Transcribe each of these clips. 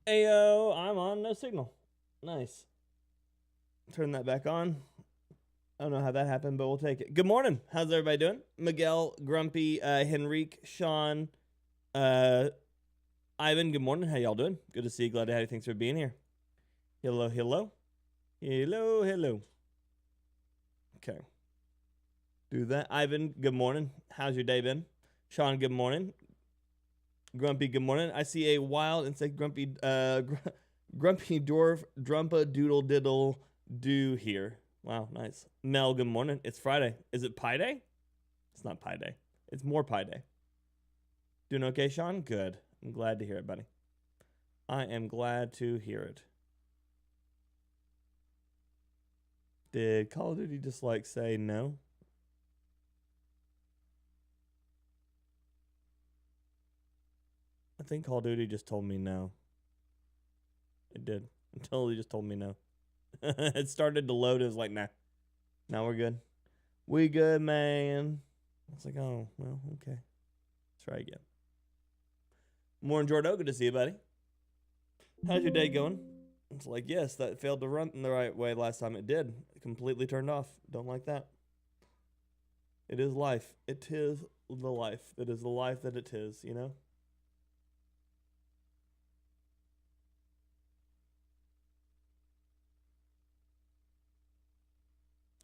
Ayo, I'm on no signal. Nice. Turn that back on. I don't know how that happened, but we'll take it. Good morning. How's everybody doing? Miguel, Grumpy, Henrique, Sean, Ivan, good morning. How y'all doing? Good to see you. Glad to have you. Thanks for being here. Hello, hello. Hello, hello. Okay. Do that. Ivan, good morning. How's your day been? Sean, good morning. Grumpy, good morning. I see a wild insect grumpy grumpy dwarf drumpa doodle diddle do here. Wow, nice. Mel, good morning. It's Friday. Is it Pi Day? It's not Pi Day. It's more Pi Day. Doing okay, Sean? Good. I'm glad to hear it, buddy. I am glad to hear it. Did Call of Duty just like say no? I think Call of Duty just told me no. It did. It totally just told me no. It started to load. It was like, nah. Now we're good. We good, man. I was like, oh, well, okay. Let's try again. Morning, Jordo. Good to see you, buddy. How's your day going? It's like, yes, that failed to run in the right way last time. It did. It completely turned off. Don't like that. It is life. It is the life. It is the life that it is, you know?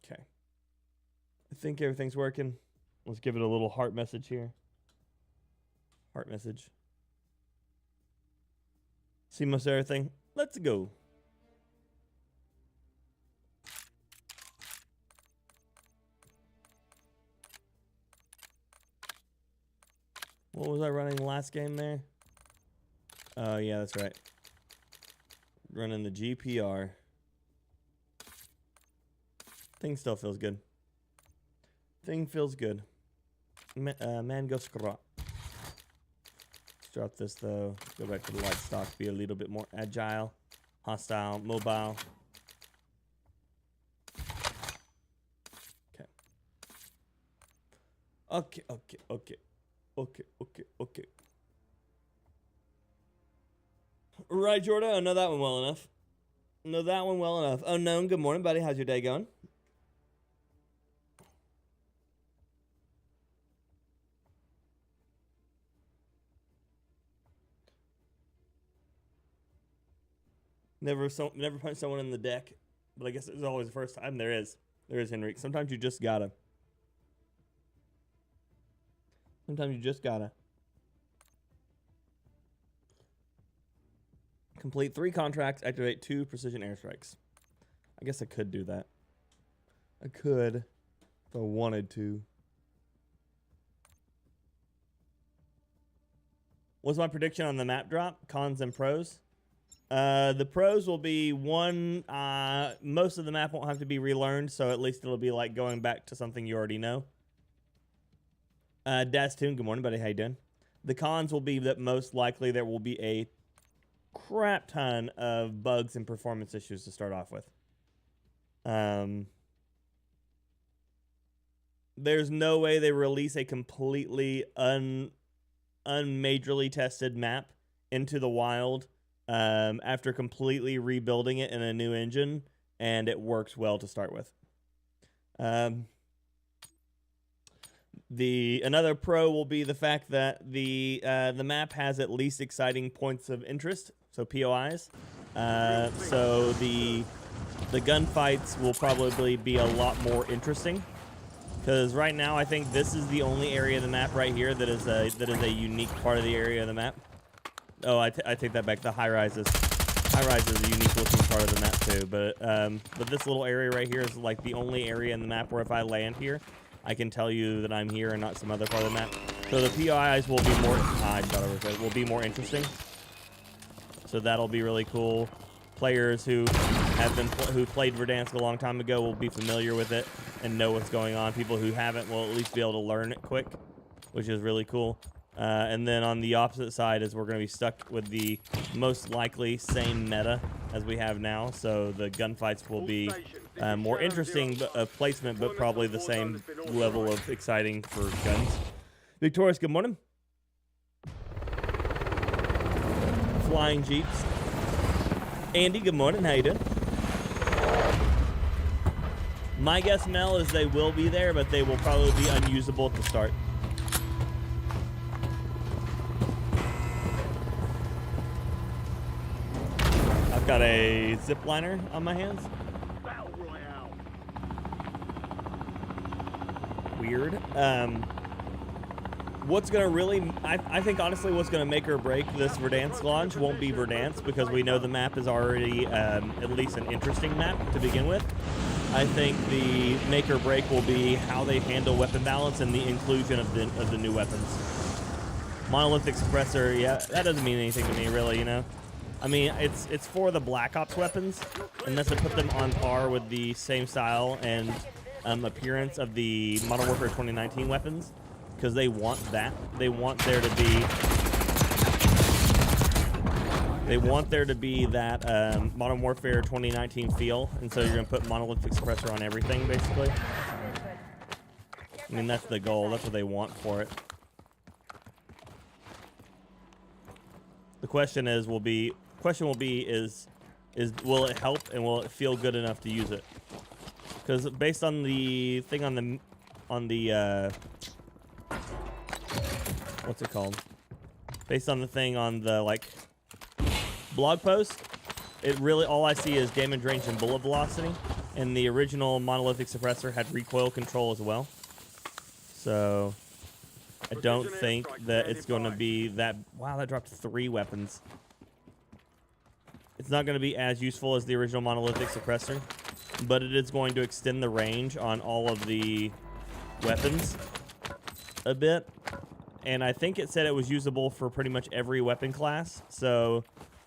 Okay. I think everything's working. Let's give it a little heart message here. Heart message. See most everything. Let's go. What was I running last game there? Oh, yeah, that's right. Running the GPR. Thing still feels good. Thing feels good. Man, go scrot. Let's drop this, though. Go back to the light stock. Be a little bit more agile, hostile, mobile. Okay. Okay, okay, okay. Okay, okay, okay. Right, Jordan. I know that one well enough. Know that one well enough. Unknown, good morning, buddy. How's your day going? Never punched someone in the deck, but I guess it's always the first time. There is, Henrique. Sometimes you just gotta. Sometimes you just gotta. Complete 3 contracts, activate 2 precision airstrikes. I guess I could do that. I could if I wanted to. What's my prediction on the map drop? Cons and pros? The pros will be one, most of the map won't have to be relearned, so at least it'll be like going back to something you already know. Dastoon, good morning, buddy. How you doing? The cons will be that most likely there will be a crap ton of bugs and performance issues to start off with. There's no way they release a completely unmajorly tested map into the wild after completely rebuilding it in a new engine, and it works well to start with. Another pro will be the fact that the map has at least exciting points of interest, so POIs. So the gunfights will probably be a lot more interesting, because right now I think this is the only area of the map right here that is a unique part of the area of the map. Oh, I take that back. The high rises. High rise is a unique looking part of the map too, but this little area right here is like the only area in the map where if I land here, I can tell you that I'm here and not some other part of the map. So the POIs will be more interesting. So that'll be really cool. Players who played Verdansk a long time ago will be familiar with it and know what's going on. People who haven't will at least be able to learn it quick, which is really cool. And then on the opposite side is we're going to be stuck with the most likely same meta as we have now. So the gunfights will be more interesting placement, but probably the same level of exciting for guns. Victorious, good morning. Flying Jeeps. Andy, good morning. How you doing? My guess, Mel, is they will be there, but they will probably be unusable at the start. I've got a zip liner on my hands. Weird. What's gonna really, I think honestly what's gonna make or break this Verdansk launch won't be Verdansk, because we know the map is already at least an interesting map to begin with. I think the make or break will be how they handle weapon balance and the inclusion of the new weapons. Monolithic suppressor, yeah, that doesn't mean anything to me really, you know. I mean, it's for the Black Ops weapons, and that's to put them on par with the same style and appearance of the Modern Warfare 2019 weapons, because they want that. They want there to be that Modern Warfare 2019 feel, and so you're gonna put monolithic suppressor on everything, basically. I mean, that's the goal. That's what they want for it. The question will be will it help and will it feel good enough to use it? Because based on the thing on the what's it called? Based on the thing on the like blog post, it really all I see is damage range and bullet velocity, and the original monolithic suppressor had recoil control as well. So I don't think that it's going to be that. Wow, that dropped 3 weapons. It's not going to be as useful as the original monolithic suppressor, but it is going to extend the range on all of the weapons a bit. And I think it said it was usable for pretty much every weapon class. So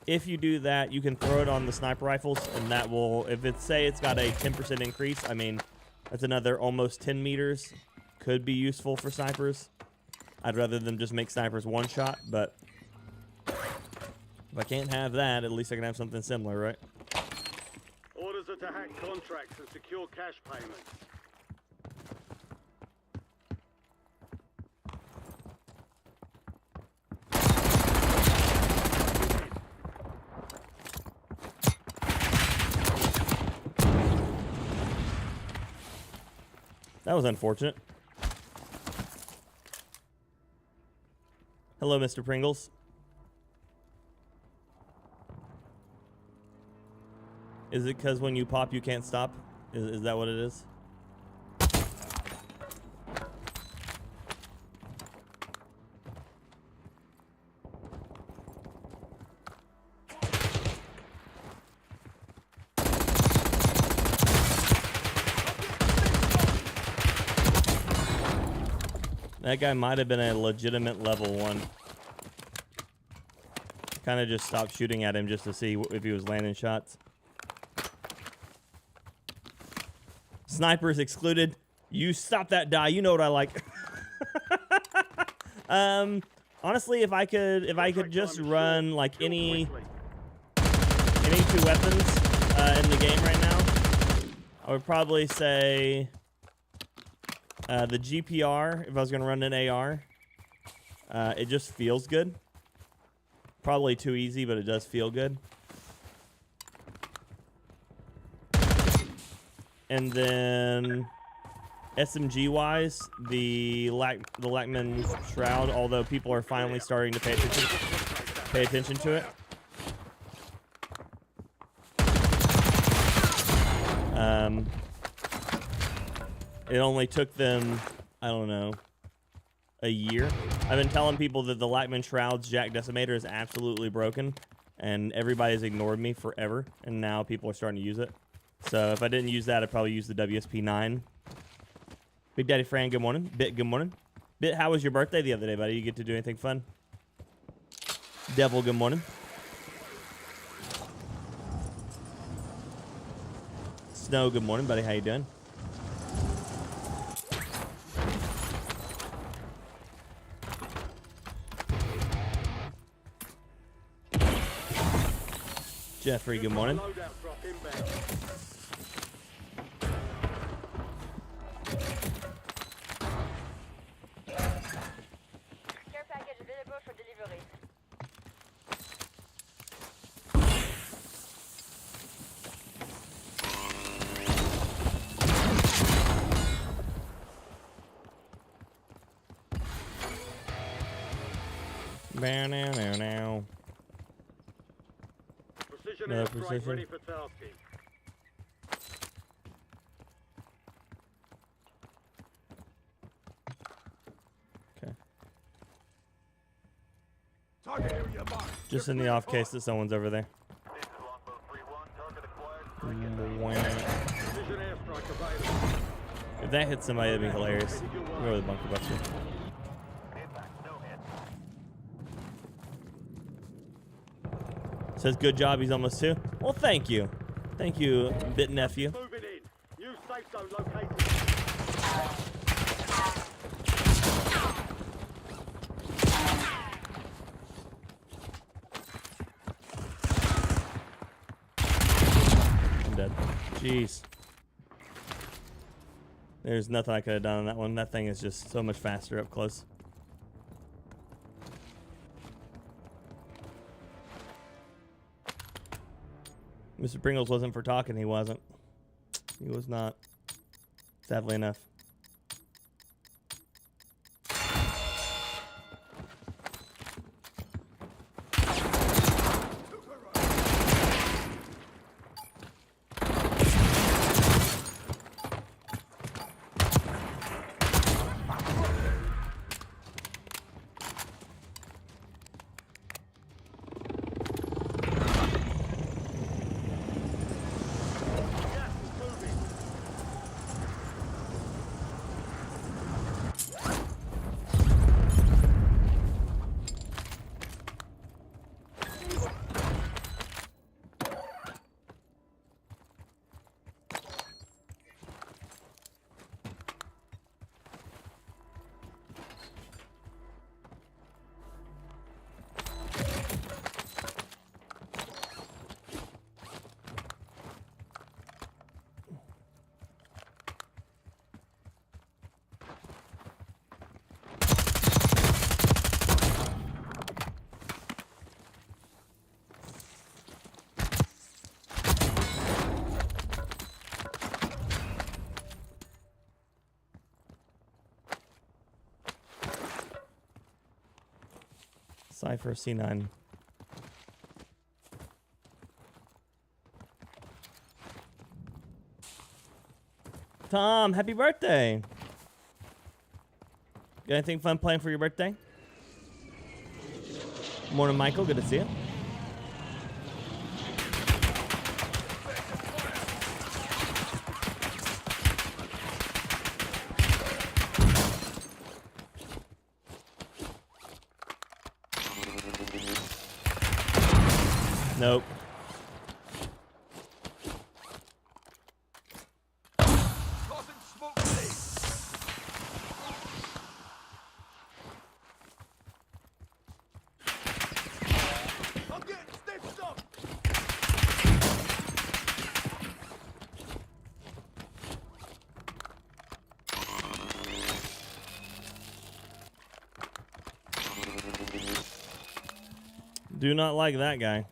if you do that, you can throw it on the sniper rifles, and that will, if it's got a 10% increase, I mean, that's another almost 10 meters. Could be useful for snipers. I'd rather them just make snipers one shot, but if I can't have that, at least I can have something similar, right? Orders are to hack contracts and secure cash payments. That was unfortunate. Hello, Mr. Pringles. Is it because when you pop, you can't stop? Is that what it is? That guy might have been a legitimate level 1. Kind of just stopped shooting at him just to see if he was landing shots. Snipers excluded. You stop that die. You know what I like. Honestly, if I could just run like any 2 weapons in the game right now, I would probably say the GPR. If I was gonna run an AR, it just feels good. Probably too easy, but it does feel good. And then SMG wise, the Lackman Shroud, although people are finally starting to pay attention to it. It only took them, I don't know, a year. I've been telling people that the Lackman Shroud's Jack Decimator is absolutely broken, and everybody's ignored me forever, and now people are starting to use it. So if I didn't use that, I'd probably use the WSP9. Big Daddy Fran, good morning. Bit, good morning. Bit, how was your birthday the other day, buddy? You get to do anything fun? Devil, good morning. Snow, good morning, buddy. How you doing? Jeffrey, good morning. Care package available for delivery. Now. Precision Another airstrike precision. ready for tasking. Okay. Target area marked. Just in the off case that someone's over there. Precision airstrike available. If that hits somebody, that'd be hilarious. Go to the bunker buster. Says good job. He's almost 2. Well, thank you. Thank you, bit nephew. Moving in. New safe zone located. I'm dead. Jeez. There's nothing I could have done on that one. That thing is just so much faster up close. Mr. Pringles wasn't for talking. He wasn't. He was not. Sadly enough. Gas is moving. Cypher C9. Tom, happy birthday. Got anything fun planned for your birthday? Morning, Michael. Good to see you. Nope. Causing smoke grenade. I'm getting stitched up. Do not like that guy.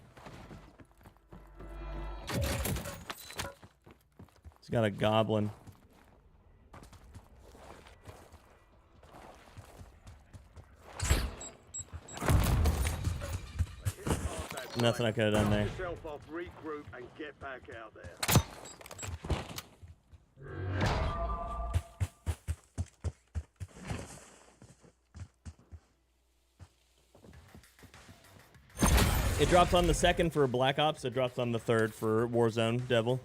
He's got a goblin. Nothing I could have done there. Knock yourself off, regroup, and get back out there. It drops on the 2nd for Black Ops. It drops on the 3rd for Warzone Devil.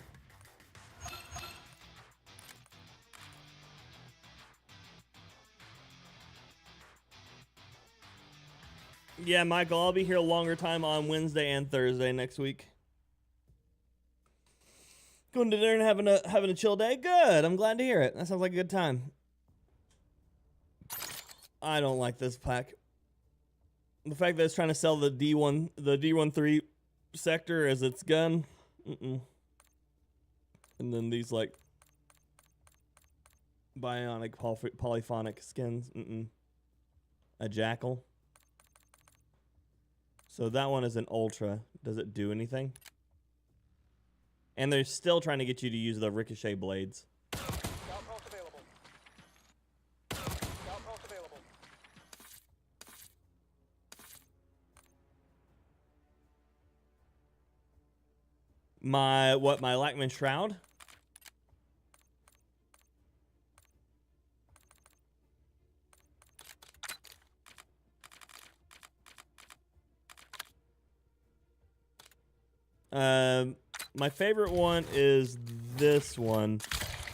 Yeah, Michael, I'll be here a longer time on Wednesday and Thursday next week. Going to dinner and having a chill day. Good. I'm glad to hear it. That sounds like a good time. I don't like this pack. The fact that it's trying to sell the D13 sector as its gun. And then these like bionic polyphonic skins. A jackal. So that one is an ultra. Does it do anything? And they're still trying to get you to use the ricochet blades. Scout pulse available. Scout pulse available. My Lackman Shroud? My favorite one is this one,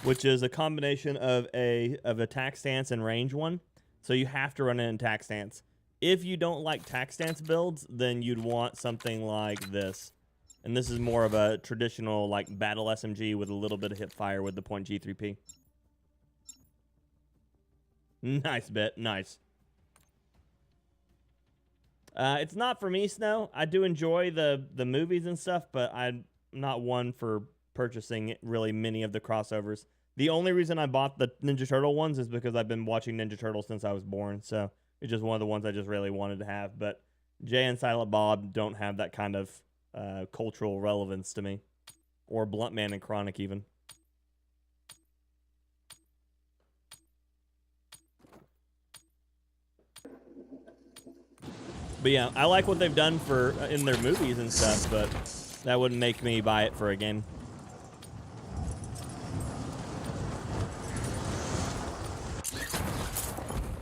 which is a combination of a attack stance and range one. So you have to run it in attack stance. If you don't like attack stance builds, then you'd want something like this. And this is more of a traditional like battle SMG with a little bit of hip fire with the point G3P. Nice bit, nice. It's not for me, Snow. I do enjoy the movies and stuff, but I'm not one for purchasing really many of the crossovers. The only reason I bought the Ninja Turtle ones is because I've been watching Ninja Turtles since I was born, so it's just one of the ones I just really wanted to have. But Jay and Silent Bob don't have that kind of cultural relevance to me, or Blunt Man and Chronic even. But yeah, I like what they've done for in their movies and stuff, but that wouldn't make me buy it for a game.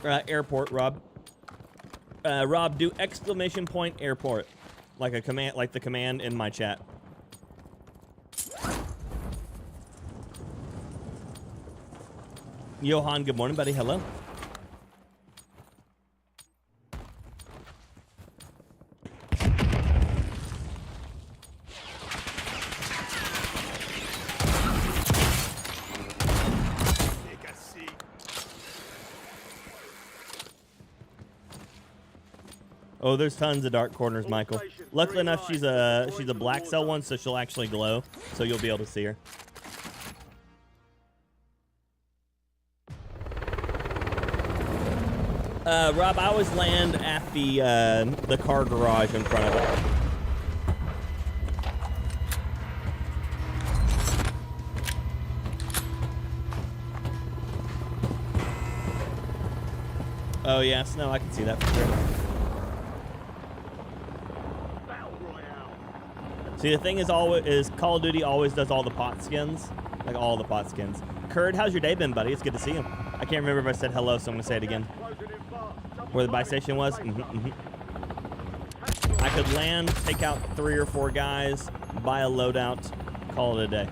Airport, Rob. Rob, do exclamation point airport, like a command, like the command in my chat. Johan, good morning, buddy. Hello. Oh, there's tons of dark corners, Michael. Luckily enough, she's a black cell one, so she'll actually glow, so you'll be able to see her. Rob, I always land at the car garage in front of it. Oh yes, no, I can see that for sure. See, the thing is, Call of Duty always does all the pot skins, like all the pot skins. Kurd, how's your day been, buddy? It's good to see you. I can't remember if I said hello, so I'm gonna say it again. Where the buy station was? I could land, take out 3 or 4 guys, buy a loadout, call it a day.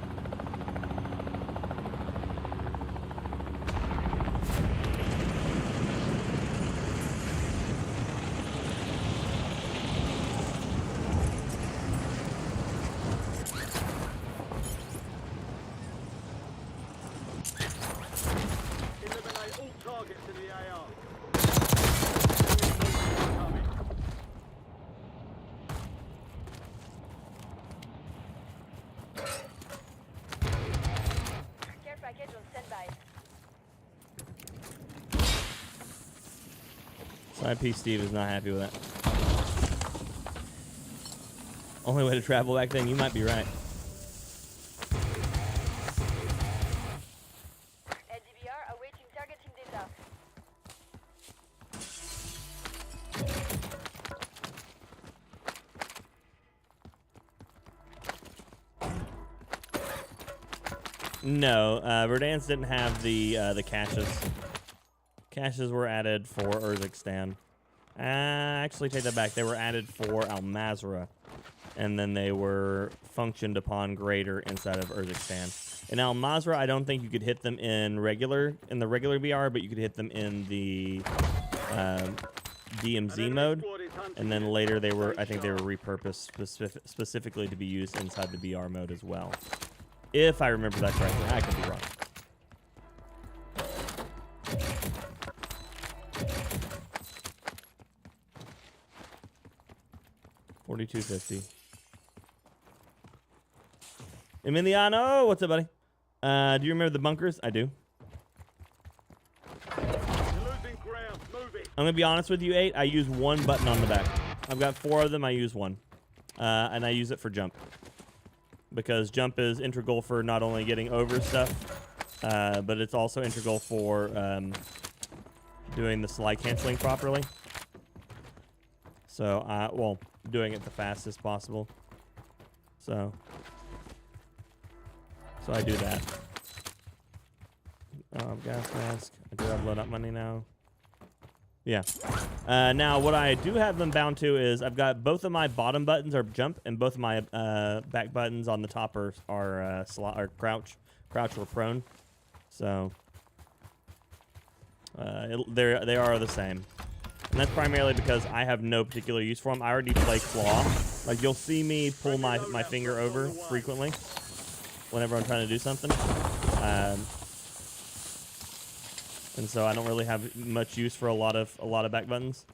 IP Steve is not happy with that. Only way to travel back then, you might be right. LDBR awaiting targeting data. No, Verdansk didn't have the caches. Caches were added for Urzikstan. Actually, take that back. They were added for Al Mazrah, and then they were functioned upon greater inside of Urzikstan. In Al Mazrah, I don't think you could hit them in the regular BR, but you could hit them in the DMZ mode, and then later I think they were repurposed specifically to be used inside the BR mode as well. If I remember that correctly, I could be wrong. $42.50. Emiliano, what's up, buddy? Do you remember the bunkers? I do. I'm gonna be honest with you, 8. I use one button on the back. I've got 4 of them. I use one, and I use it for jump because jump is integral for not only getting over stuff, but it's also integral for doing the slide canceling properly. So, well, doing it the fastest possible. So, So I do that. Gas mask. I do have loadout money now. Yeah. Now, what I do have them bound to is I've got both of my bottom buttons are jump, and both of my back buttons on the top are crouch or prone. So they are the same, and that's primarily because I have no particular use for them. I already play claw. Like you'll see me pull my finger over frequently whenever I'm trying to do something. And so I don't really have much use for a lot of back buttons.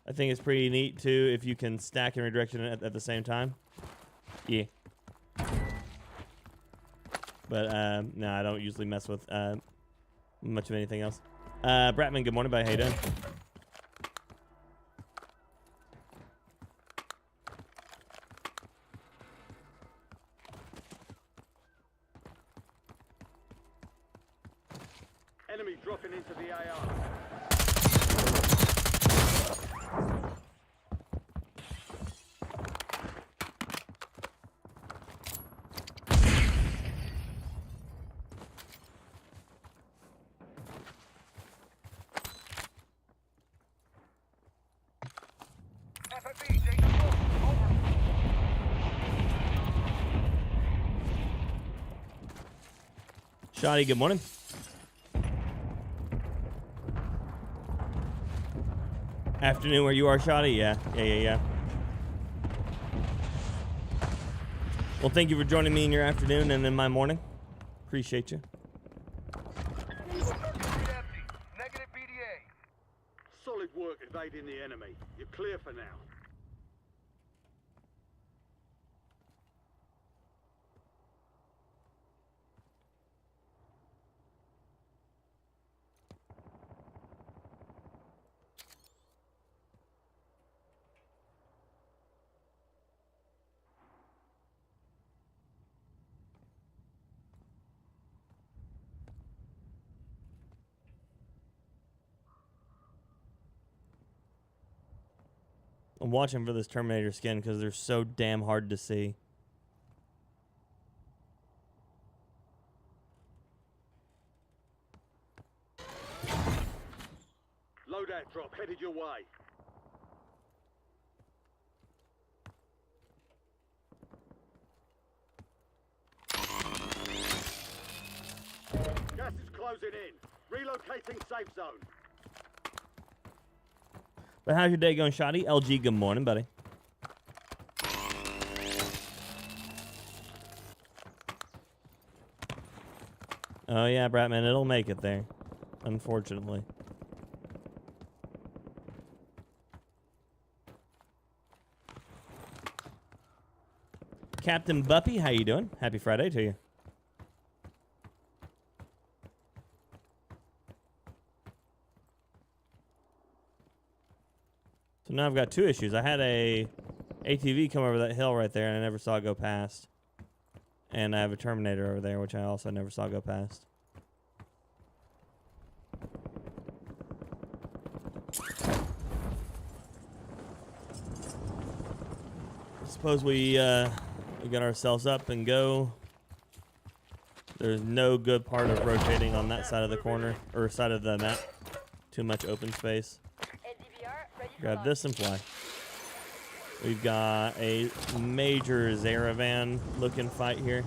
I think it's pretty neat too if you can stack and redirection at the same time. Yeah. But no, I don't usually mess with much of anything else. Bratman, good morning, buddy. How you doing? Enemy dropping into the AR. FFE, danger close. Over. Shoddy, good morning. Afternoon where you are, Shoddy? Yeah. Well, thank you for joining me in your afternoon and in my morning. Appreciate you. Street empty. Negative BDA. Solid work evading the enemy. You're clear for now. I'm watching for this Terminator skin because they're so damn hard to see. Loadout drop headed your way. Gas is closing in. Relocating safe zone. But how's your day going, Shoddy? LG, good morning, buddy. Oh, yeah, Bratman, it'll make it there, unfortunately. Captain Buppy, how you doing? Happy Friday to you. So now I've got two issues. I had a ATV come over that hill right there, and I never saw it go past. And I have a Terminator over there, which I also never saw go past. Suppose we get ourselves up and go. There's no good part of rotating on that side of the corner, or side of the map. Too much open space. Grab this and fly. We've got a major Zaravan looking fight here.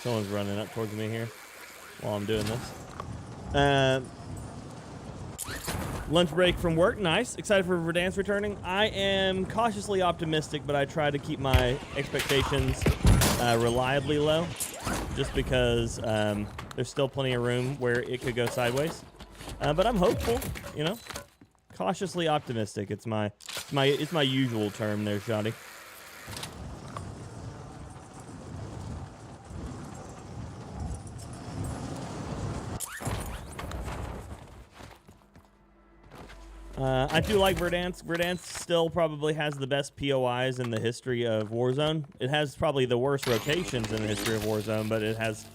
Someone's running up towards me here while I'm doing this. Lunch break from work. Nice. Excited for Verdansk returning. I am cautiously optimistic, but I try to keep my expectations reliably low just because there's still plenty of room where it could go sideways. But I'm hopeful, you know. Cautiously optimistic. It's my usual term there, Shoddy. I do like Verdansk. Verdansk still probably has the best POIs in the history of Warzone. It has probably the worst rotations in the history of Warzone, but it has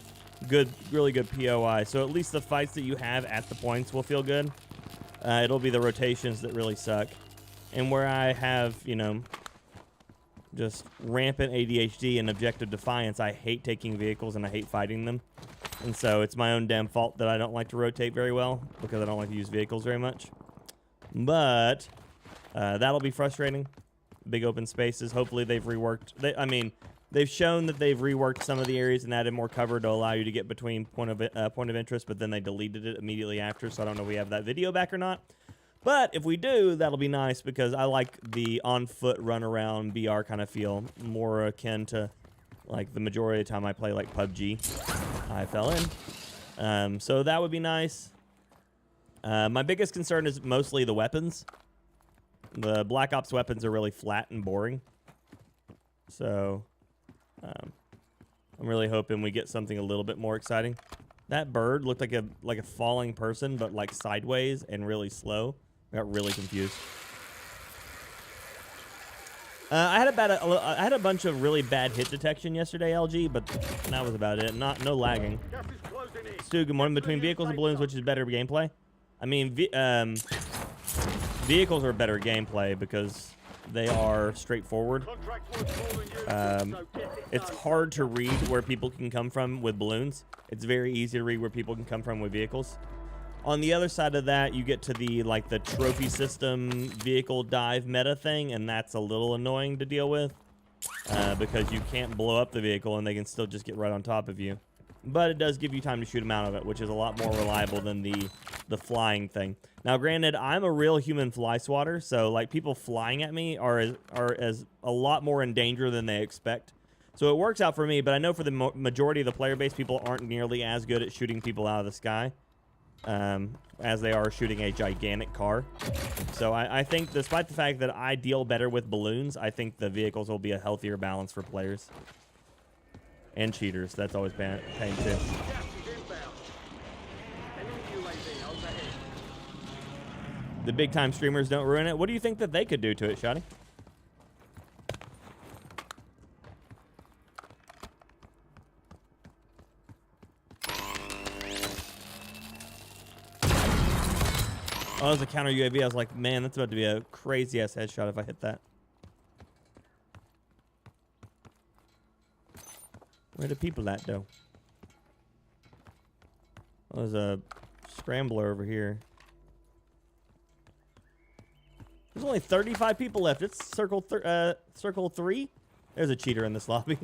really good POI. So at least the fights that you have at the points will feel good. It'll be the rotations that really suck. And where I have, you know, just rampant ADHD and objective defiance, I hate taking vehicles and I hate fighting them. And so it's my own damn fault that I don't like to rotate very well because I don't like to use vehicles very much. But that'll be frustrating. Big open spaces. Hopefully they've reworked. They've shown that they've reworked some of the areas and added more cover to allow you to get between point of interest, but then they deleted it immediately after, so I don't know if we have that video back or not. But if we do, that'll be nice because I like the on-foot run-around BR kind of feel, more akin to like the majority of the time I play like PUBG. I fell in. So that would be nice. My biggest concern is mostly the weapons. The Black Ops weapons are really flat and boring. So I'm really hoping we get something a little bit more exciting. That bird looked like a falling person, but like sideways and really slow. I got really confused. I had a bunch of really bad hit detection yesterday, LG, but that was about it. No lagging. Stu, good morning. Between vehicles and balloons, which is better gameplay? I mean, vehicles are better gameplay because they are straightforward. It's hard to read where people can come from with balloons. It's very easy to read where people can come from with vehicles. On the other side of that, you get to the trophy system vehicle dive meta thing, and that's a little annoying to deal with because you can't blow up the vehicle and they can still just get right on top of you. But it does give you time to shoot them out of it, which is a lot more reliable than the flying thing. Now, granted, I'm a real human fly swatter, so like people flying at me are as a lot more in danger than they expect. So it works out for me, but I know for the majority of the player base, people aren't nearly as good at shooting people out of the sky as they are shooting a gigantic car. So I think, despite the fact that I deal better with balloons, I think the vehicles will be a healthier balance for players. And cheaters. That's always pain too. The big time streamers don't ruin it. What do you think that they could do to it, Shotty? Oh, that was a counter UAV. I was like, man, that's about to be a crazy ass headshot if I hit that. Where the people at, though? Oh, there's a scrambler over here. There's only 35 people left. It's circle 3. There's a cheater in this lobby.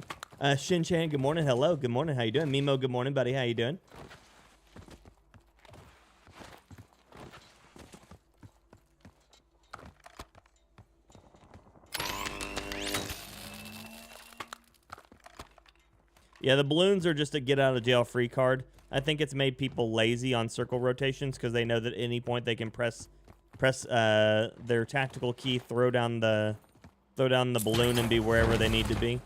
Shin-chan, good morning. Hello, good morning. How you doing? Mimo, good morning, buddy. How you doing? Yeah, the balloons are just a get out of jail free card. I think it's made people lazy on circle rotations because they know that at any point they can press their tactical key, throw down the balloon and be wherever they need to be.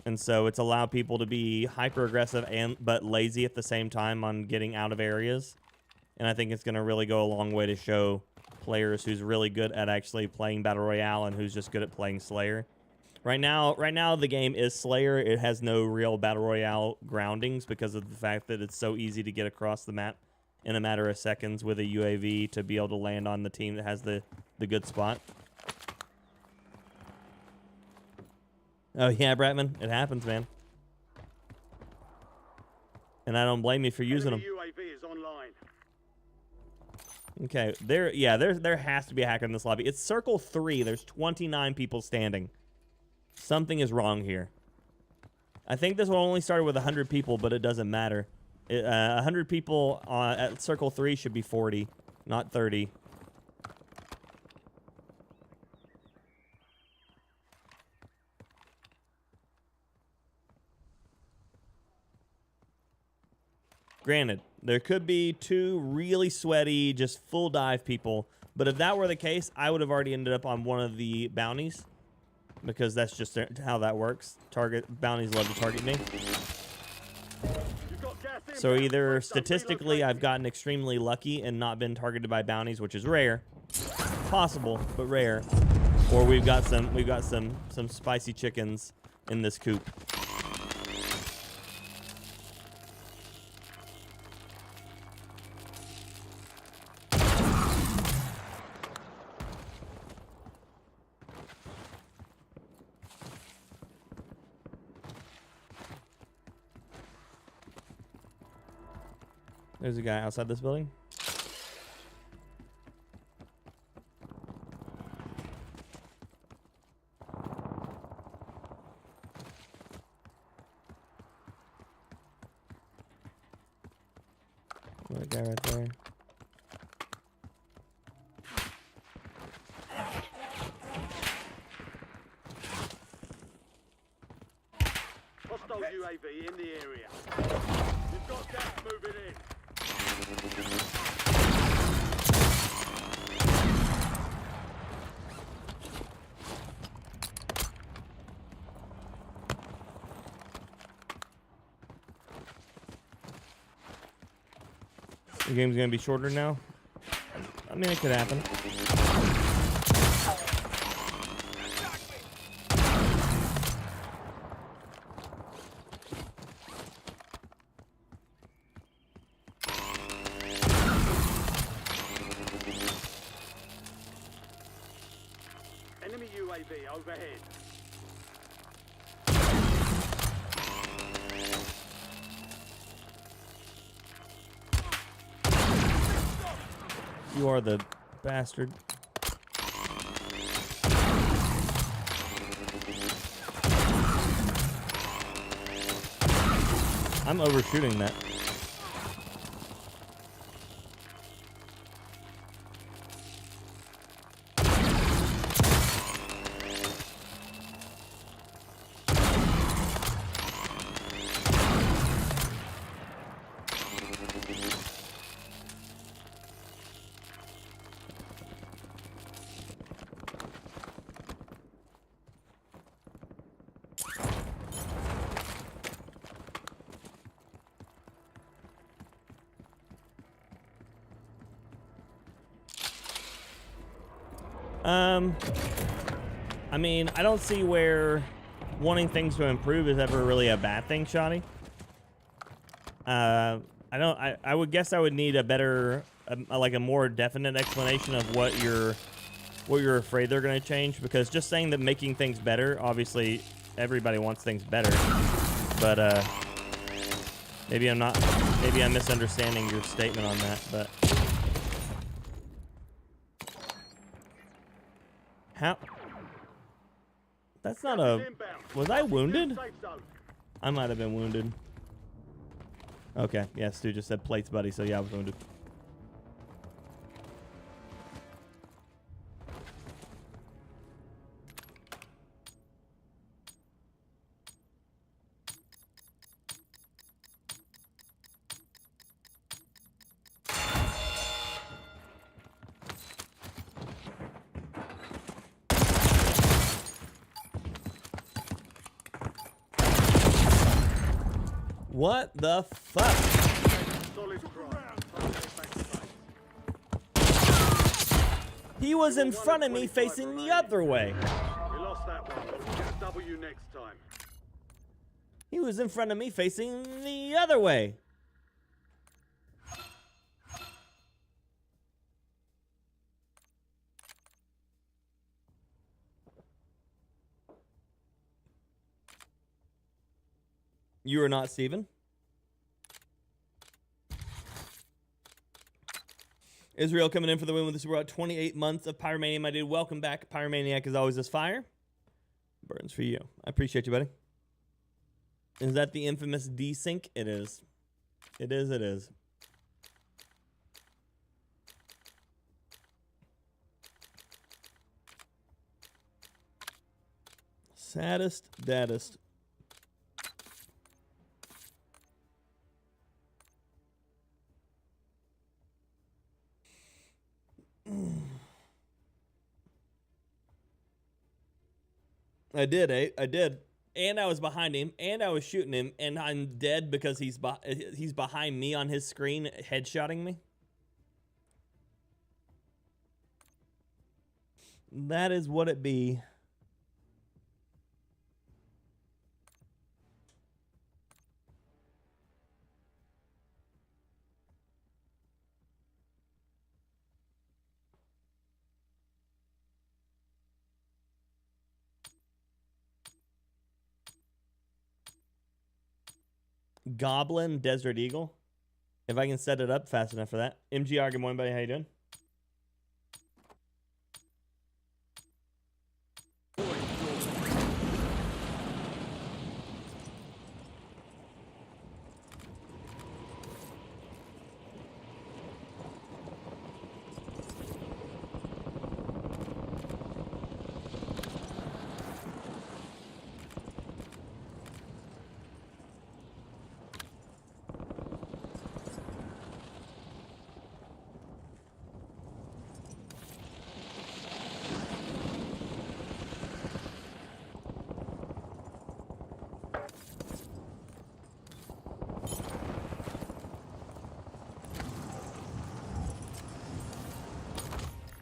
And so it's allowed people to be hyper aggressive but lazy at the same time on getting out of areas. And I think it's going to really go a long way to show players who's really good at actually playing Battle Royale and who's just good at playing Slayer. Right now the game is Slayer. It has no real Battle Royale groundings because of the fact that it's so easy to get across the map in a matter of seconds with a UAV to be able to land on the team that has the good spot. Oh yeah, Bratman, it happens, man. And I don't blame you for using them. UAV is online. Okay, there has to be a hacker in this lobby. It's circle 3. There's 29 people standing. Something is wrong here. I think this one only started with 100 people, but it doesn't matter. 100 people at circle 3 should be 40, not 30. Granted, there could be 2 really sweaty, just full dive people, but if that were the case, I would have already ended up on one of the bounties. Because that's just how that works. Bounties love to target me. You've got gas So either statistically I've gotten extremely lucky and not been targeted by bounties, which is rare, possible but rare, or we've got some spicy chickens in this coop. There's a guy outside this building. That guy right there. Hostile UAV in the area. You've got gas moving in. The game's gonna be shorter now. I mean, it could happen. Enemy UAV overhead. You are the bastard. I'm overshooting that. I mean, I don't see where wanting things to improve is ever really a bad thing, Shotty. I would guess I would need a better, like a more definite explanation of what you're afraid they're going to change, because just saying that making things better, obviously everybody wants things better, but maybe I'm misunderstanding your statement on that, but how? That's not a... Was I wounded? I might have been wounded. Okay, yeah, Stu just said plates, buddy, so yeah, I was wounded. What the fuck? He was in front of me facing the other way. We lost that one, but we'll get a W next time. He was in front of me facing the other way. You are not Steven. Israel coming in for the win with us. We're at 28 months of Pyromania, my dude. Welcome back. Pyromaniac is always this fire. Burns for you. I appreciate you, buddy. Is that the infamous desync? It is. It is, it is. Saddest, daddest. I did, I did. and I was behind him, and I was shooting him, and I'm dead because he's behind me on his screen, headshotting me. That is what it be. Goblin Desert Eagle. If I can set it up fast enough for that. MGR, good morning, buddy. How you doing?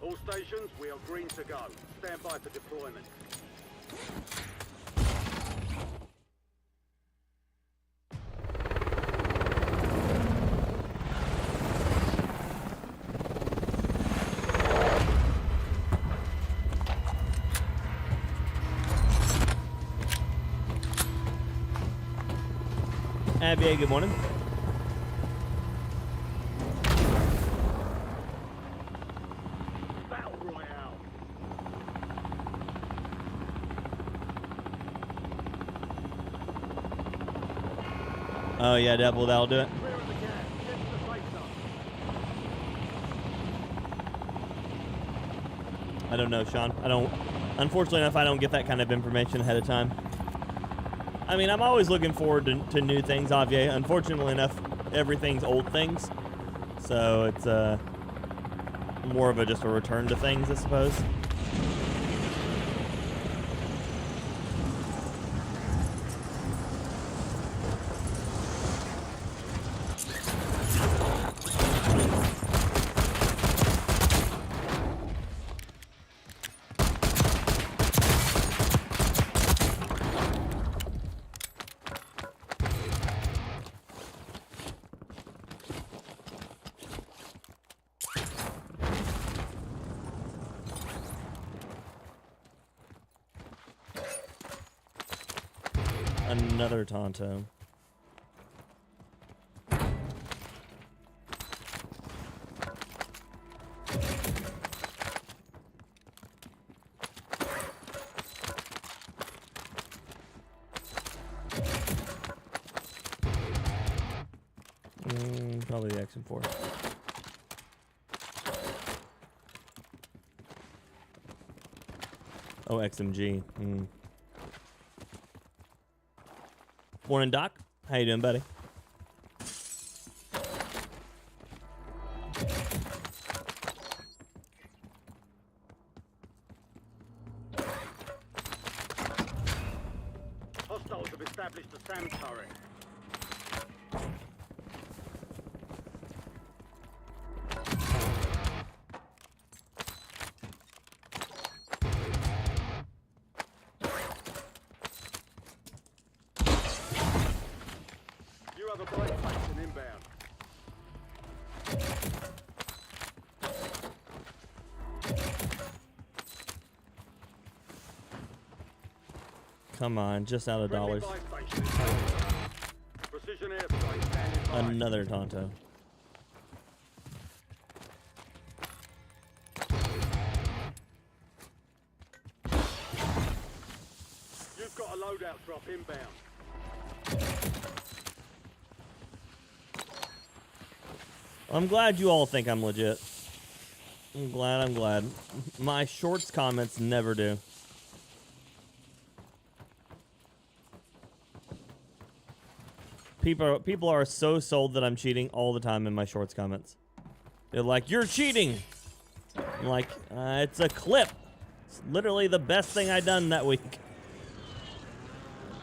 All stations, we are green to go. Stand by for deployment. Abby, good morning. Battle Royale. Oh yeah, Devil, that'll do it. Clear of the gas. Get to the safe zone. I don't know, Sean. I don't. Unfortunately enough, I don't get that kind of information ahead of time. I mean, I'm always looking forward to new things, Javier. Unfortunately enough, everything's old things. So it's more of just a return to things, I suppose. Another Tonto. Probably the XM4. Oh, XMG. Morning, Doc. How you doing, buddy? Hostiles have established a SAM turret. You have a break station inbound. Come on, just out of dollars. Friendly buy station is taken. Precision airstrike standing by. Another Tonto. You've got a loadout drop inbound. I'm glad you all think I'm legit. I'm glad. My shorts comments never do. People are so sold that I'm cheating all the time in my shorts comments. They're like, "You're cheating." I'm like, "It's a clip. It's literally the best thing I done that week."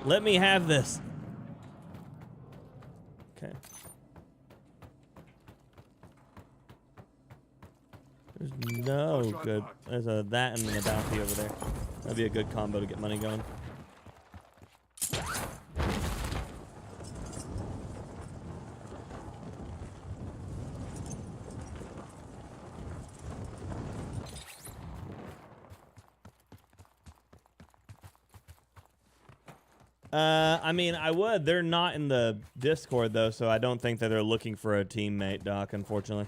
Let me have this. Okay. There's no good. There's a that and then a bounty over there. That'd be a good combo to get money going. I mean, I would. They're not in the Discord, though, so I don't think that they're looking for a teammate, Doc, unfortunately.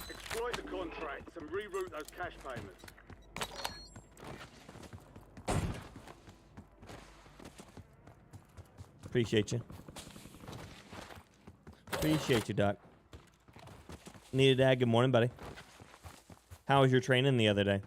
Exploit the contracts and reroute those cash payments. Appreciate you. Appreciate you, Doc. Needed Dad, good morning, buddy. How was your training the other day?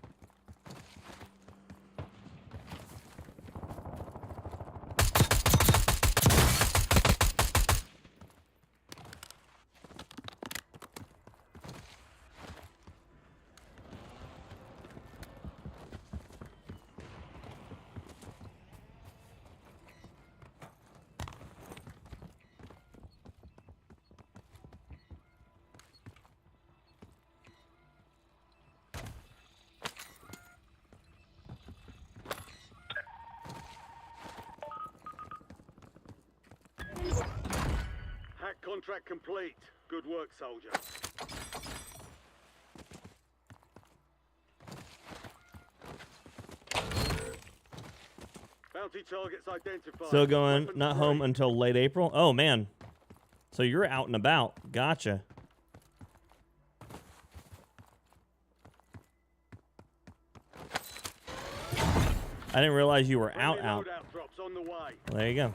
Hack contract complete. Good work, soldier. Bounty targets identified. Still going, Weapons not free. home until late April? Oh, man. So you're out and about. Gotcha. I didn't realize you were Friendly out. loadout drops on the way. Well, there you go.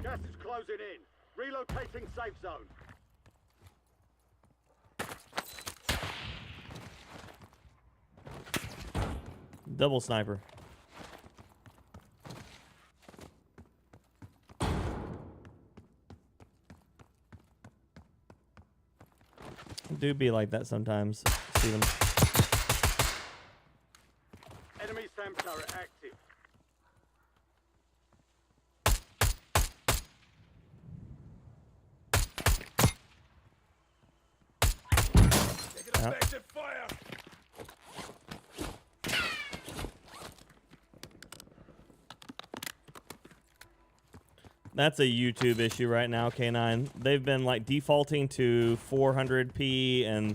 Gas is closing in. Relocating safe zone. Double sniper. Do be like that sometimes, Steven. Enemy SAM turret active. Yep. Effective fire. That's a YouTube issue right now, K9. They've been like defaulting to 400p and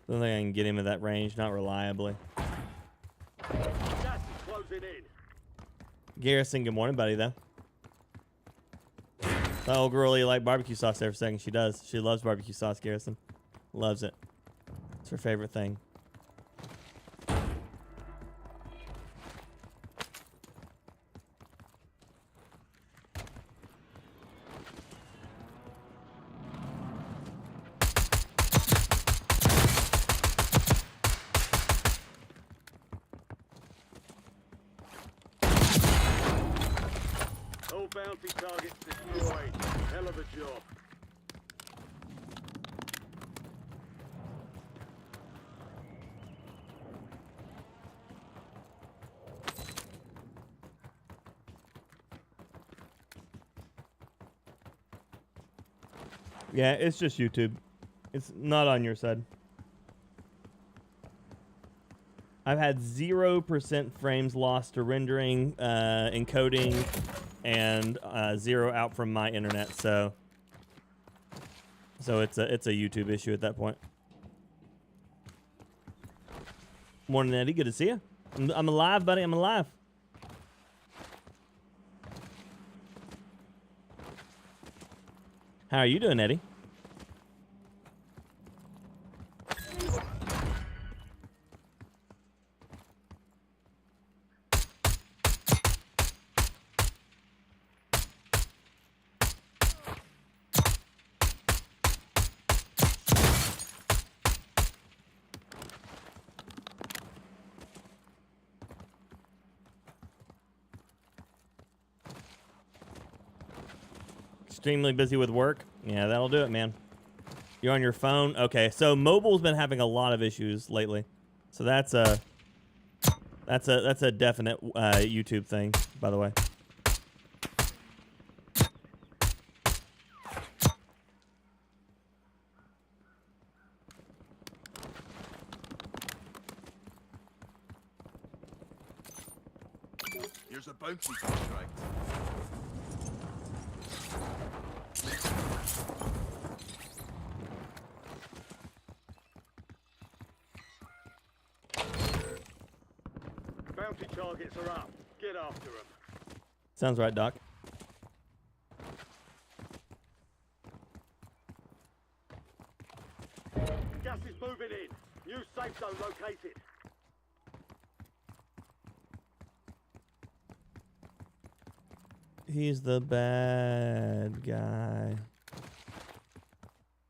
don't think I can get him at that range, not reliably. Gas is closing in. Garrison, good morning, buddy, though. That old girlie liked barbecue sauce there for a second. She does. She loves barbecue sauce, Garrison. Loves it. It's her favorite thing. All bounty targets destroyed. Hell of a job. Yeah, it's just YouTube. It's not on your side. I've had 0% frames lost to rendering, encoding, and 0 out from my internet. So it's a YouTube issue at that point. Morning, Eddie. Good to see you. I'm alive, buddy. I'm alive. How are you doing, Eddie? Extremely busy with work. Yeah, that'll do it, man. You're on your phone. Okay, so mobile's been having a lot of issues lately. So that's a definite YouTube thing, by the way. Here's a bounty contract. Bounty targets are up. Get after them. Sounds right, Doc. Gas is moving in. New safe zone located. He's the bad guy.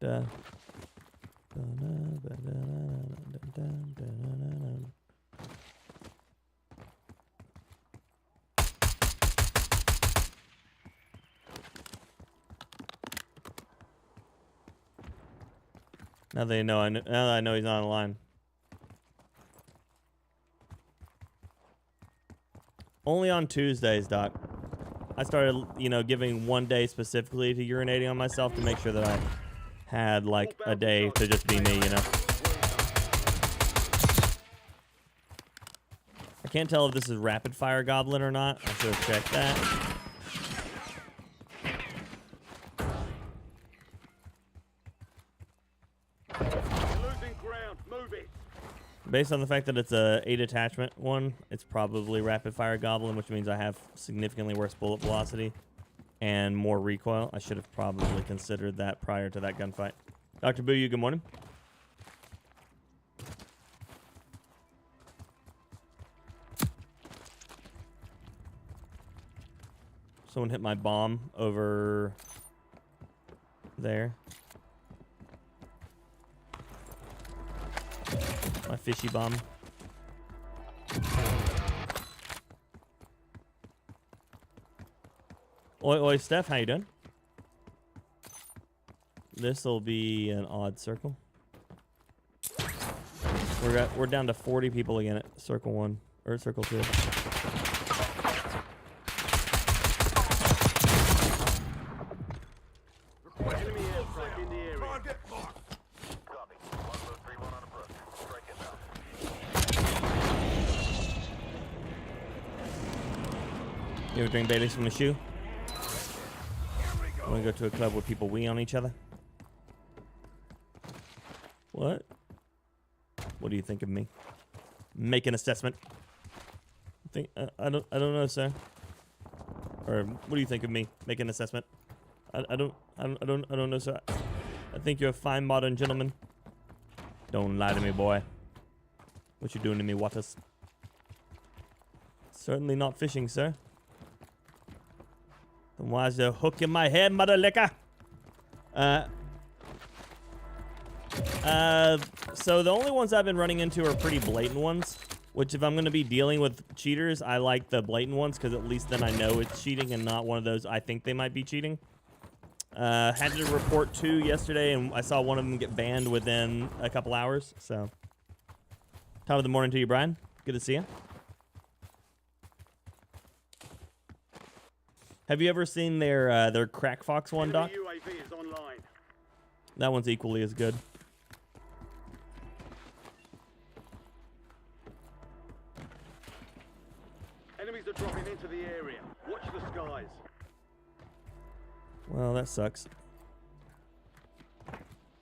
Duh. Now they know. Now that I know he's not online. Only on Tuesdays, Doc. I started, you know, giving one day specifically to urinating on myself to make sure that I had like a day to just be me, you know. I can't tell if this is rapid fire goblin or not. I should have checked that. Losing ground. Move it. Based on the fact that it's a 8 attachment one, it's probably rapid fire goblin, which means I have significantly worse bullet velocity and more recoil. I should have probably considered that prior to that gunfight. Dr. Boo, good morning. Someone hit my bomb over there. My fishy bomb. Oi, oi, Steph, how you doing? This'll be an odd circle. We're down to 40 people again at circle 1 or circle 2. Enemy airstrike in the area. Target marked. Copy. 1031 on approach. Strike inbound. You ever drink Baileys from the shoe? Want to go to a club where people wee on each other? What? What do you think of me? Make an assessment. I don't know, sir. Or what do you think of me? Make an assessment. I don't know, sir. I think you're a fine modern gentleman. Don't lie to me, boy. What you doing to me, Waters? Certainly not fishing, sir. Then why's there a hook in my head, mother liquor? So the only ones I've been running into are pretty blatant ones, which if I'm going to be dealing with cheaters, I like the blatant ones because at least then I know it's cheating and not one of those I think they might be cheating. Had to report 2 yesterday, and I saw one of them get banned within a couple hours. So, top of the morning to you, Brian. Good to see you. Have you ever seen their Crack Fox one, Doc? Enemy UAV is online. That one's equally as good. Enemies are dropping into the area. Watch the skies. Well, that sucks.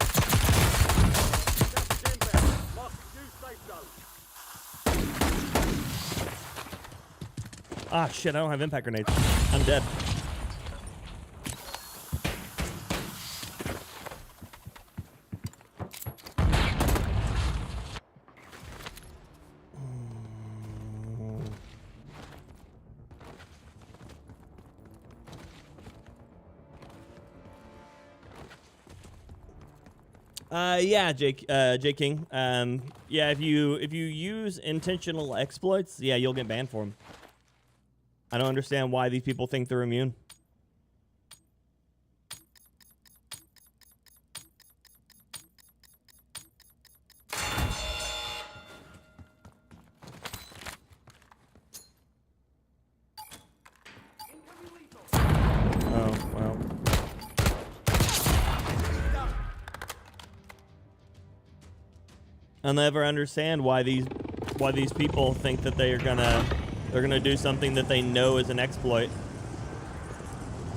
Gas is inbound. Mark new safe zone. Ah, shit, I don't have impact grenades. I'm dead. Yeah, J King. Yeah, if you use intentional exploits, yeah, you'll get banned for them. I don't understand why these people think they're immune. I'll never understand why these people think that they're gonna do something that they know is an exploit,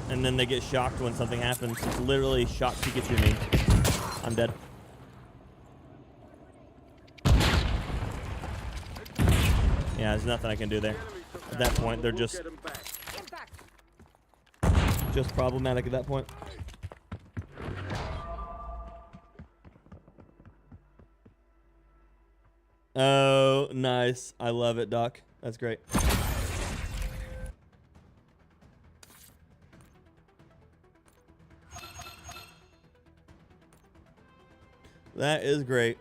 and then they get shocked when something happens. It's literally shock Pikachu me. I'm dead. Yeah, there's nothing I can do there. At that point, they're just problematic at that point. Oh, nice. I love it, Doc. That's great. That is great.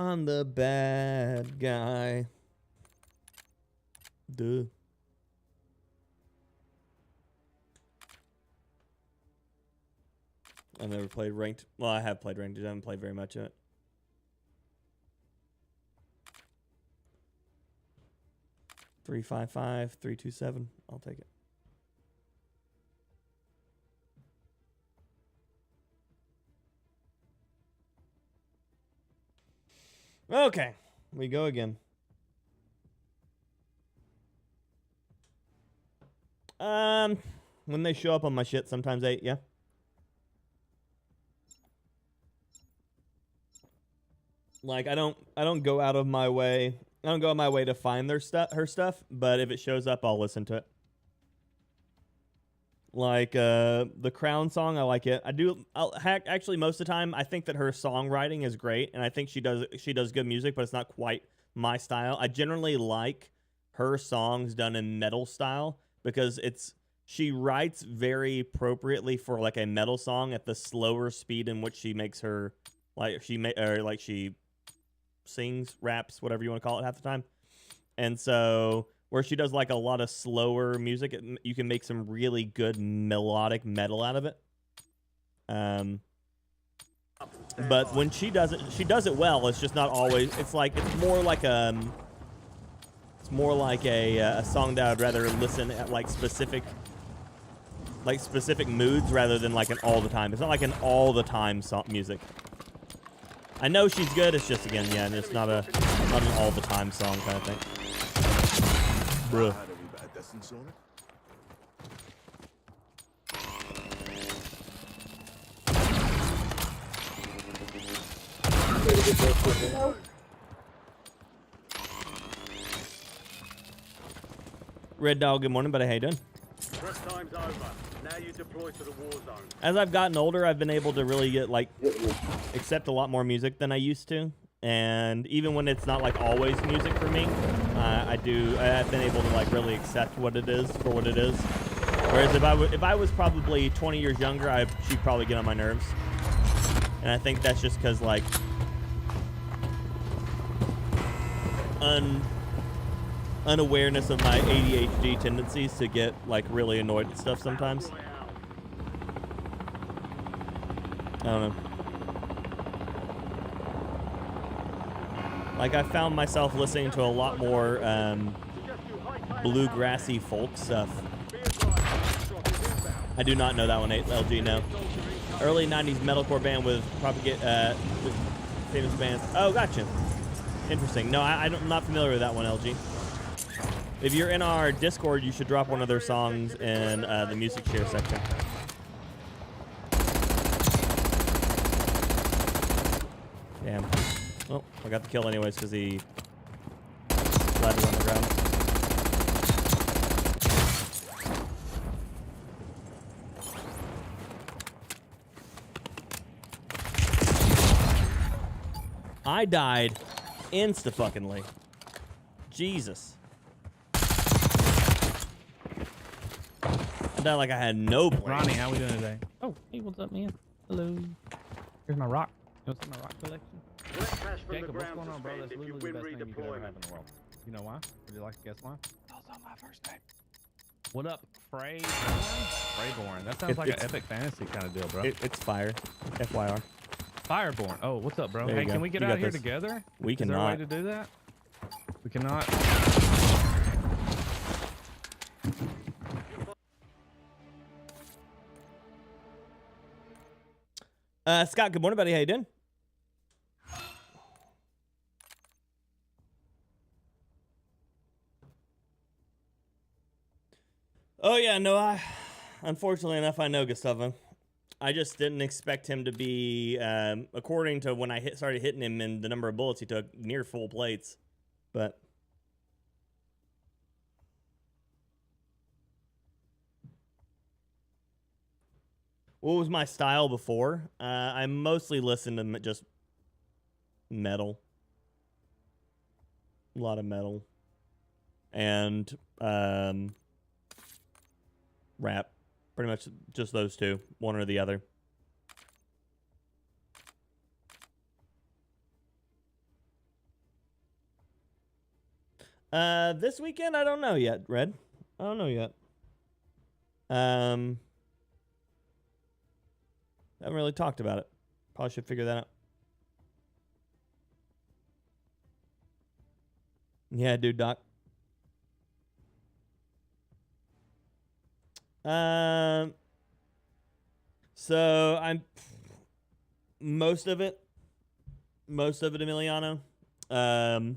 I'm the bad guy. Duh. I've never played ranked. Well, I have played ranked. I haven't played very much of it. Three 5-5, 3-2-7. I'll take it. Okay, we go again. When they show up on my shit, sometimes 8, yeah. Like I don't go out of my way. I don't go out of my way to find her stuff, but if it shows up, I'll listen to it. Like the Crown song, I like it. Actually, most of the time, I think that her songwriting is great, and I think she does good music, but it's not quite my style. I generally like her songs done in metal style because she writes very appropriately for like a metal song at the slower speed in which she makes her she sings, raps, whatever you want to call it half the time. And so where she does like a lot of slower music, you can make some really good melodic metal out of it. But when she does it well. It's just not always. It's more like a song that I'd rather listen at like specific moods rather than like an all the time. It's not like an all the time song music. I know she's good. It's just again, yeah, it's not an all the time song kind of thing. Bruh. Red Dog, good morning, buddy. How you doing? Prep time's over. Now you deploy to the war zone. As I've gotten older, I've been able to really accept a lot more music than I used to. And even when it's not like always music for me, I've been able to like really accept what it is for what it is. Whereas if I was probably 20 years younger, she'd probably get on my nerves. And I think that's just because like unawareness of my ADHD tendencies to get like really annoyed at stuff sometimes. I don't know. Like I found myself listening to a lot more bluegrassy folk stuff. I do not know that one, LG, no. Early 90s metalcore band with famous bands. Oh, gotcha. Interesting. No, I'm not familiar with that one, LG. If you're in our Discord, you should drop one of their songs in the music share section. Damn. Oh, I got the kill anyways because he landed on the ground. I died insta-fucking-ly. Jesus. I out like I had no plan. Ronnie, how we doing today? Oh, hey, what's up, man? Hello. Here's my rock. You want to see my rock collection? Collect cash from Jacob, the what's ground going to on, bro? spend That's if you literally win the best thing you could ever have redeployment. in the world. You know why? Would you like to guess why? Also my first name. What up, FyrBorne? FyrBorne. That sounds like an epic fantasy kind of deal, bro. It's fire. FYR. FyrBorne. Oh, what's up, bro? There you Hey, go. can we get You out got here this. together? We Is there a way cannot. to do that? We cannot. Scott, good morning, buddy. How you doing? Oh yeah, no, unfortunately enough, I know Gustavo. I just didn't expect him to be, according to when I started hitting him and the number of bullets he took, near full plates. But what was my style before? I mostly listened to just metal, a lot of metal, and rap. Pretty much just those two, one or the other. This weekend, I don't know yet, Red. I don't know yet. Haven't really talked about it. Probably should figure that out. Yeah, dude, Doc. So I'm most of it, Emiliano. I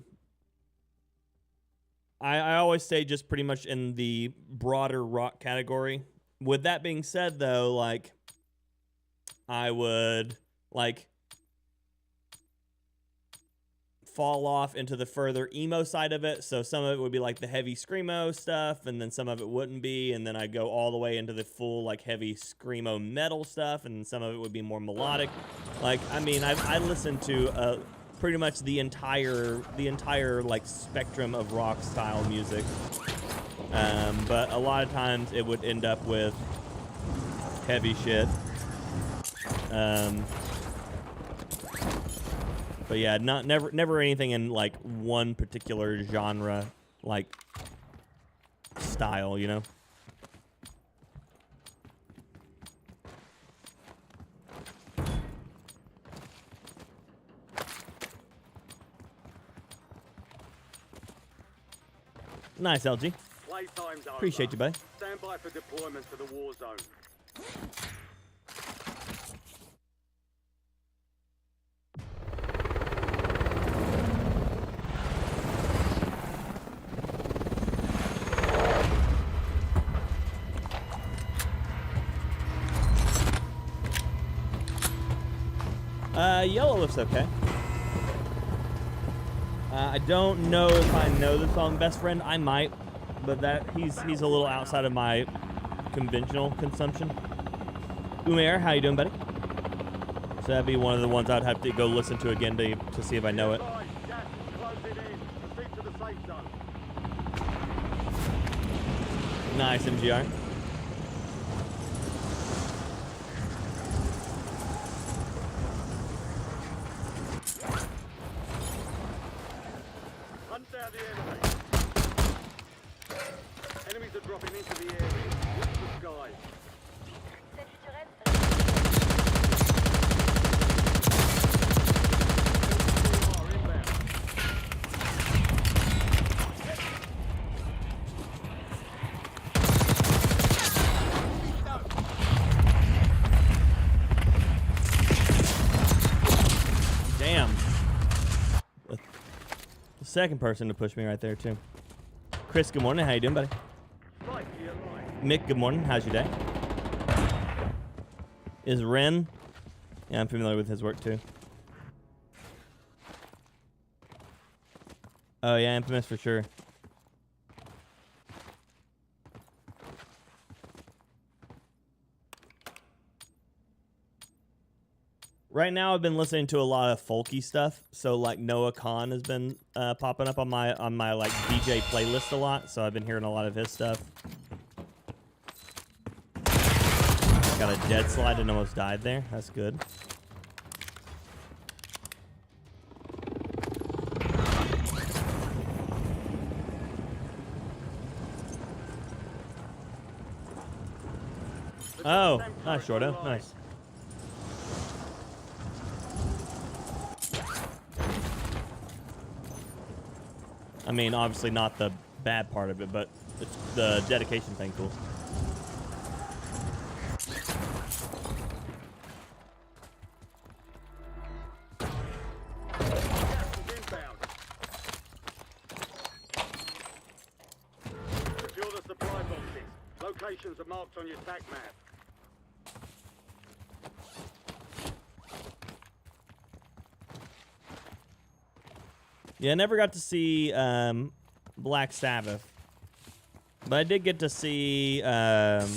always say just pretty much in the broader rock category. With that being said, though, like I would like fall off into the further emo side of it. So some of it would be like the heavy screamo stuff, and then some of it wouldn't be, and then I'd go all the way into the full like heavy screamo metal stuff, and some of it would be more melodic. Like I mean, I listened to pretty much the entire like spectrum of rock style music, but a lot of times it would end up with heavy shit. But yeah, never anything in like one particular genre, like style, you know. Nice, LG. Playtime's over. Appreciate you, buddy. Stand by for deployment to the war zone. Yellow looks okay. I don't know if I know the song Best Friend. I might, but he's a little outside of my conventional consumption. Umair, how you doing, buddy? So that'd be one of the ones I'd have to go listen to again to see if I know it. Gas is closing in. Proceed to the safe zone. Nice, MGR. Hunt down the enemy. Enemies are dropping into the area. Watch the skies. Sentry turret. Are inbound. Damn. The second person to push me right there too. Chris, good morning. How you doing, buddy? Strike to your right. Mick, good morning. How's your day? Is Ren? Yeah, I'm familiar with his work too. Oh yeah, Infamous for sure. Right now, I've been listening to a lot of folky stuff. So like Noah Khan has been popping up on my like DJ playlist a lot. So I've been hearing a lot of his stuff. Got a dead slide and almost died there. That's good. Oh, nice, Shorto. Nice. I mean, obviously not the bad part of it, but it's the dedication thing cool. Inbound. Secure the supply boxes. Locations are marked on your TAC map. Yeah, I never got to see Black Sabbath, but I did get to see that's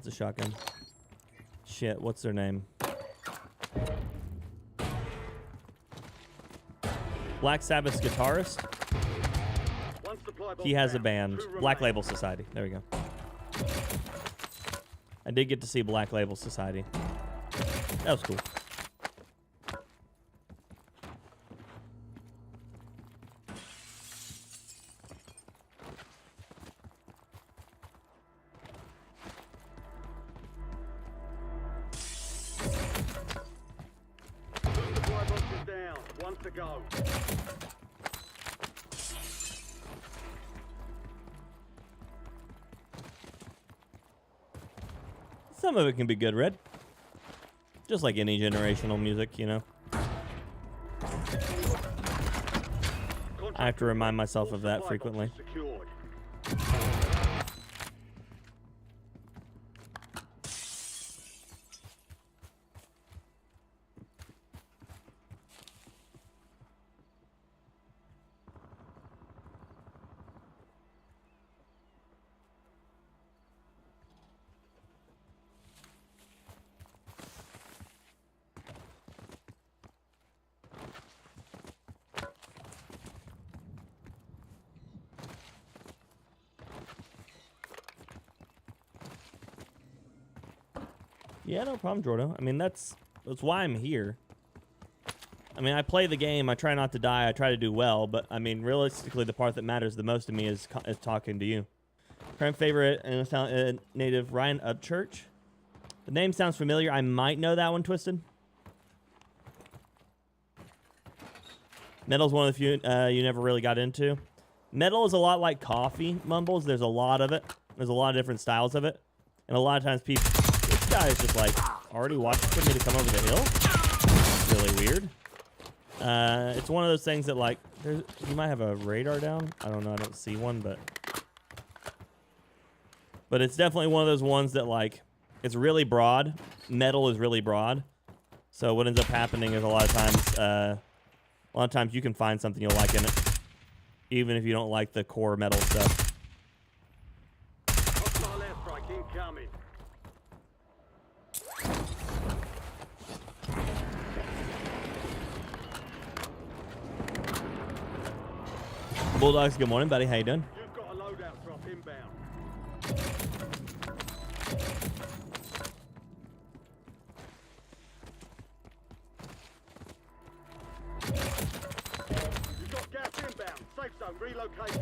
a shotgun. Shit, what's their name? Black Sabbath's guitarist. One supply box He has a down. band, 2 Black remain. Label Society. There we go. I did get to see Black Label Society. That was cool. Supply boxes down. 1 to go. Some of it can be good, Red. Just like any generational music, you know. I have to remind myself of that frequently. Secured. Yeah, no problem, Jordo. I mean, that's why I'm here. I mean, I play the game. I try not to die. I try to do well. But, I mean, realistically, the part that matters the most to me is talking to you. Current favorite and native Ryan Upchurch. The name sounds familiar. I might know that one, Twisted. Metal's one of the few you never really got into. Metal is a lot like coffee, Mumbles. There's a lot of it. There's a lot of different styles of it. And a lot of times people... This guy is just like, already watching for me to come over the hill? Really weird. It's one of those things that, like, you might have a radar down. I don't know. I don't see one, but it's definitely one of those ones that, like, it's really broad. Metal is really broad. So what ends up happening is a lot of times you can find something you'll like in it, even if you don't like the core metal stuff. Hostile airstrike incoming. Bulldogs, good morning, buddy. How you doing? You've got a loadout drop inbound. You've got gas inbound. Safe zone relocation.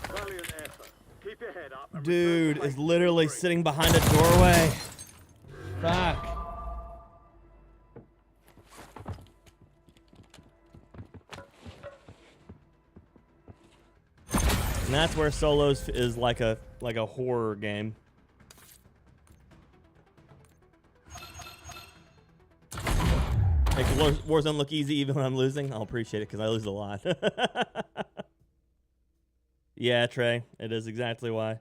Valiant effort. Keep your head up. and Dude return to is base literally free. sitting behind a doorway. Fuck. And that's where solos is like a horror game. Make Warzone look easy even when I'm losing. I'll appreciate it because I lose a lot. Yeah, Trey, it is exactly why.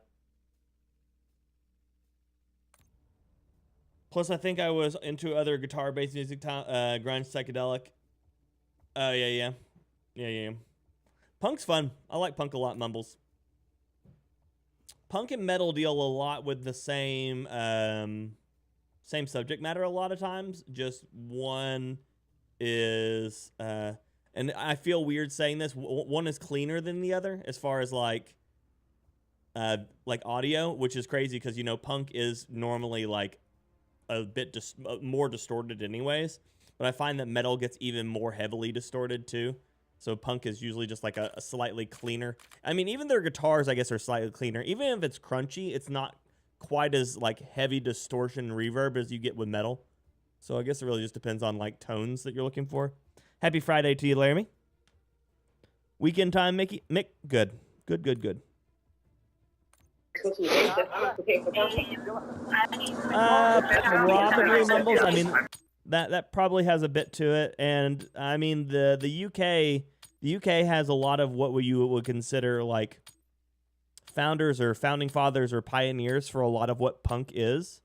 Plus, I think I was into other guitar-based music, grunge, psychedelic. Oh, yeah. Punk's fun. I like punk a lot, Mumbles. Punk and metal deal a lot with the same same subject matter a lot of times. Just one is, and I feel weird saying this, one is cleaner than the other as far as like audio, which is crazy because, you know, punk is normally like a bit more distorted anyways, but I find that metal gets even more heavily distorted too. So punk is usually just like a slightly cleaner. I mean, even their guitars, I guess, are slightly cleaner. Even if it's crunchy, it's not quite as like heavy distortion and reverb as you get with metal. So I guess it really just depends on like tones that you're looking for. Happy Friday to you, Laramie. Weekend time, Mick. Good. Probably Mumbles. I mean, that probably has a bit to it, and I mean the UK has a lot of what you would consider like founders or founding fathers or pioneers for a lot of what punk is.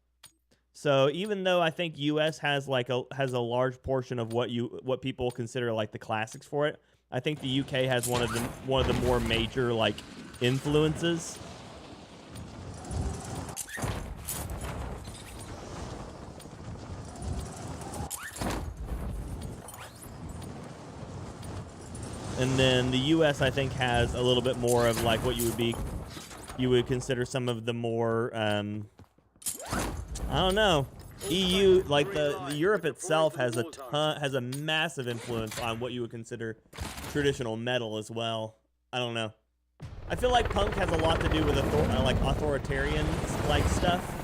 So even though I think US has a large portion of what people consider like the classics for it, I think the UK has one of the more major like influences. And then the U.S. I think has a little bit more of like what you would consider some of the more I don't know, EU, like the Europe itself has a massive influence on what you would consider traditional metal as well. I don't know. I feel like punk has a lot to do with authoritarian like stuff.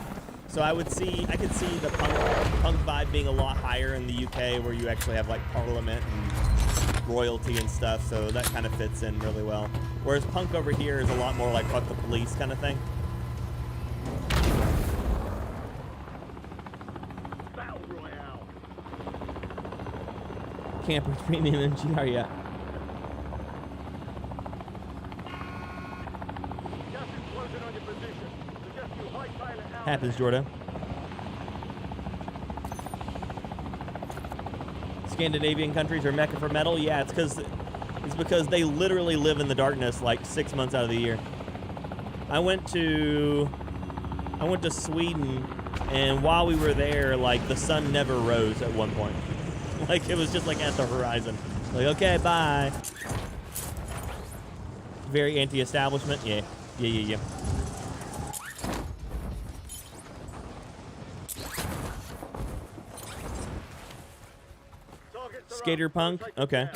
So I could see the punk vibe being a lot higher in the UK, where you actually have like parliament and royalty and stuff, so that kind of fits in really well. Whereas punk over here is a lot more like fuck the police kind of thing. Battle Royale. Campers Premium MGR, yeah. Gas is closing on your position. Suggest you hightail it out. Happens, Jordan. Scandinavian countries are mecca for metal. Yeah, it's because they literally live in the darkness like 6 months out of the year. I went to Sweden, and while we were there, like the sun never rose at one point. Like it was just like at the horizon. Like, okay, bye. Very anti-establishment. Yeah. Skater punk? Okay.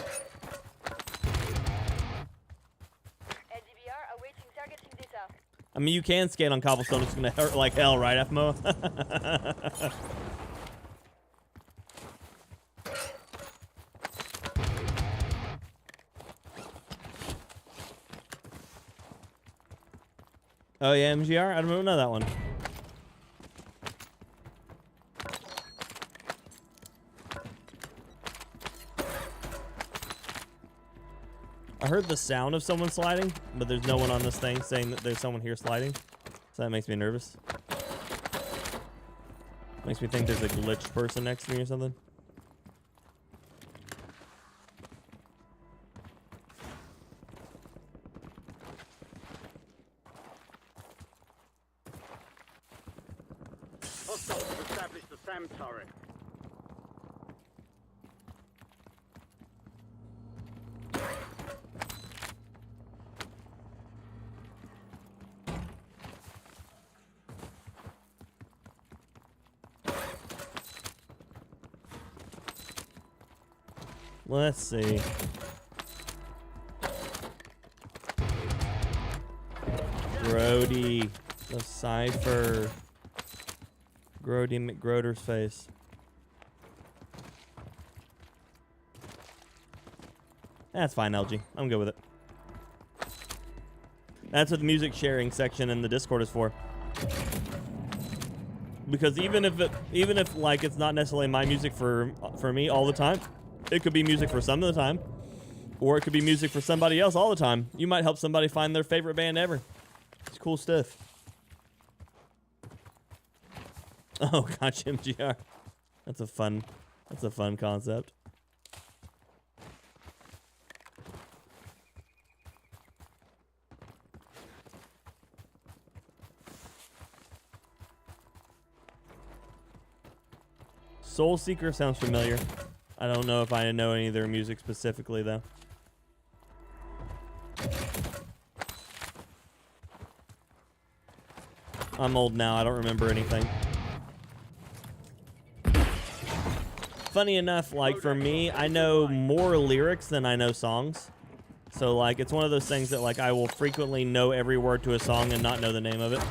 LDBR awaiting targeting data. I mean, you can skate on cobblestone. It's gonna hurt like hell, right, FMO? Oh yeah, MGR? I don't know that one. I heard the sound of someone sliding, but there's no one on this thing saying that there's someone here sliding. So that makes me nervous. Makes me think there's a glitched person next to me or something. Hostiles have established the SAM turret. Let's see. Grody, the cipher. Grody McGroder's face. That's fine, LG. I'm good with it. That's what the music sharing section in the Discord is for. Because even if like it's not necessarily my music for me all the time, it could be music for some of the time, or it could be music for somebody else all the time. You might help somebody find their favorite band ever. It's cool stuff. Oh, gotcha, MGR. That's a fun concept. Soul Seeker sounds familiar. I don't know if I know any of their music specifically, though. I'm old now. I don't remember anything. Funny enough, like for me, I know more lyrics than I know songs. So like it's one of those things that like I will frequently know every word to a song and not know the name of it.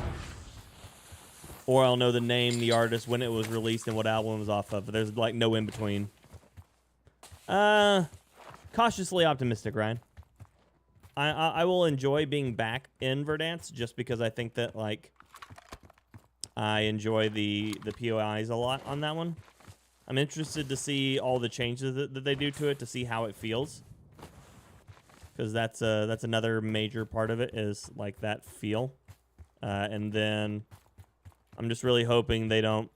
Or I'll know the name, the artist, when it was released, and what album it was off of. But there's like no in between. Cautiously optimistic, Ryan. I will enjoy being back in Verdansk just because I think that like I enjoy the POIs a lot on that one. I'm interested to see all the changes that they do to it to see how it feels. Because that's another major part of it is like that feel. And then I'm just really hoping they don't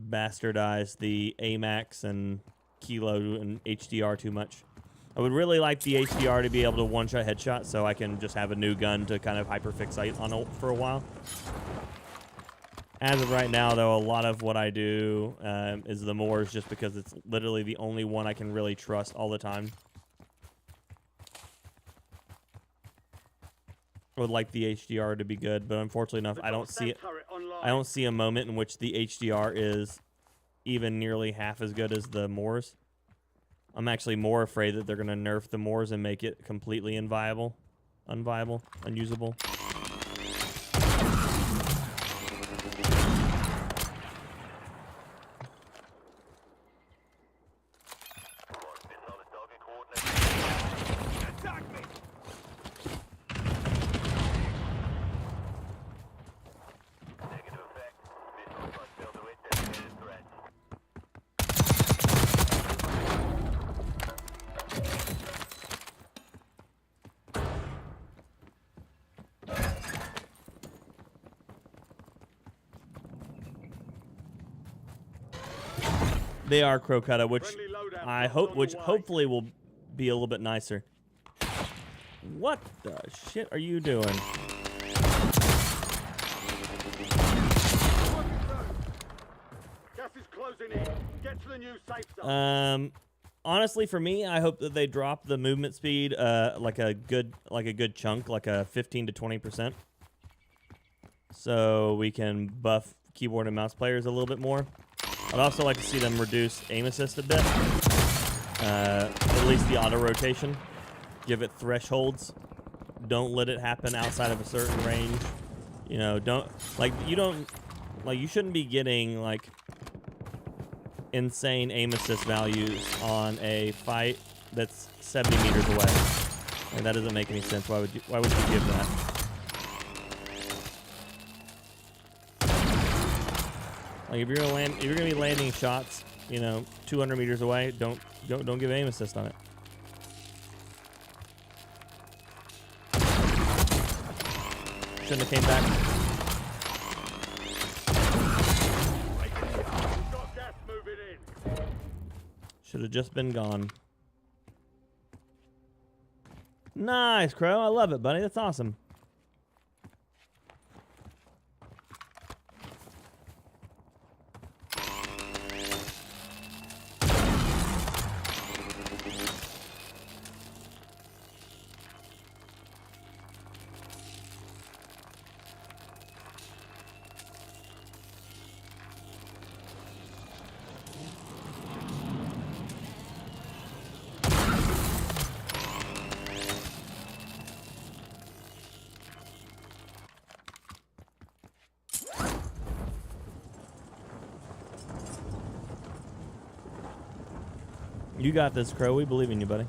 bastardize the AMAX and Kilo and HDR too much. I would really like the HDR to be able to one-shot headshot so I can just have a new gun to kind of hyperfixate on it for a while. As of right now, though, a lot of what I do is the Moors just because it's literally the only one I can really trust all the time. I would like the HDR to be good, but unfortunately enough, I don't see it. I don't see a moment in which the HDR is even nearly half as good as the Moors. I'm actually more afraid that they're going to nerf the Moors and make it completely unviable, unusable. They are Crocutta, which I hope, hopefully will be a little bit nicer. What the shit are you doing? Gas is closing in. Get to the new safe zone. Honestly, for me, I hope that they drop the movement speed like a good chunk, like a 15 to 20%, so we can buff keyboard and mouse players a little bit more. I'd also like to see them reduce aim assist a bit, at least the auto rotation. Give it thresholds. Don't let it happen outside of a certain range. You know, you shouldn't be getting like insane aim assist values on a fight that's 70 meters away. And that doesn't make any sense. Why would you give that? Like if you're gonna be landing shots, you know, 200 meters away, don't give aim assist on it. Shouldn't have came back. Should have just been gone. Nice, Crow. I love it, buddy. That's awesome. You got this, Crow. We believe in you, buddy.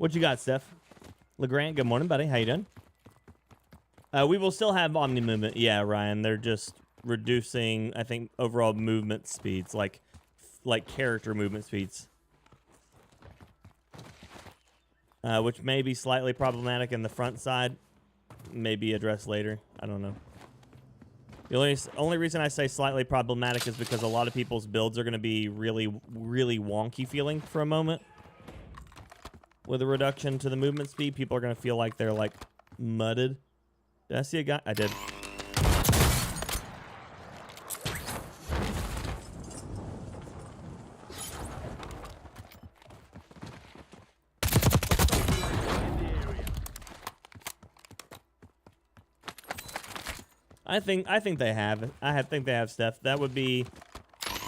What you got, Steph? LeGrand, good morning, buddy. How you doing? We will still have omni movement. Yeah, Ryan. They're just reducing, I think, overall movement speeds, like character movement speeds. Which may be slightly problematic in the front side. May be addressed later. I don't know. The only reason I say slightly problematic is because a lot of people's builds are going to be really, really wonky feeling for a moment. With a reduction to the movement speed, people are going to feel like they're, like, mudded. Did I see a guy? I did. I think they have. I think they have Steph. That would be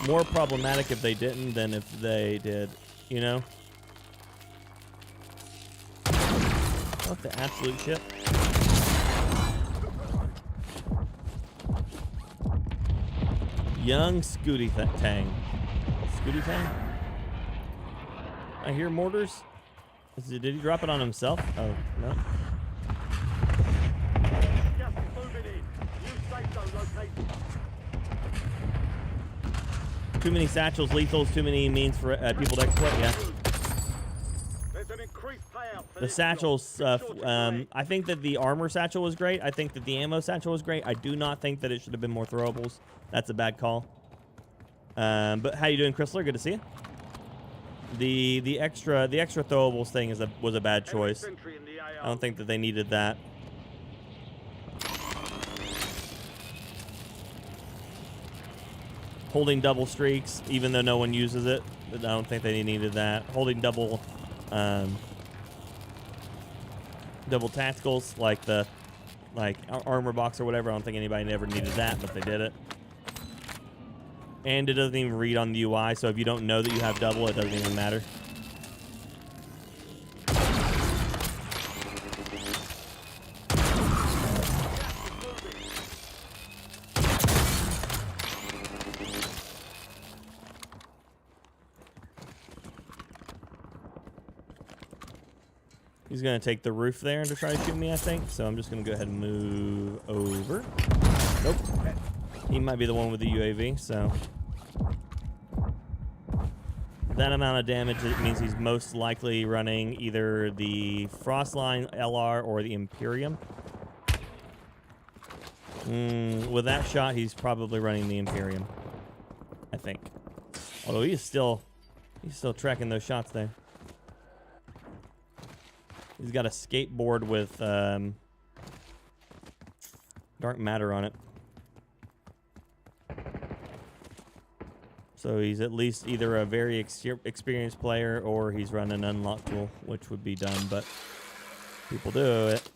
more problematic if they didn't than if they did. You know? What the absolute shit? Young Scooty Tang. Scooty Tang? I hear mortars. Did he drop it on himself? Oh, no. Gas is moving in. New safe zone located. Too many satchels, lethals, too many means for people to exploit, yeah. There's an increased payout for The this satchels, job. Be sure to collect. I think that the armor satchel was great. I think that the ammo satchel was great. I do not think that it should have been more throwables. That's a bad call. But how you doing, Chrysler? Good to see you. The extra throwables thing was a bad choice. Sentry in the AO. I don't think that they needed that. Holding double streaks, even though no one uses it, I don't think they needed that. Holding double tacticals, like the armor box or whatever, I don't think anybody ever needed that, but they did it. And it doesn't even read on the UI, so if you don't know that you have double, it doesn't even matter. He's going to take the roof there to try to shoot me, I think. So I'm just going to go ahead and move over. Nope. He might be the one with the UAV, so. That amount of damage, it means he's most likely running either the Frostline LR or the Imperium. With that shot, he's probably running the Imperium, I think. Although he's still tracking those shots there. He's got a skateboard with dark matter on it. So he's at least either a very experienced player or he's running an unlock tool, which would be dumb, but people do it.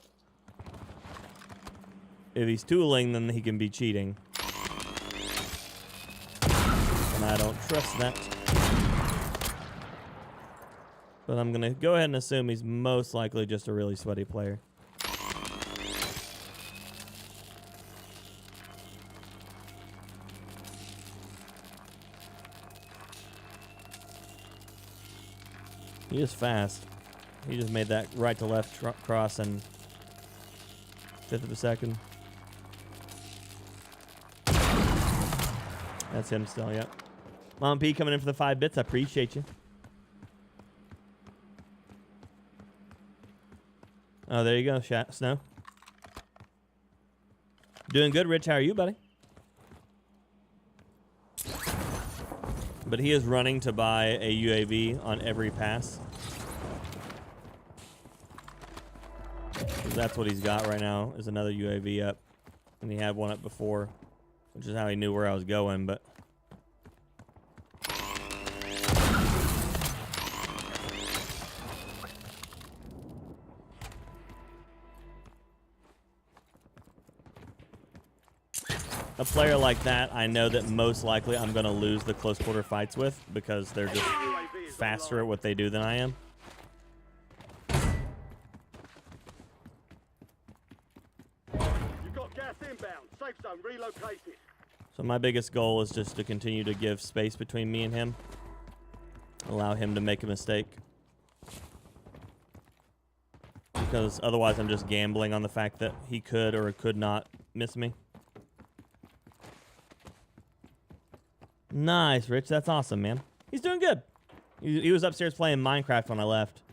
If he's tooling, then he can be cheating. And I don't trust that. But I'm going to go ahead and assume he's most likely just a really sweaty player. He is fast. He just made that right to left cross in 1/5 of a second. That's him still, yep. Mom P coming in for the 5 bits. I appreciate you. Oh, there you go, Snow. Doing good, Rich. How are you, buddy? But he is running to buy a UAV on every pass. That's what he's got right now, is another UAV up. And he had one up before, which is how he knew where I was going, but... A player like that, I know that most likely I'm going to lose the close quarter fights with because they're just faster at what they do than I am. You've got gas inbound. Safe zone relocated. So my biggest goal is just to continue to give space between me and him. Allow him to make a mistake. because otherwise I'm just gambling on the fact that he could or could not miss me. Nice, Rich. That's awesome, man. He's doing good. He was upstairs playing Minecraft when I left.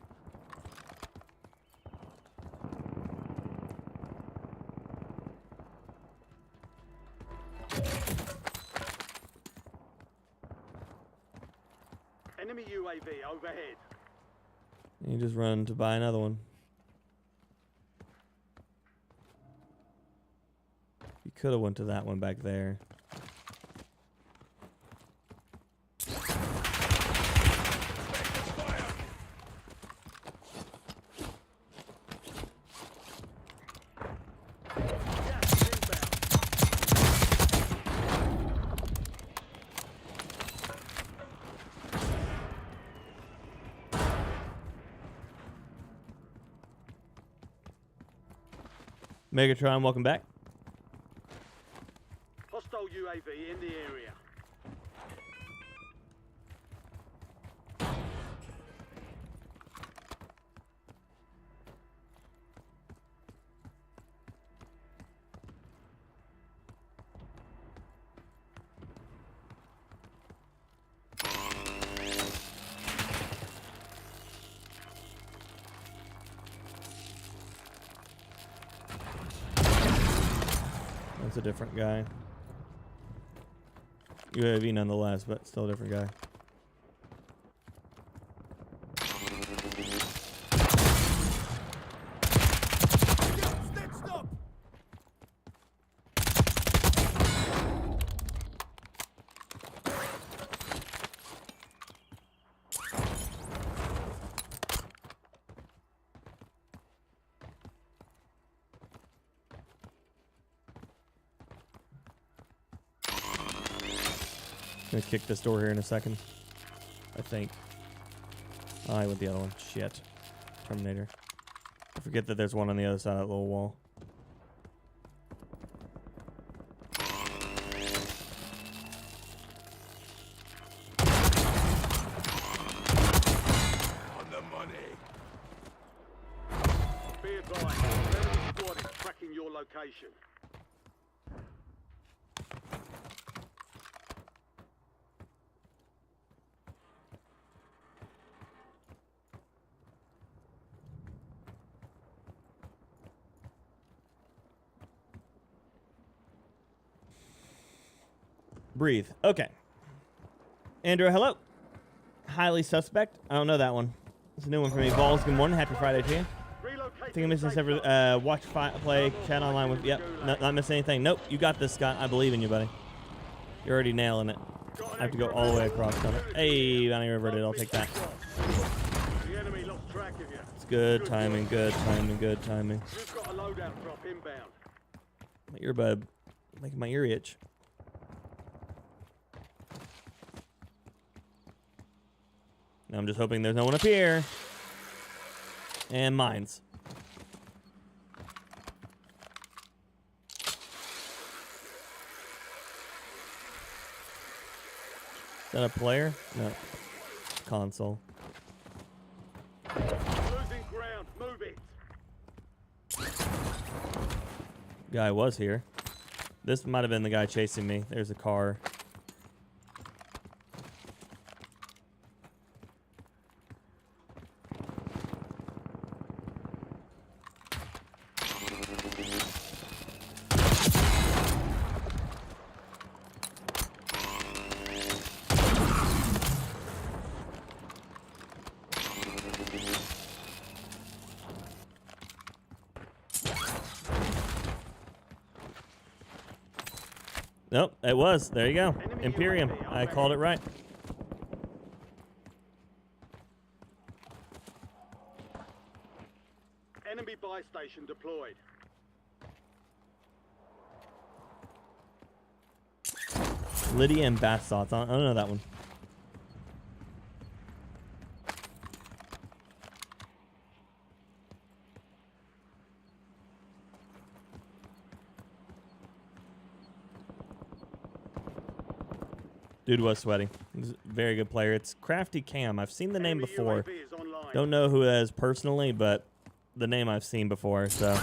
Enemy UAV overhead. You just run to buy another one. You could have went to that one back there. Megatron, welcome back. Hostile UAV in the area. That's a different guy. UAV nonetheless, but still a different guy. Gonna kick this door here in a second. I think. Oh, I went the other one. Shit. Terminator. I forget that there's one on the other side of that little wall. On the money. Be advised, enemy squad is tracking your location. Breathe. Okay. Andrew, hello. Highly suspect. I don't know that one. It's a new one for me. Balls, good morning. Happy Friday to you. I think I'm missing several. Watch, play, chat online with. Yep. Not missing anything. Nope. You got this, Scott. I believe in you, buddy. You're already nailing it. I have to go all the way across. Hey, Bounty reverted. I'll take that. The enemy lost track of you. It's good timing. Good timing. Good timing. You've got a loadout drop inbound. My earbud making my ear itch. Now I'm just hoping there's no one up here. And mines. Is that a player? No. Console. Losing ground. Move it. Guy was here. This might have been the guy chasing me. There's a car. Nope, it was. There you go. Imperium. I called it right. Enemy buy station deployed. Lydia and bath salts. I don't know that one. Dude was sweaty. He's a very good player. It's Crafty Cam. I've seen the name Enemy before. UAV is online. Don't know who that is personally, but the name I've seen before, so.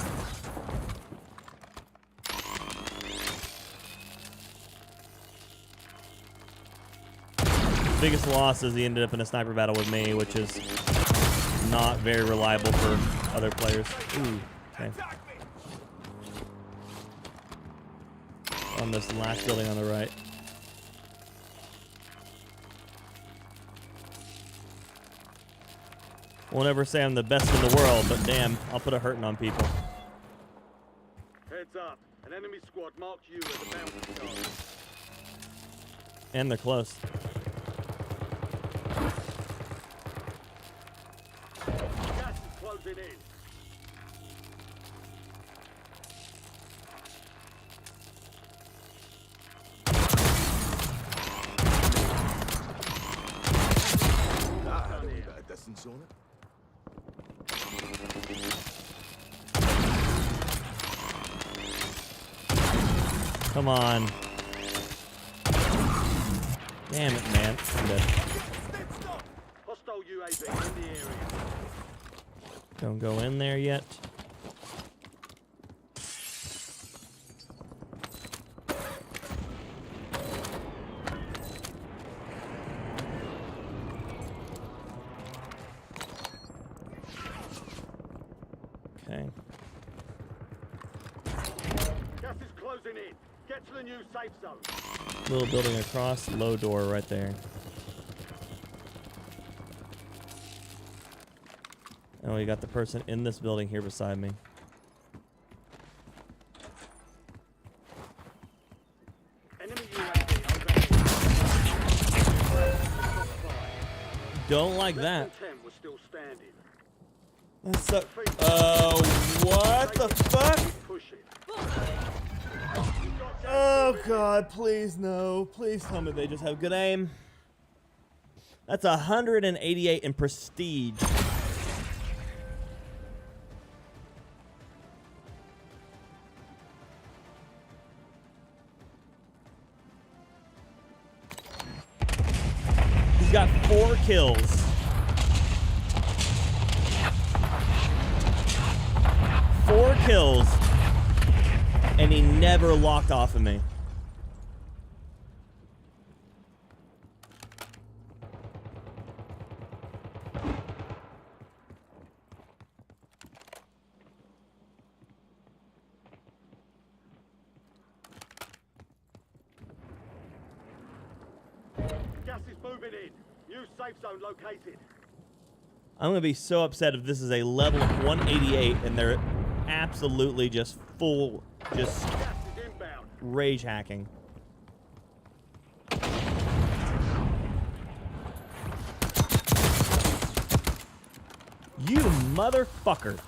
Biggest loss is he ended up in a sniper battle with me, which is not very reliable for other players. Ooh, okay. On this last building on the right. Won't ever say I'm the best in the world, but damn, I'll put a hurting on people. Heads up. An enemy squad marked you as a bounty target. And they're close. Gas is closing in. Come on. Damn it, man. I'm dead. Hostile UAV in the area. Don't go in there yet. Okay. Gas is closing in. Get to the new safe zone. Little building across, low door right there. Oh, we got the person in this building here beside me. Enemy UAV overhead. Don't like that. Less than 10 was still standing. That's so. Oh, what the fuck? Push it. Oh god, please no. Please tell me they just have good aim. That's 188 in prestige. He's got 4 kills. 4 kills. And he never locked off of me. Gas is moving in. New safe zone located. I'm gonna be so upset if this is a level of 188 and they're absolutely just full, just Gas is inbound. rage hacking. You motherfucker.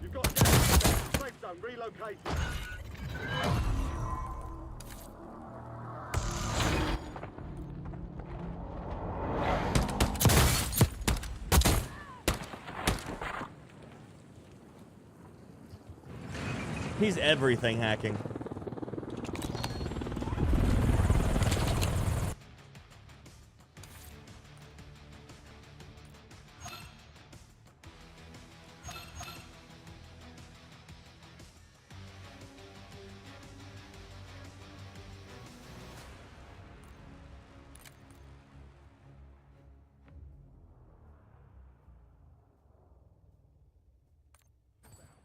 You've got gas. Safe zone relocated. He's everything hacking.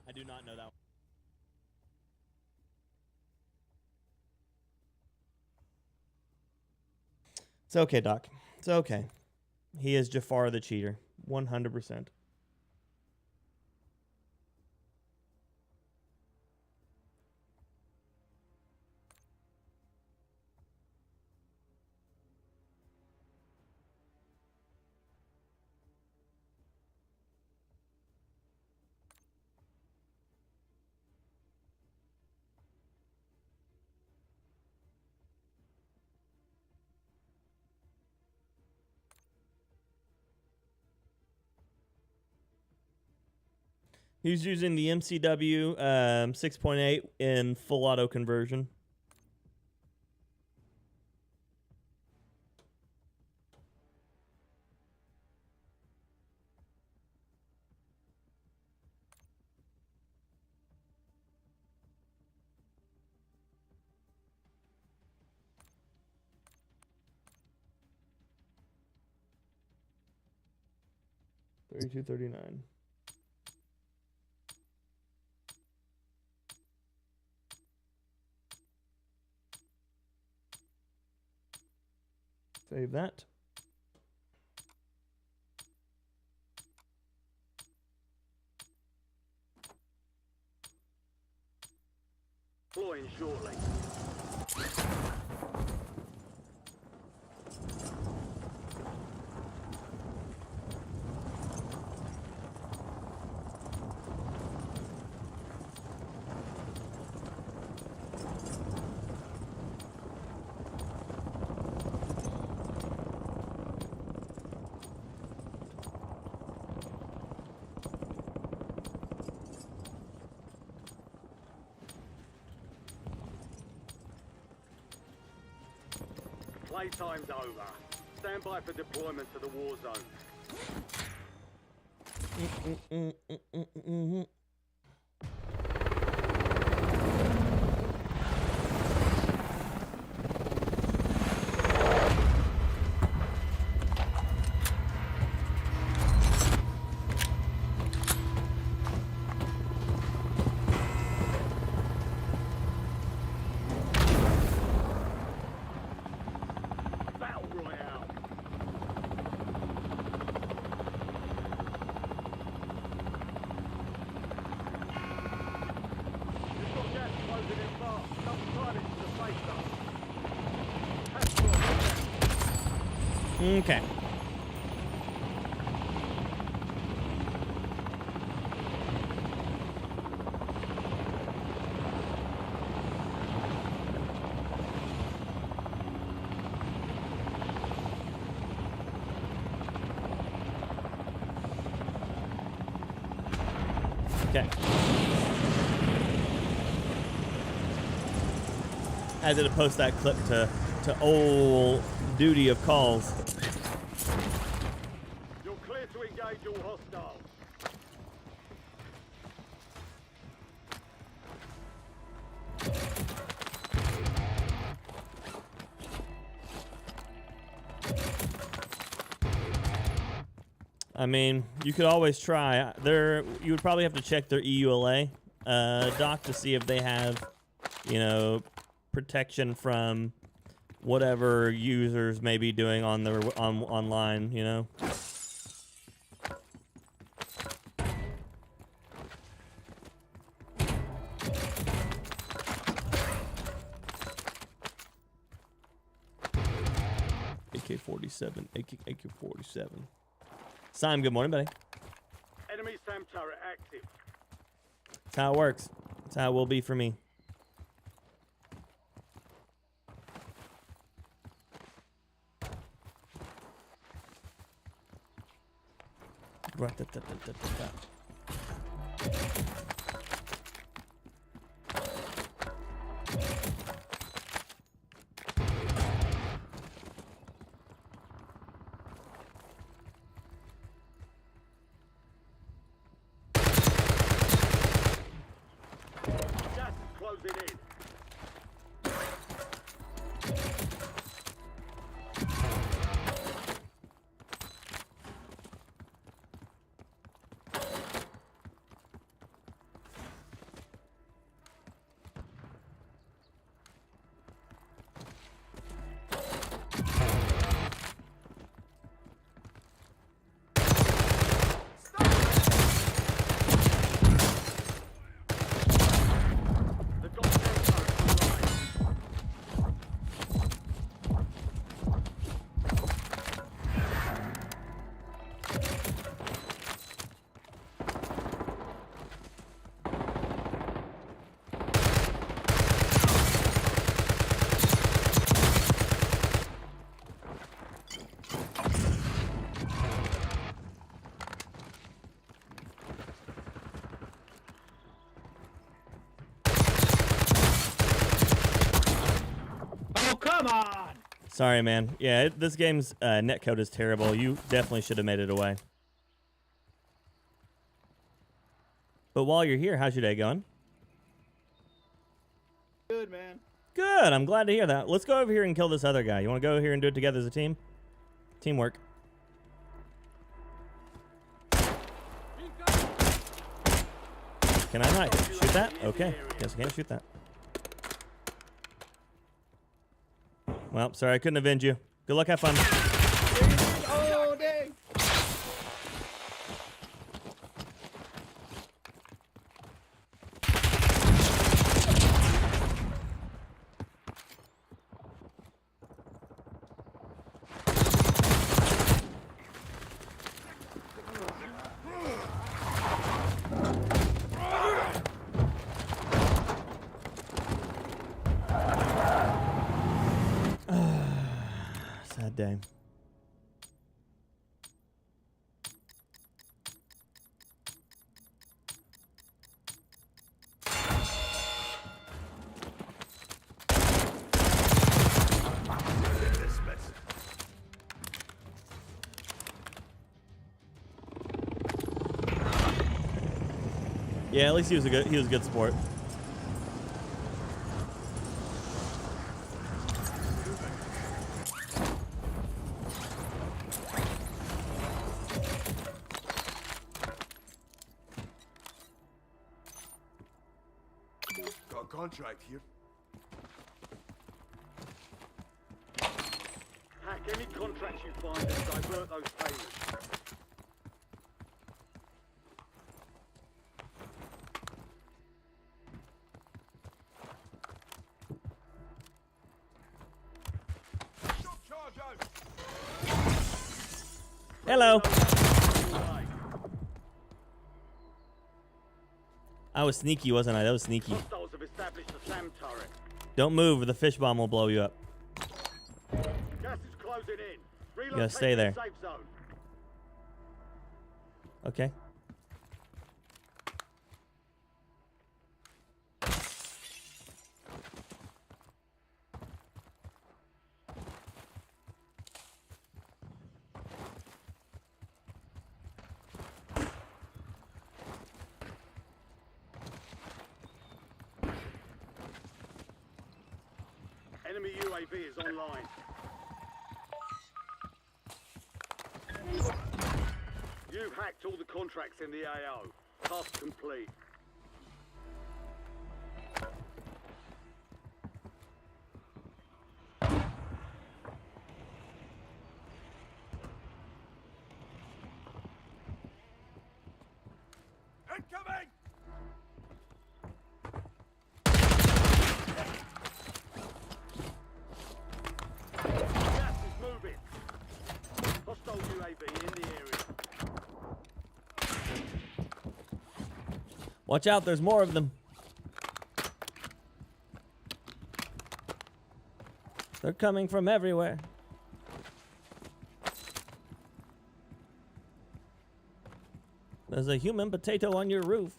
I do not know that one. It's okay, Doc. It's okay. He is Jafar the cheater. 100%. He's using the MCW 6.8 in full auto conversion. $32.39. Save that. Deploying shortly. Playtime's over. Stand by for deployment to the war zone. Battle Royale. You've got gas closing in fast. Double time into the safe zone. That's right. Okay. Okay. I had to post that clip to old duty of calls. You're clear to engage all hostiles. I mean, you could always try. You would probably have to check their EULA doc to see if they have, you know, protection from whatever users may be doing on their online. You know. AK-47, AK-47. Simon, good morning, buddy. Enemy SAM turret active. That's how it works. That's how it will be for me. Gas is closing in. The goddamn Come on! Sorry, man. Yeah, this game's netcode is terrible. You definitely should have made it away. But while you're here, how's your day going? Good, man. Good. I'm glad to hear that. Let's go over here and kill this other guy. You want to go here and do it together as a team? Teamwork. Can I not shoot that? Okay. Guess I can't shoot that. Well, sorry, I couldn't avenge you. Good luck, have fun. Oh, dang! Sad day. Yeah, at least he was a good sport. Got a contract here. Hack any contracts you find and divert those payments. Shot charge out. Hello. I was sneaky, wasn't I? That was sneaky. Hostiles have established a SAM turret. Don't move or the fish bomb will blow you up. Gas is closing in. Relocate gotta stay to the there. Safe zone. Okay. Enemy UAV is online. You've hacked all the contracts in the AO. Task complete. Incoming! Gas is moving. Hostile UAV in the area. Watch out, there's more of them. They're coming from everywhere. There's a human potato on your roof.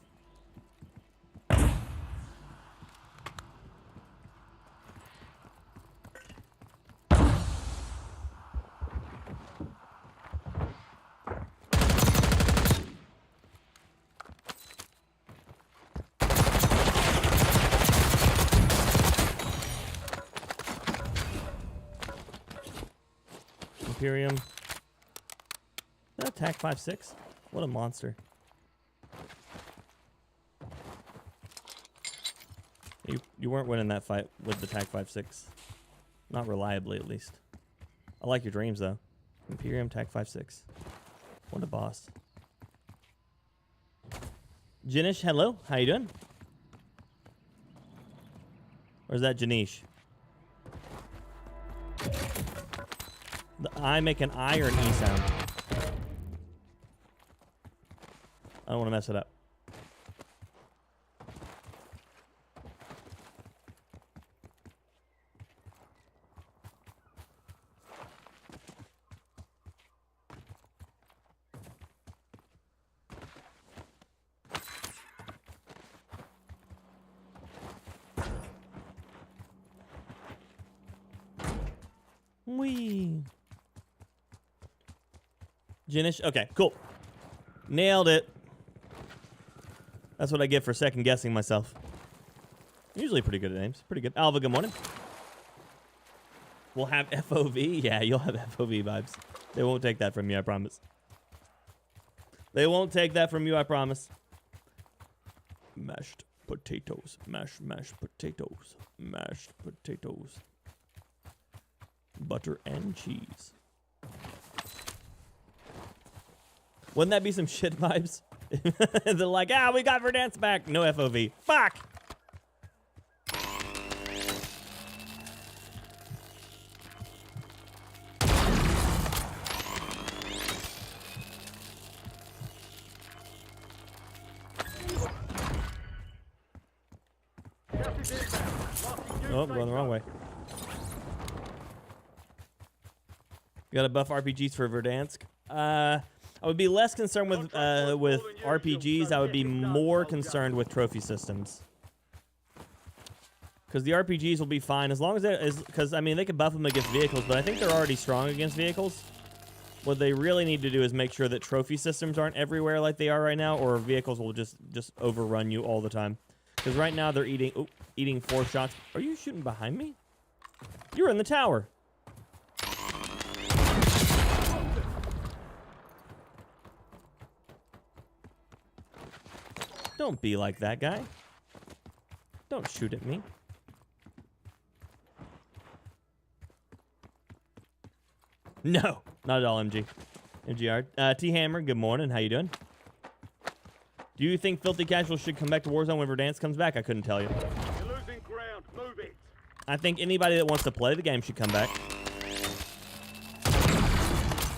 Imperium. Is that attack 5.6? What a monster. You weren't winning that fight with the TAC 5.6. Not reliably, at least. I like your dreams, though. Imperium TAC 5.6. What a boss. Janish, hello. How you doing? Or is that Janish? The I make an I or an E sound. I don't want to mess it up. Wee. Jinish. Okay, cool. Nailed it. That's what I get for second guessing myself. Usually pretty good at names. Pretty good. Alva, good morning. We'll have FOV. Yeah, you'll have FOV vibes. They won't take that from you, I promise. They won't take that from you, I promise. Mashed potatoes. Mashed potatoes. Mashed potatoes. Butter and cheese. Wouldn't that be some shit vibes? They're like, we got Verdansk back. No FOV. Fuck! Oh, going the wrong way. You gotta buff RPGs for Verdansk. I would be less concerned with RPGs. I would be more concerned with trophy systems. Because the RPGs will be fine as long as it is. Because I mean, they can buff them against vehicles, but I think they're already strong against vehicles. What they really need to do is make sure that trophy systems aren't everywhere like they are right now, or vehicles will just overrun you all the time. Because right now they're eating 4 shots. Are you shooting behind me? You're in the tower. Don't be like that guy. Don't shoot at me. No, not at all, MG. MGR. T-Hammer, good morning. How you doing? Do you think Filthy Casual should come back to Warzone when Verdansk comes back? I couldn't tell you. You're losing ground. Move it. I think anybody that wants to play the game should come back.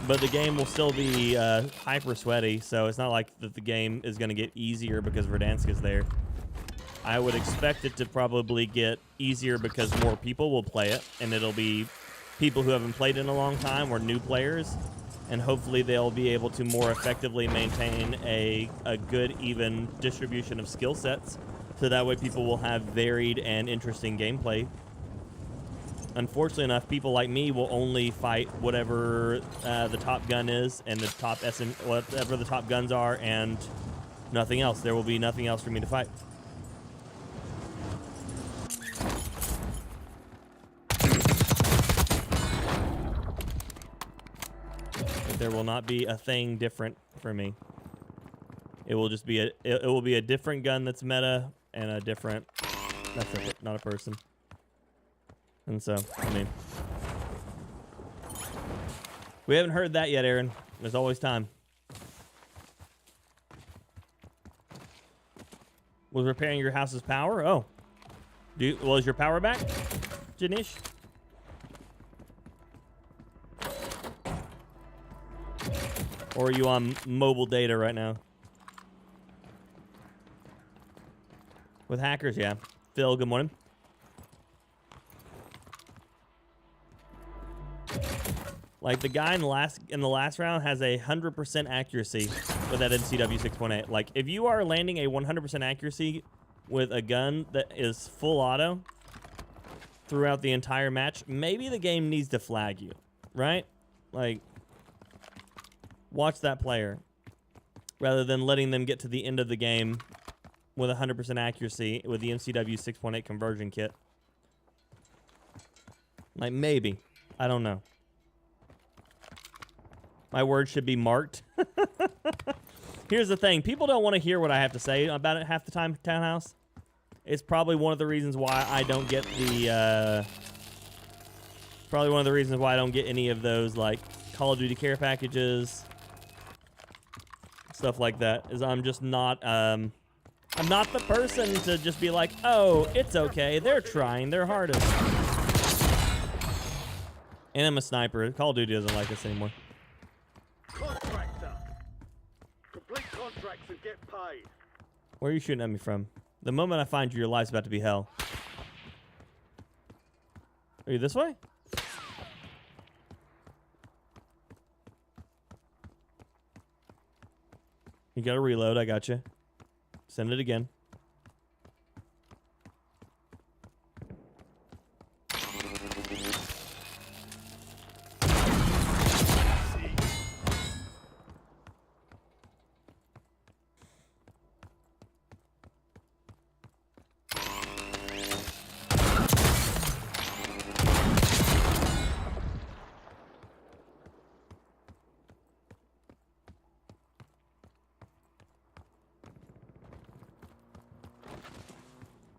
But the game will still be hyper sweaty, so it's not like that the game is going to get easier because Verdansk is there. I would expect it to probably get easier because more people will play it, and it'll be people who haven't played in a long time or new players, and hopefully they'll be able to more effectively maintain a good, even distribution of skill sets, so that way people will have varied and interesting gameplay. Unfortunately enough, people like me will only fight whatever the top gun is and the top whatever the top guns are, and nothing else. There will be nothing else for me to fight. There will not be a thing different for me. It will just be it will be a different gun that's meta and a different. That's not a person. And so, I mean, we haven't heard that yet, Aaron. There's always time. Was repairing your house's power? Oh. Well, is your power back, Janish? Or are you on mobile data right now? With hackers, yeah. Phil, good morning. Like, the guy in the last round has a 100% accuracy with that MCW 6.8. Like, if you are landing a 100% accuracy with a gun that is full auto throughout the entire match, maybe the game needs to flag you, right? Like, watch that player rather than letting them get to the end of the game with 100% accuracy with the MCW 6.8 conversion kit. Like, maybe. I don't know. My words should be marked. Here's the thing. People don't want to hear what I have to say about it half the time, Townhouse. It's probably one of the reasons why I don't get the... probably one of the reasons why I don't get any of those, like, Call of Duty care packages. Stuff like that. Is I'm just not... I'm not the person to just be like, oh, it's okay. They're trying their hardest. And I'm a sniper. Call of Duty doesn't like us anymore. Contractor. Complete contracts and get paid. Where are you shooting at me from? The moment I find you, your life's about to be hell. Are you this way? You gotta reload. I got you. Send it again.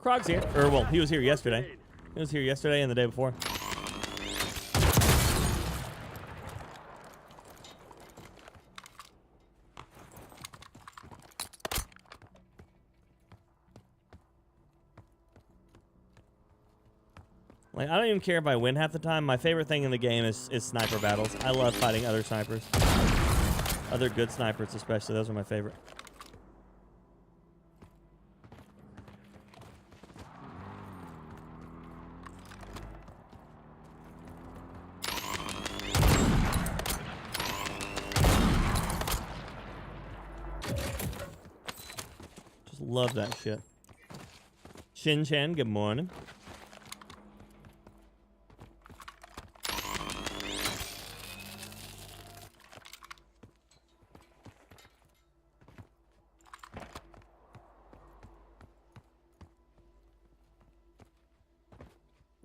Krog's here. Or, well, he was here yesterday. He was here yesterday and the day before. Like, I don't even care if I win half the time. My favorite thing in the game is sniper battles. I love fighting other snipers. Other good snipers especially. Those are my favorite. Just love that shit. Shin Chan, good morning.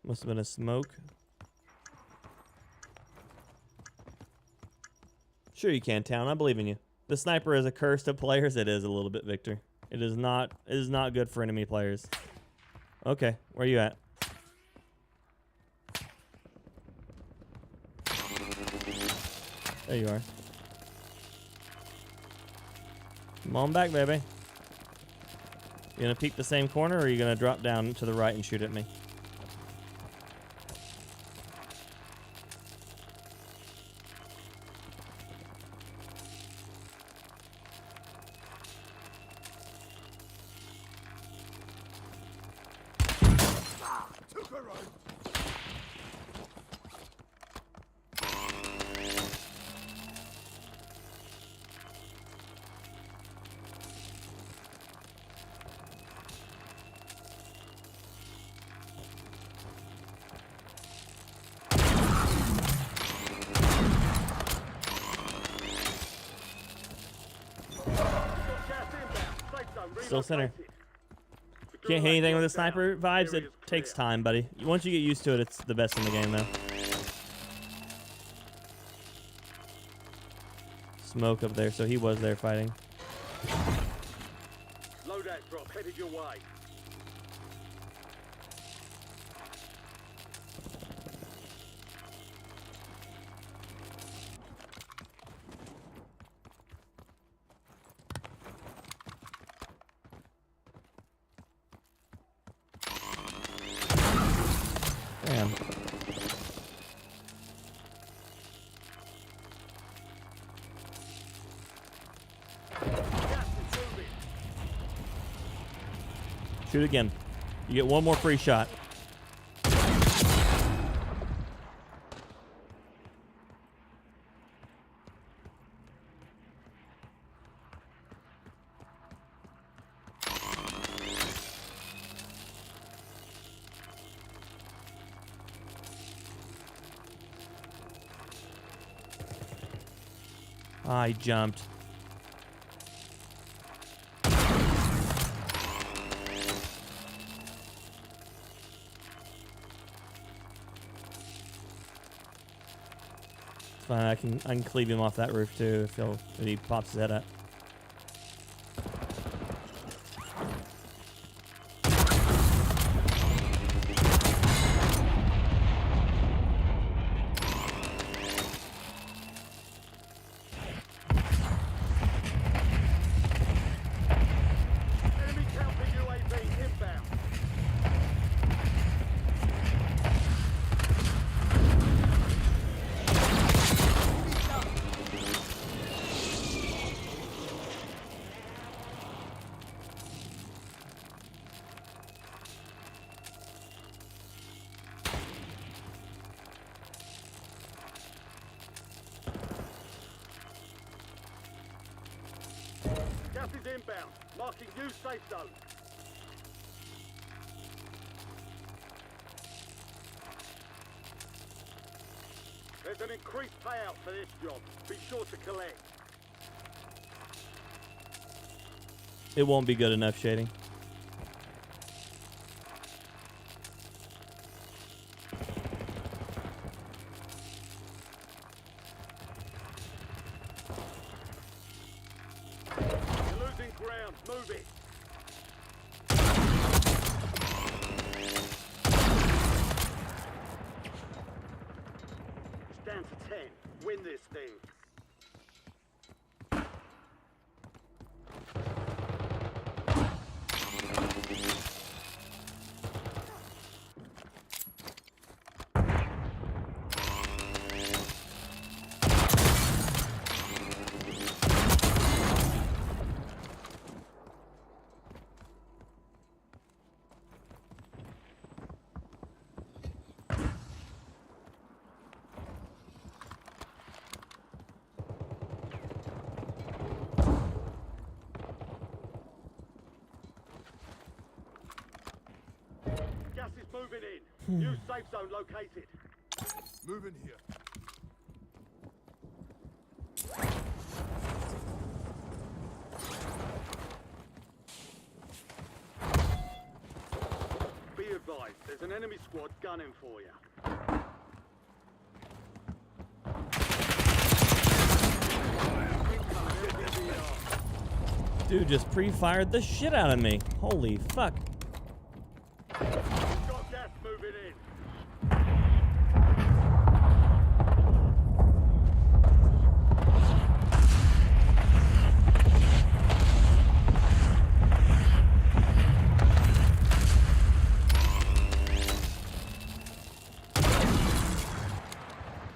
Must have been a smoke. Sure you can, Town. I believe in you. The sniper is a curse to players. It is a little bit, Victor. It is not good for enemy players. Okay, where you at? There you are. Come on back, baby. You gonna peek the same corner, or are you gonna drop down to the right and shoot at me? Took her out. Still center. Can't hit anything with the sniper vibes. It takes time, buddy. Once you get used to it, it's the best in the game, though. Smoke up there, so he was there fighting. Loadout drop headed your way. Damn. Shoot again. You get one more free shot. I jumped. It's fine. I can cleave him off that roof too if he pops his head up. Enemy counter UAV inbound. Gas is inbound, marking new safe zone. There's an increased payout for this job. Be sure to collect. It won't be good enough, Shading. You're losing ground. Move it. Win this thing. Gas is moving in. New safe zone located. Move in here. Be advised, there's an enemy squad gunning for you. Dude just pre-fired the shit out of me. Holy fuck. We've got gas moving in.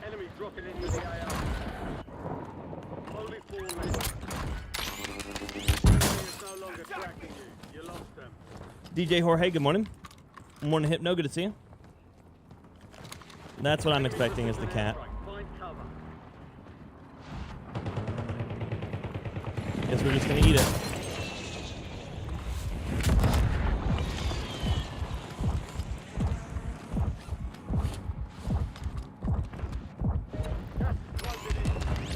Enemy dropping into the AR. Only 4 minutes. Enemy is no longer tracking you. You lost them. DJ Jorge, good morning. Morning, Hypno, good to see you. That's what I'm expecting is the cat. Find cover. Guess we're just gonna eat it. Gas is closing in. Gas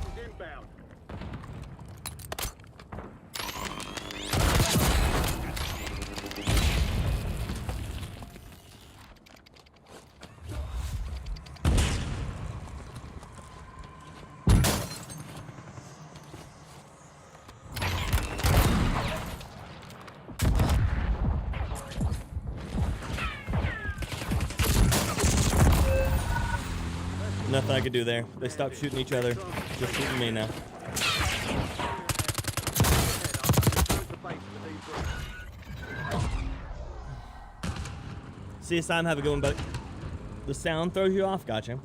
is inbound. Nothing I could do there. They stopped shooting each other. Just shooting me now. See you, Simon. Have a good one, buddy. The sound throws you off. Gotcha.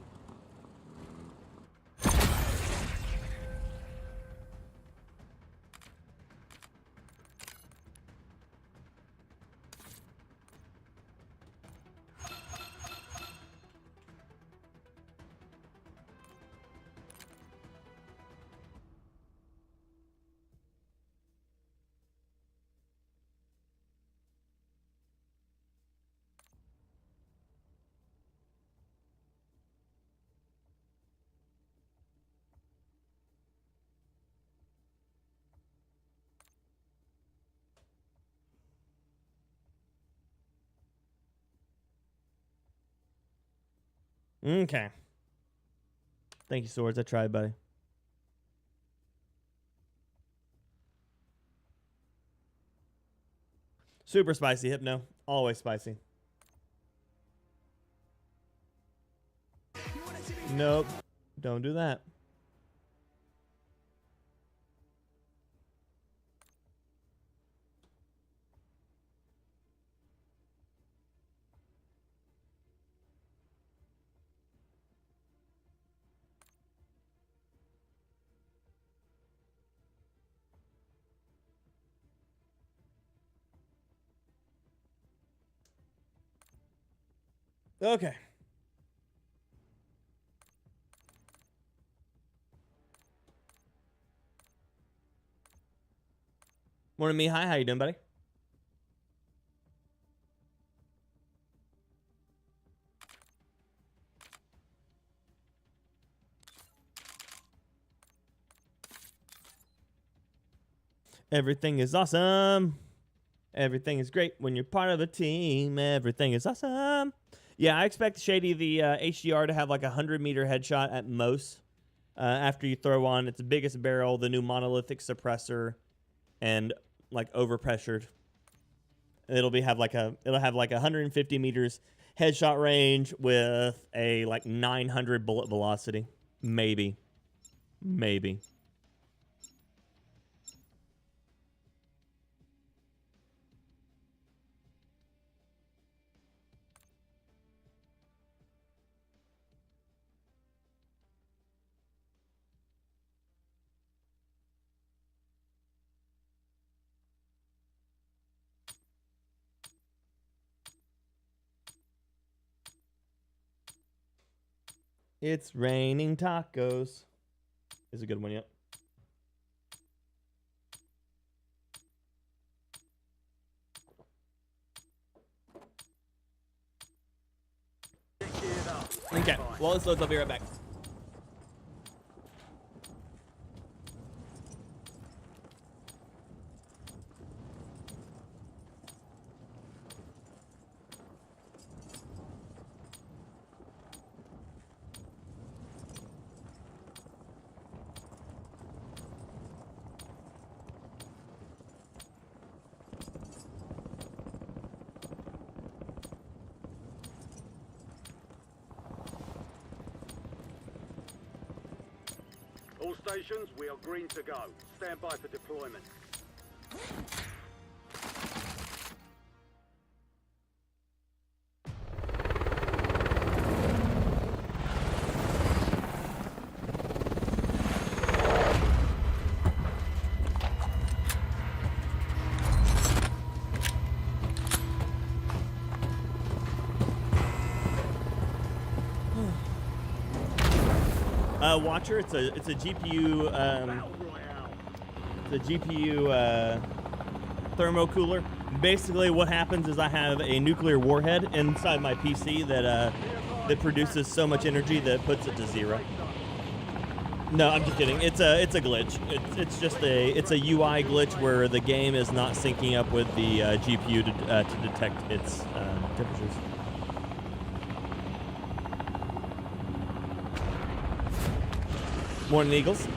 Okay. Thank you, Swords. I tried, buddy. Super spicy, Hypno. Always spicy. Nope. Don't do that. Okay. Morning, me. Hi, how you doing, buddy? Everything is awesome. Everything is great when you're part of a team. Everything is awesome. Yeah, I expect Shady the HDR to have like a 100-meter headshot at most after you throw on its biggest barrel, the new monolithic suppressor, and like overpressured It'll have like a 150 meters headshot range with a like 900 bullet velocity, maybe. It's raining tacos. Is a good one, yep. Get geared up. Okay, well, let's load up. Be right back. All stations, we are green to go. Stand by for deployment. Watcher, it's a GPU Battle Royale. the GPU thermo cooler. Basically, what happens is I have a nuclear warhead inside my PC that produces so much energy that puts it to 0. No, I'm just kidding. It's a glitch. It's just a UI glitch where the game is not syncing up with the GPU to detect its temperatures. Morning, Eagles.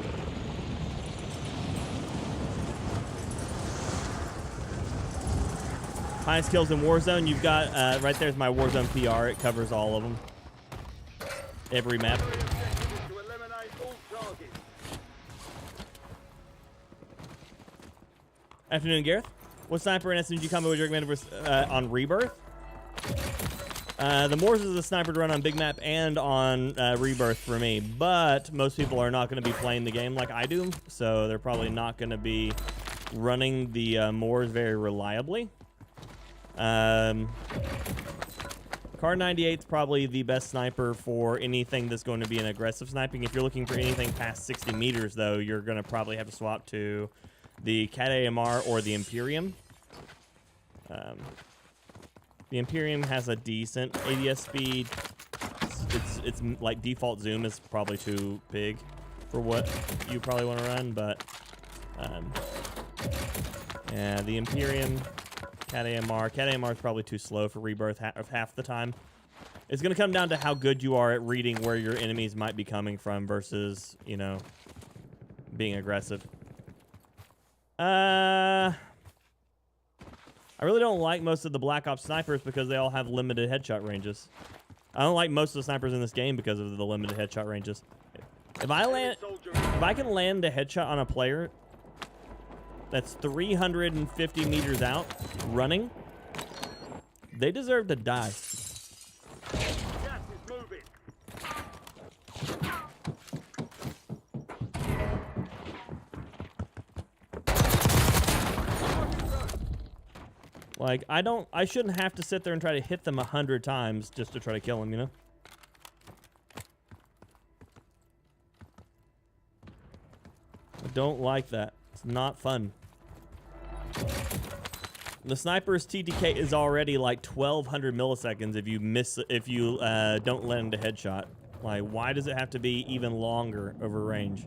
Highest kills in Warzone. You've got right there's my Warzone PR. It covers all of them. Every map. The objective is to eliminate all targets. Afternoon, Gareth. What sniper and SMG combo would you recommend on Rebirth? The Moors is a sniper to run on Big Map and on Rebirth for me, but most people are not going to be playing the game like I do, so they're probably not going to be running the Moors very reliably. Car 98 is probably the best sniper for anything that's going to be an aggressive sniping. If you're looking for anything past 60 meters, though, you're going to probably have to swap to the Cat AMR or the Imperium. The Imperium has a decent ADS speed. It's like default zoom is probably too big for what you probably want to run, but yeah, the Imperium, Cat AMR is probably too slow for Rebirth half the time. It's going to come down to how good you are at reading where your enemies might be coming from versus, you know, being aggressive. I really don't like most of the Black Ops snipers because they all have limited headshot ranges. I don't like most of the snipers in this game because of the limited headshot ranges. If I can land a headshot on a player that's 350 meters out running, they deserve to die. Gas is moving. Like, I shouldn't have to sit there and try to hit them 100 times just to try to kill them, you know? I don't like that. It's not fun. The sniper's TTK is already like 1200 milliseconds if you don't land a headshot. Like, why does it have to be even longer over range?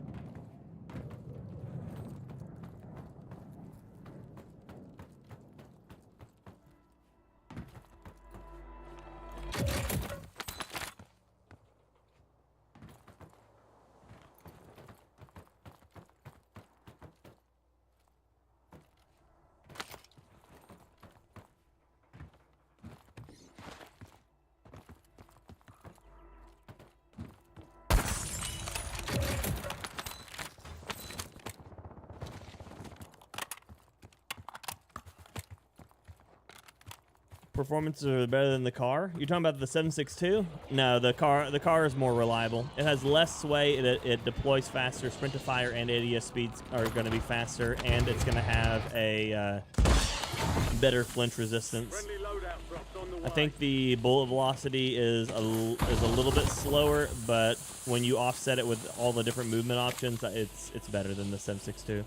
performances are better than the car. You're talking about the 762? No, the car is more reliable. It has less sway. It deploys faster. Sprint to fire and ADS speeds are going to be faster, and it's going to have a better flinch resistance. Friendly loadout drops on the way. I think the bullet velocity is a little bit slower, but when you offset it with all the different movement options, it's better than the 762.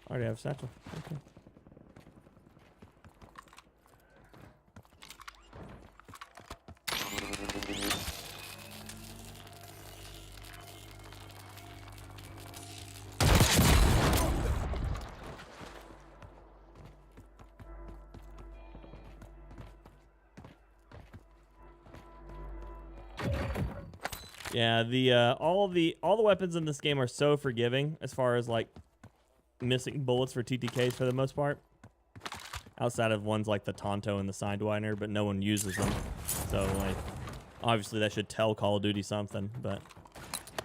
Already have a satchel. Okay. Yeah, all the weapons in this game are so forgiving as far as like missing bullets for TTKs for the most part. Outside of ones like the Tonto and the Sidewinder, but no one uses them. So like obviously that should tell Call of Duty something, but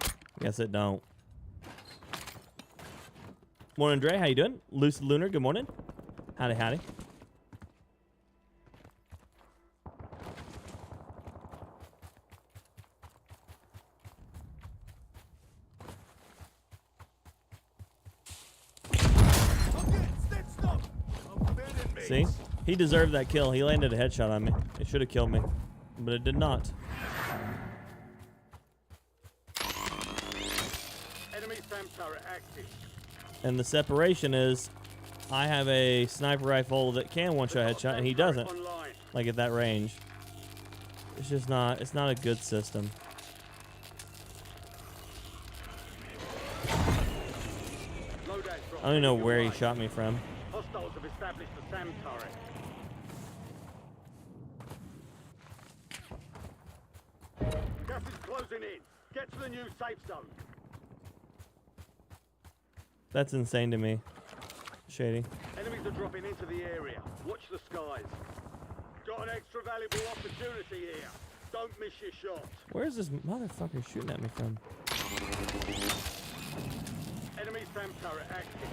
I guess it don't. Morning, Dre, how you doing? Lucid Lunar, good morning. Howdy, howdy. See? He deserved that kill. He landed a headshot on me. It should have killed me, but it did not. Enemy SAM turret active. And the separation is I have a sniper rifle that can one-shot headshot, and he doesn't. Online. Like at that range. It's just not, it's not a good system. Loadout drop I don't even know on your where he right. shot me from. Hostiles have established the SAM turret. Gas is closing in. Get to the new safe zone. That's insane to me. Shady. Enemies are dropping into the area. Watch the skies. Got an extra valuable opportunity here. Don't miss your shot. Where's this motherfucker shooting at me from? Enemy SAM turret active.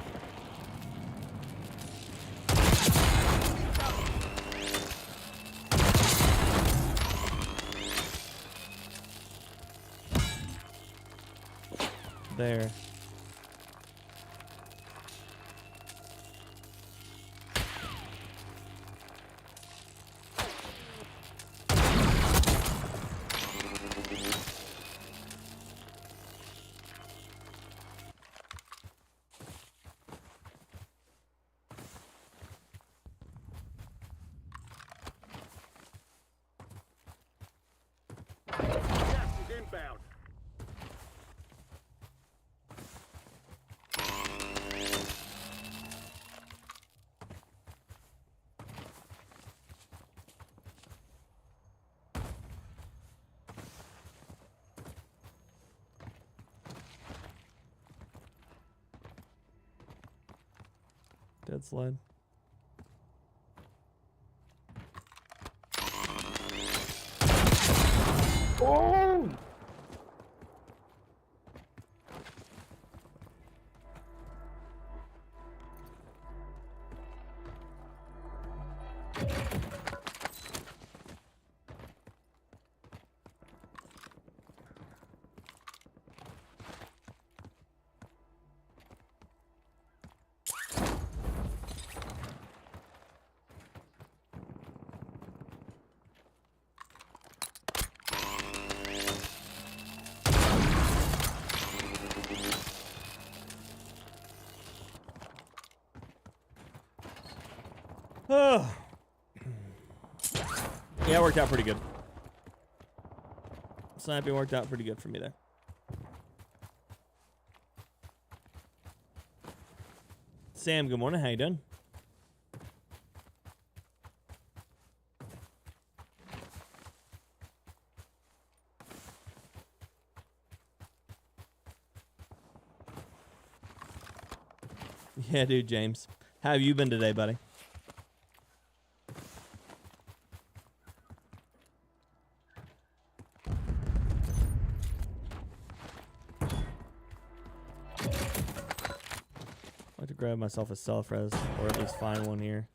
There. Gas is inbound. Dead slide. Oh! Oh. Yeah, it worked out pretty good. Sniping worked out pretty good for me there. Sam, good morning. How you doing? Yeah, dude, James. How have you been today, buddy? grab myself a self-res, or at least find one here.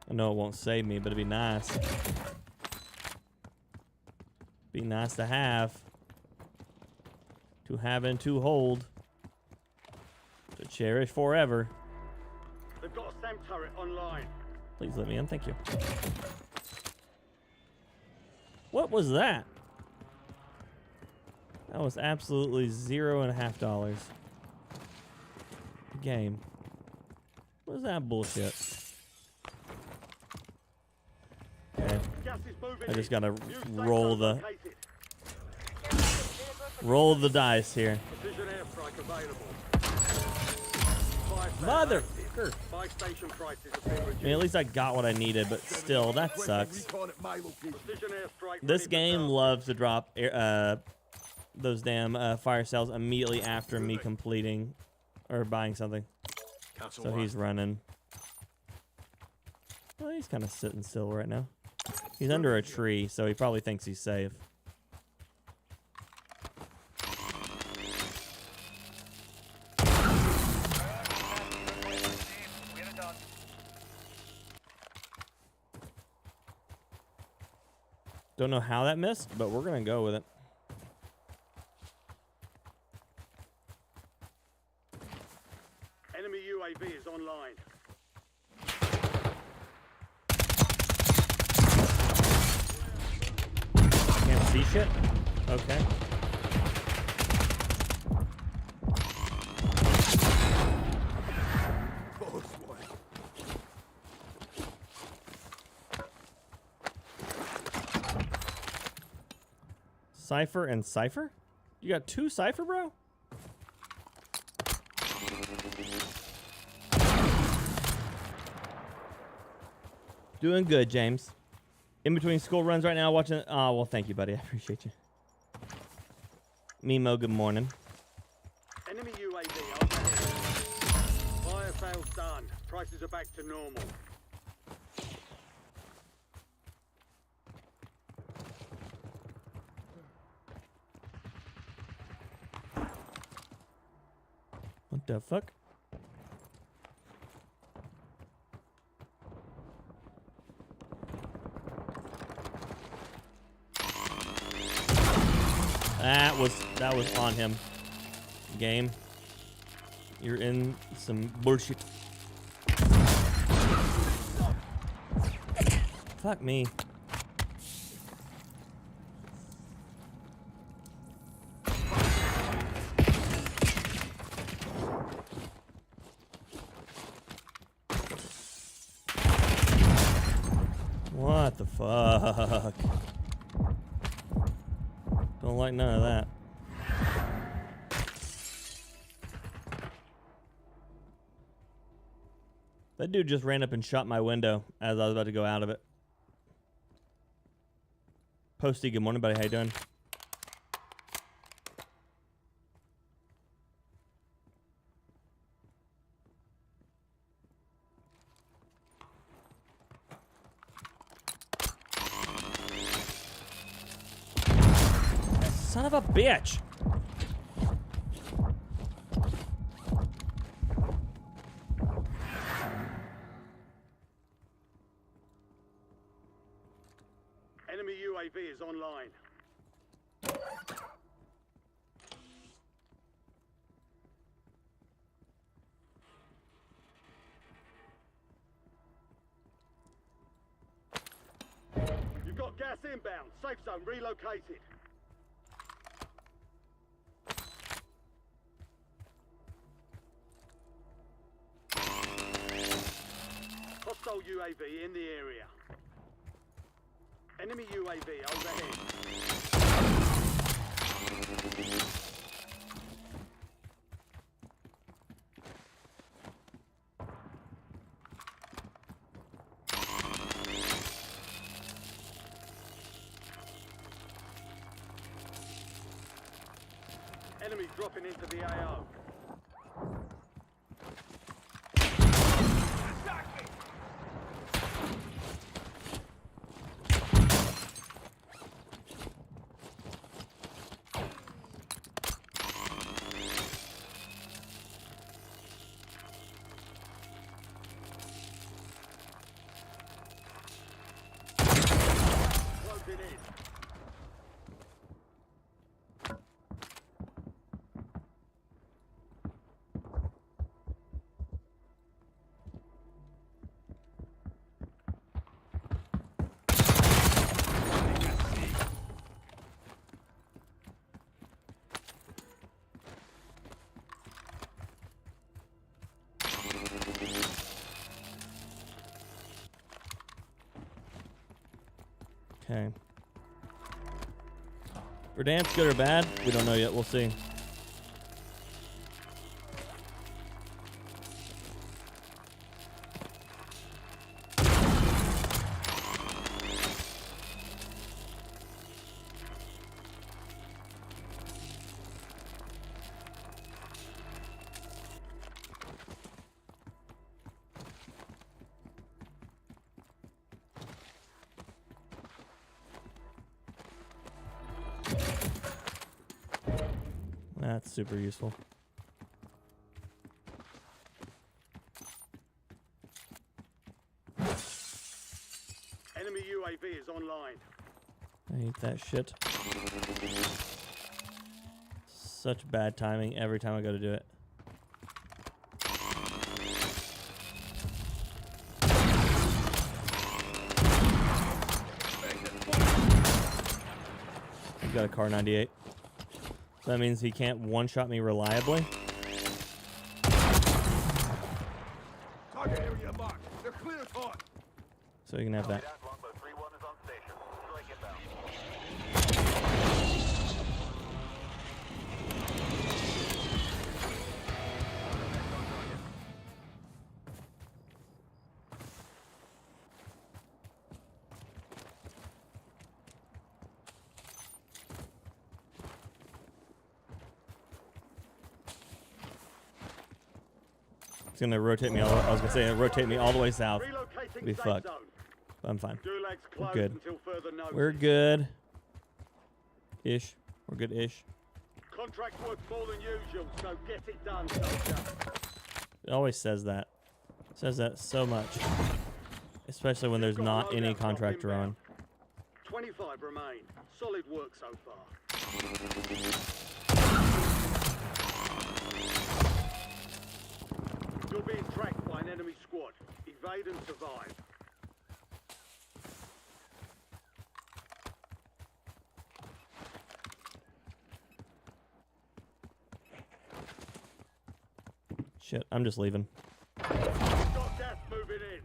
I know it won't save me, but it'd be nice. Be nice to have. To have and to hold. To cherish forever. They've got a SAM turret online. Please let me in, thank you. What was that? That was absolutely $0.50. Game. What is that bullshit? Okay. Gas is moving I just in. gotta New safe roll zone the located. the dice here. Precision airstrike available. Motherfucker. Buy station prices have been reduced. I mean, at least I got what I needed, but still, that sucks. Recon at my location. Precision airstrike This ready for game task. loves to drop those damn fire cells immediately after me completing or buying something. Cancel So one. he's running. Well, he's kind of sitting still right now. He's under a tree, so he probably thinks he's safe. Don't know how that missed, but we're gonna go with it. Enemy UAV is online. Can't see shit? Okay. Close one. Cypher and Cypher? You got two Cypher, bro? Doing good, James. In between school runs right now, watching. Oh, well, thank you, buddy. I appreciate you. Mimo, good morning. Enemy UAV overhead. Fire sales done. Prices are back to normal. What the fuck? That was on him. Game. You're in some bullshit. Fuck me. What the fuck? Don't like none of that. That dude just ran up and shot my window as I was about to go out of it. Posty, good morning, buddy. How you doing? Son of a bitch. Enemy UAV is online. You've got gas inbound. Safe zone relocated. Hostile UAV in the area. Enemy UAV overhead. Enemy dropping into the AO. Okay. Verdansk, good or bad? We don't know yet. We'll see. That's super useful. Enemy UAV is online. I hate that shit. Such bad timing every time I go to do it. He's got a car 98. So that means he can't one-shot me reliably. Target area marked. They're clear as hot. So you can have that. Loadout Longbow 3-1 is on station. Strike inbound. It's gonna rotate me all. I was gonna say rotate me all the way south. Relocating Be safe fucked. zone. I'm fine. Gulag's We're closed good. until further notice. We're good. Ish. We're good ish. Contract worth more than usual, so get it done, soldier. It always says that. It says that so much. Especially when there's not any contractor on. 25 remain. Solid work so far. You're being tracked by an enemy squad. Evade and survive. Shit, I'm just leaving. Got gas moving in.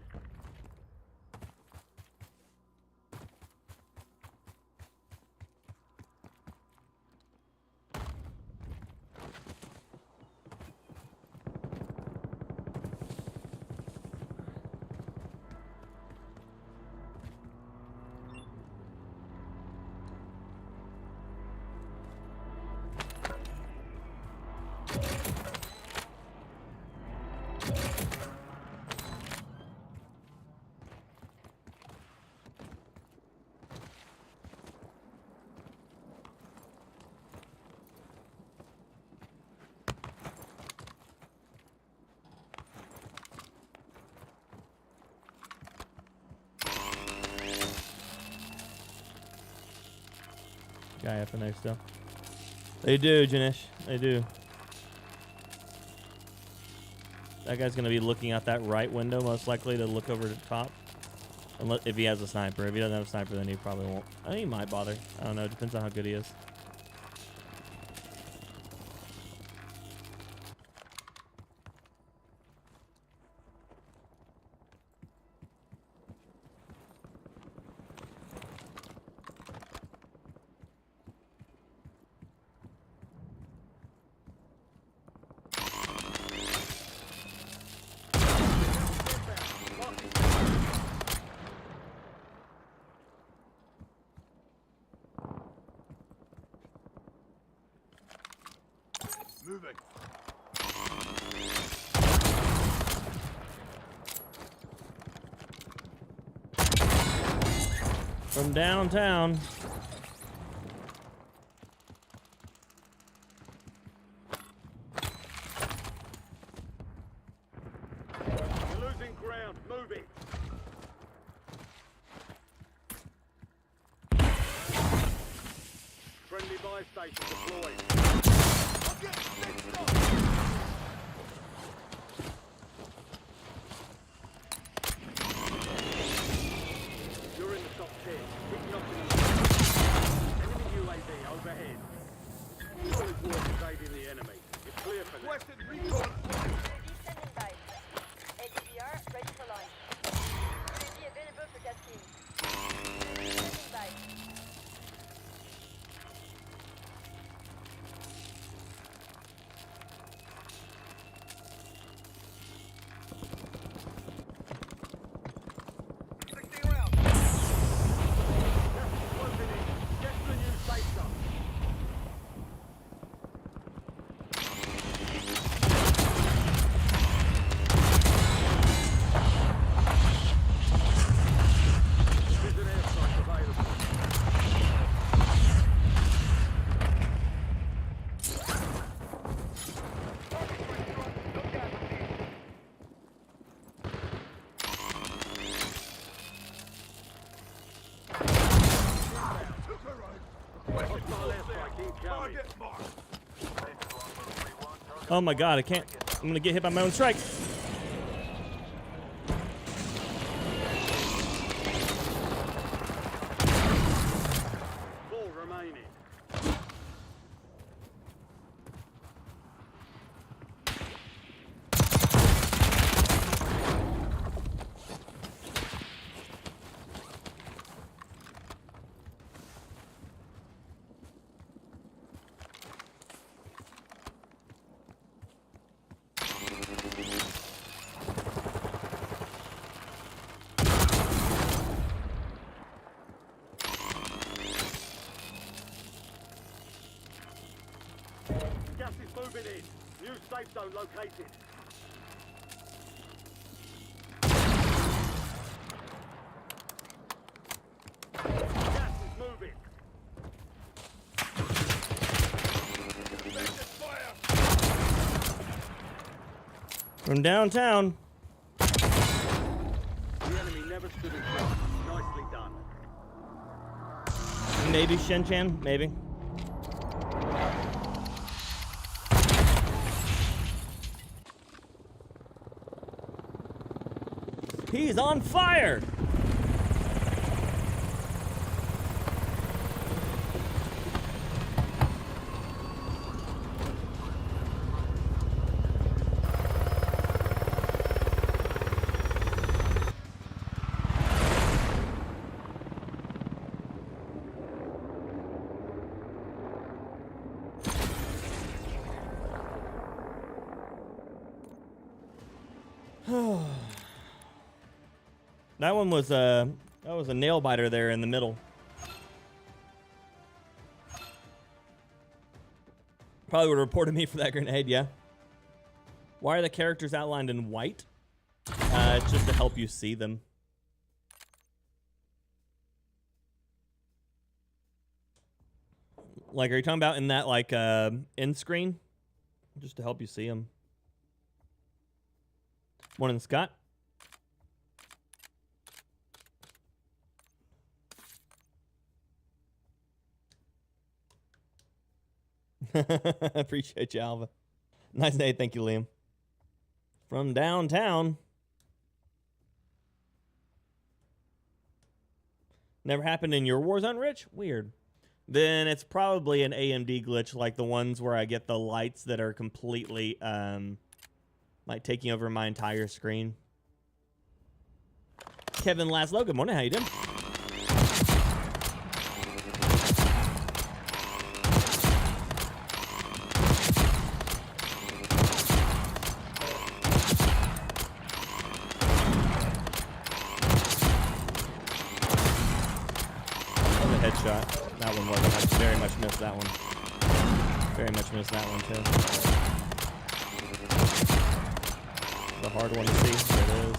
Guy up in there still. They do, Janish. They do. That guy's gonna be looking out that right window, most likely to look over the top. Unless if he has a sniper. If he doesn't have a sniper, then he probably won't. I think he might bother. I don't know. It depends on how good he is. Moving. From downtown. You're losing ground. Move it. Friendly buy station deployed. You're in the top 10. Keep knocking them. Enemy UAV overhead. Solid work evading the enemy. You're clear for now. Requested recon. UAV standing by. ADVR ready for launch. UAV available for tasking. UAV standing by. Oh my god, I can't. I'm gonna get hit by my own strike. Four remaining. Gas is moving in. New safe zone located. Gas is moving. From downtown. The enemy never stood in front. Nicely done. Maybe Shin-Chan, maybe. He's on fire! That one was that was a nail biter there in the middle. Probably would have reported me for that grenade, yeah. Why are the characters outlined in white? It's just to help you see them. Like, are you talking about in that like end screen? Just to help you see them. Morning, Scott. Appreciate you, Alva. Nice day. Thank you, Liam. From downtown. Never happened in your Warzone, Rich? Weird. Then it's probably an AMD glitch like the ones where I get the lights that are completely like taking over my entire screen. Kevin Laszlo, good morning. How you doing? Headshot. That one wasn't. I very much missed that one. Very much missed that one too. The hard one to see. There it is.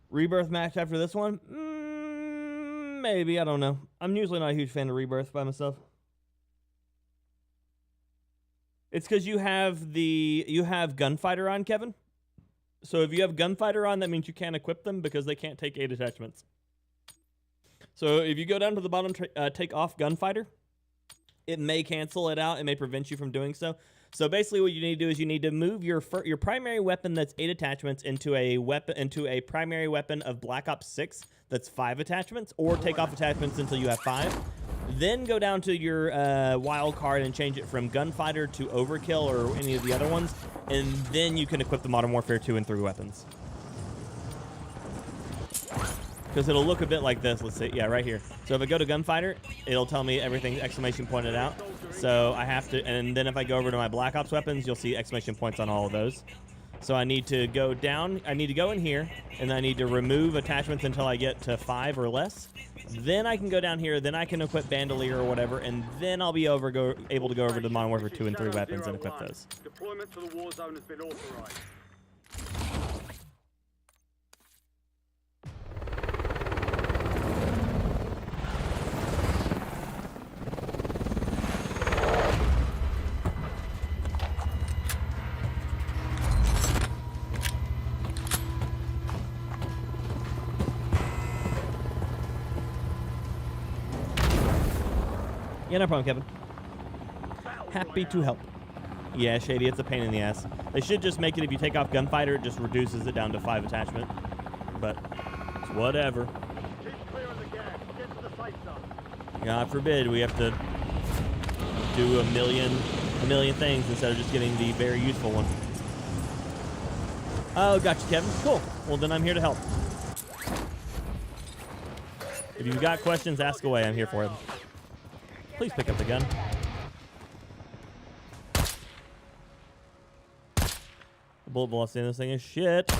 Rebirth match after this one? Maybe, I don't know. I'm usually not a huge fan of Rebirth by myself. It's because you have Gunfighter on, Kevin. So if you have Gunfighter on, that means you can't equip them because they can't take 8 attachments. So if you go down to the bottom, take off Gunfighter, it may cancel it out. It may prevent you from doing so. So basically, what you need to do is you need to move your primary weapon that's 8 attachments into a primary weapon of Black Ops 6 that's 5 attachments, or take off attachments until you have 5. Then go down to your wild card and change it from Gunfighter to Overkill or any of the other ones, and then you can equip the Modern Warfare 2 and 3 weapons. Because it'll look a bit like this. Let's see. Yeah, right here. So if I go to Gunfighter, it'll tell me everything exclamation pointed out. So I have to, and then if I go over to my Black Ops weapons, you'll see exclamation points on all of those. So I need to go down. I need to go in here, and I need to remove attachments until I get to 5 or less. Then I can go down here. Then I can equip Bandolier or whatever, and then I'll be able to go over to Modern Warfare 2 and 3 weapons and equip those. Deployment to the war zone has been authorized. Yeah, no problem, Kevin. Happy to help. Yeah, Shady, it's a pain in the ass. They should just make it, if you take off Gunfighter, it just reduces it down to 5 attachment. But it's whatever. Keep clear of the gas. Get to the safe zone. God forbid we have to do a million things instead of just getting the very useful one. Oh, gotcha, Kevin. Cool. Well, then I'm here to help. If you've got questions, ask away. I'm here for them. Please pick up the gun. The bullet velocity in this thing is shit.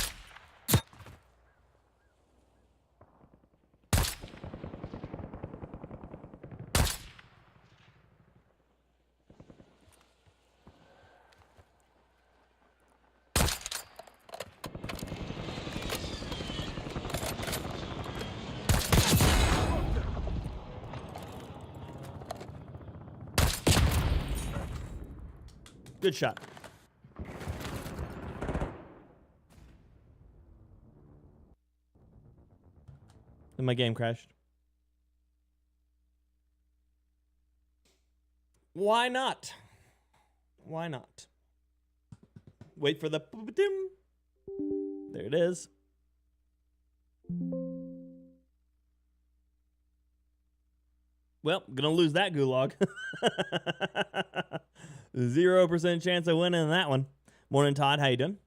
Good shot. And my game crashed. Why not? Why not? Wait for the... There it is. Well, gonna lose that gulag. 0% chance of winning that one. Morning, Todd. How you doing?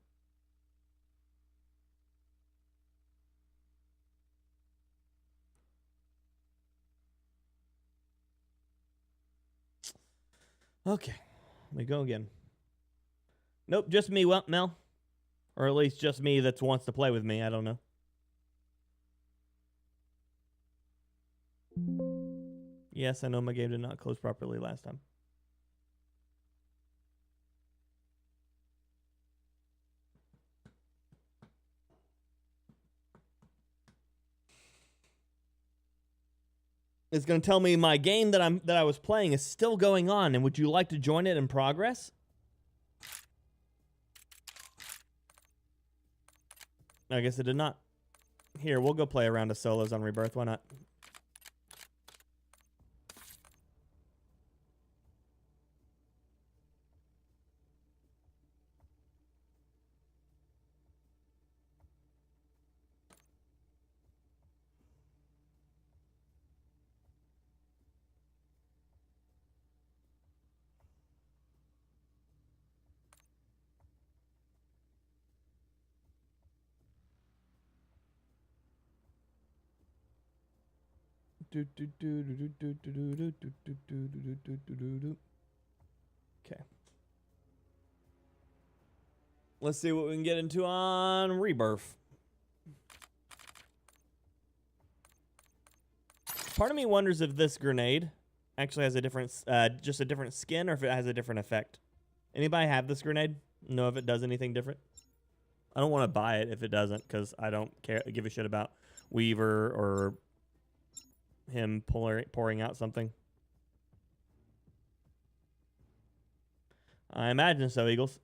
Okay. Let me go again. Nope, just me, Mel. Or at least just me that wants to play with me. I don't know. Yes, I know my game did not close properly last time. It's going to tell me my game that I was playing is still going on, and would you like to join it in progress? I guess it did not. Here, we'll go play a round of solos on Rebirth. Why not? Okay. Let's see what we can get into on Rebirth. Part of me wonders if this grenade actually has a different, just a different skin, or if it has a different effect. Anybody have this grenade? Know if it does anything different? I don't want to buy it if it doesn't, because I don't give a shit about Weaver or him pouring out something. I imagine so, Eagles.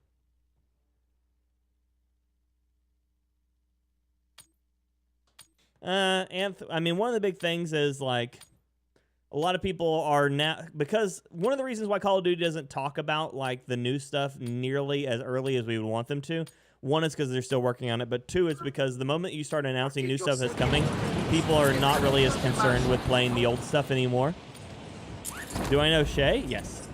I mean, one of the big things is, like, a lot of people are now, because one of the reasons why Call of Duty doesn't talk about, like, the new stuff nearly as early as we would want them to. One is because they're still working on it, but two, it's because the moment you start announcing new stuff that's coming, people are not really as concerned with playing the old stuff anymore. Do I know Shay? Yes.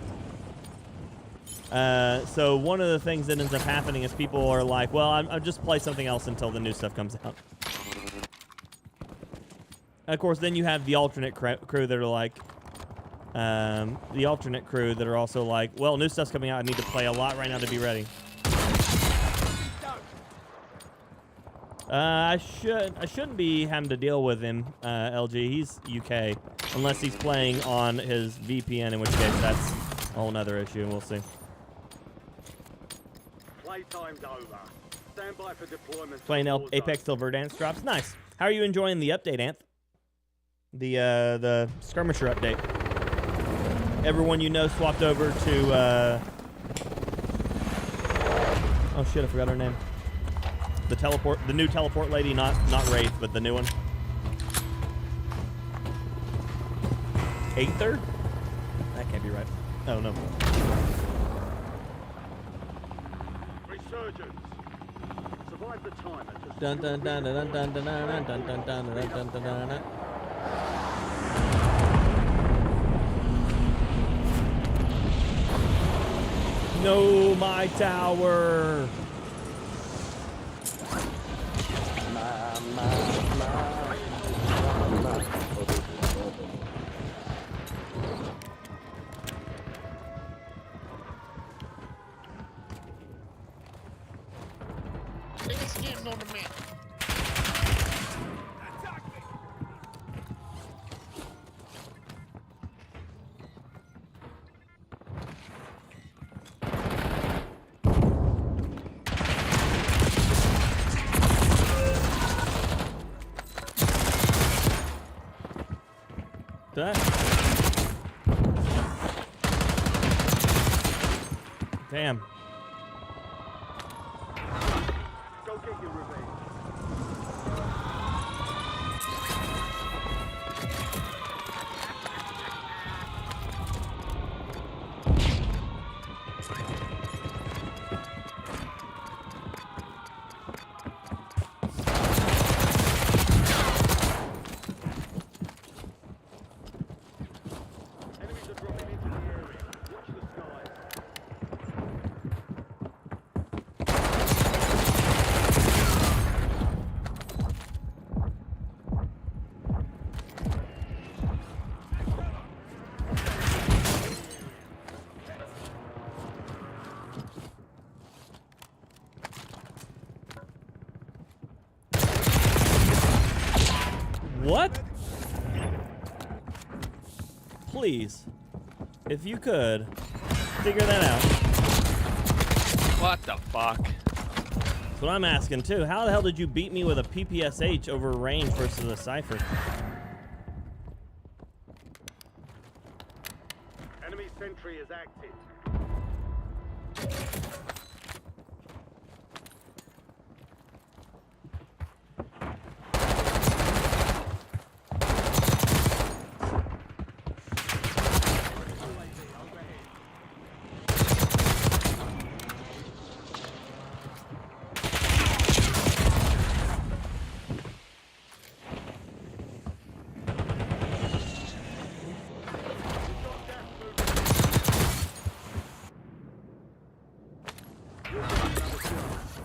So one of the things that ends up happening is people are like, well, I'll just play something else until the new stuff comes out. And of course, then you have the alternate crew that are like, also like, well, new stuff's coming out. I need to play a lot right now to be ready. I shouldn't be having to deal with him, LG. He's UK, unless he's playing on his VPN, in which case that's a whole nother issue, and we'll see. Playtime's over. Stand by for deployment. Playing Apex till Verdansk drops. Nice. How are you enjoying the update, Anth? The skirmisher update. Everyone you know swapped over to oh shit, I forgot her name. The new teleport lady, not Wraith, but the new one. Aether? That can't be right. Oh no. Resurgence. Survive the timer to Dun dun dun dun dun dun dun dun dun dun dun dun dun dun dun. No, my tower. That. Damn. go get your revenge. Enemies are dropping into the area. Watch the skies. What? Please, if you could, figure that out. What the fuck? That's what I'm asking too. How the hell did you beat me with a PPSH over range versus a Cypher? Enemy sentry is active.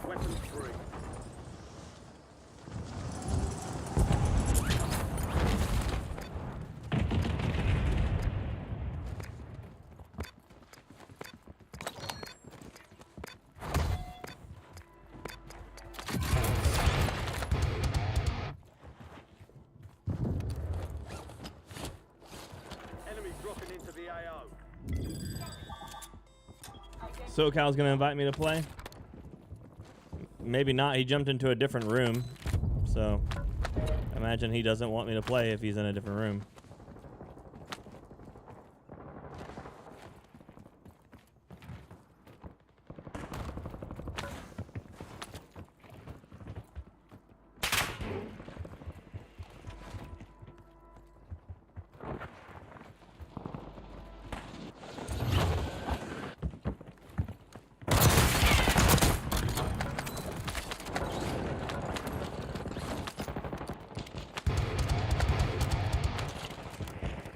Weapons free. Enemy dropping into the AO. SoCal's gonna invite me to play. Maybe not. He jumped into a different room, so I imagine he doesn't want me to play if he's in a different room.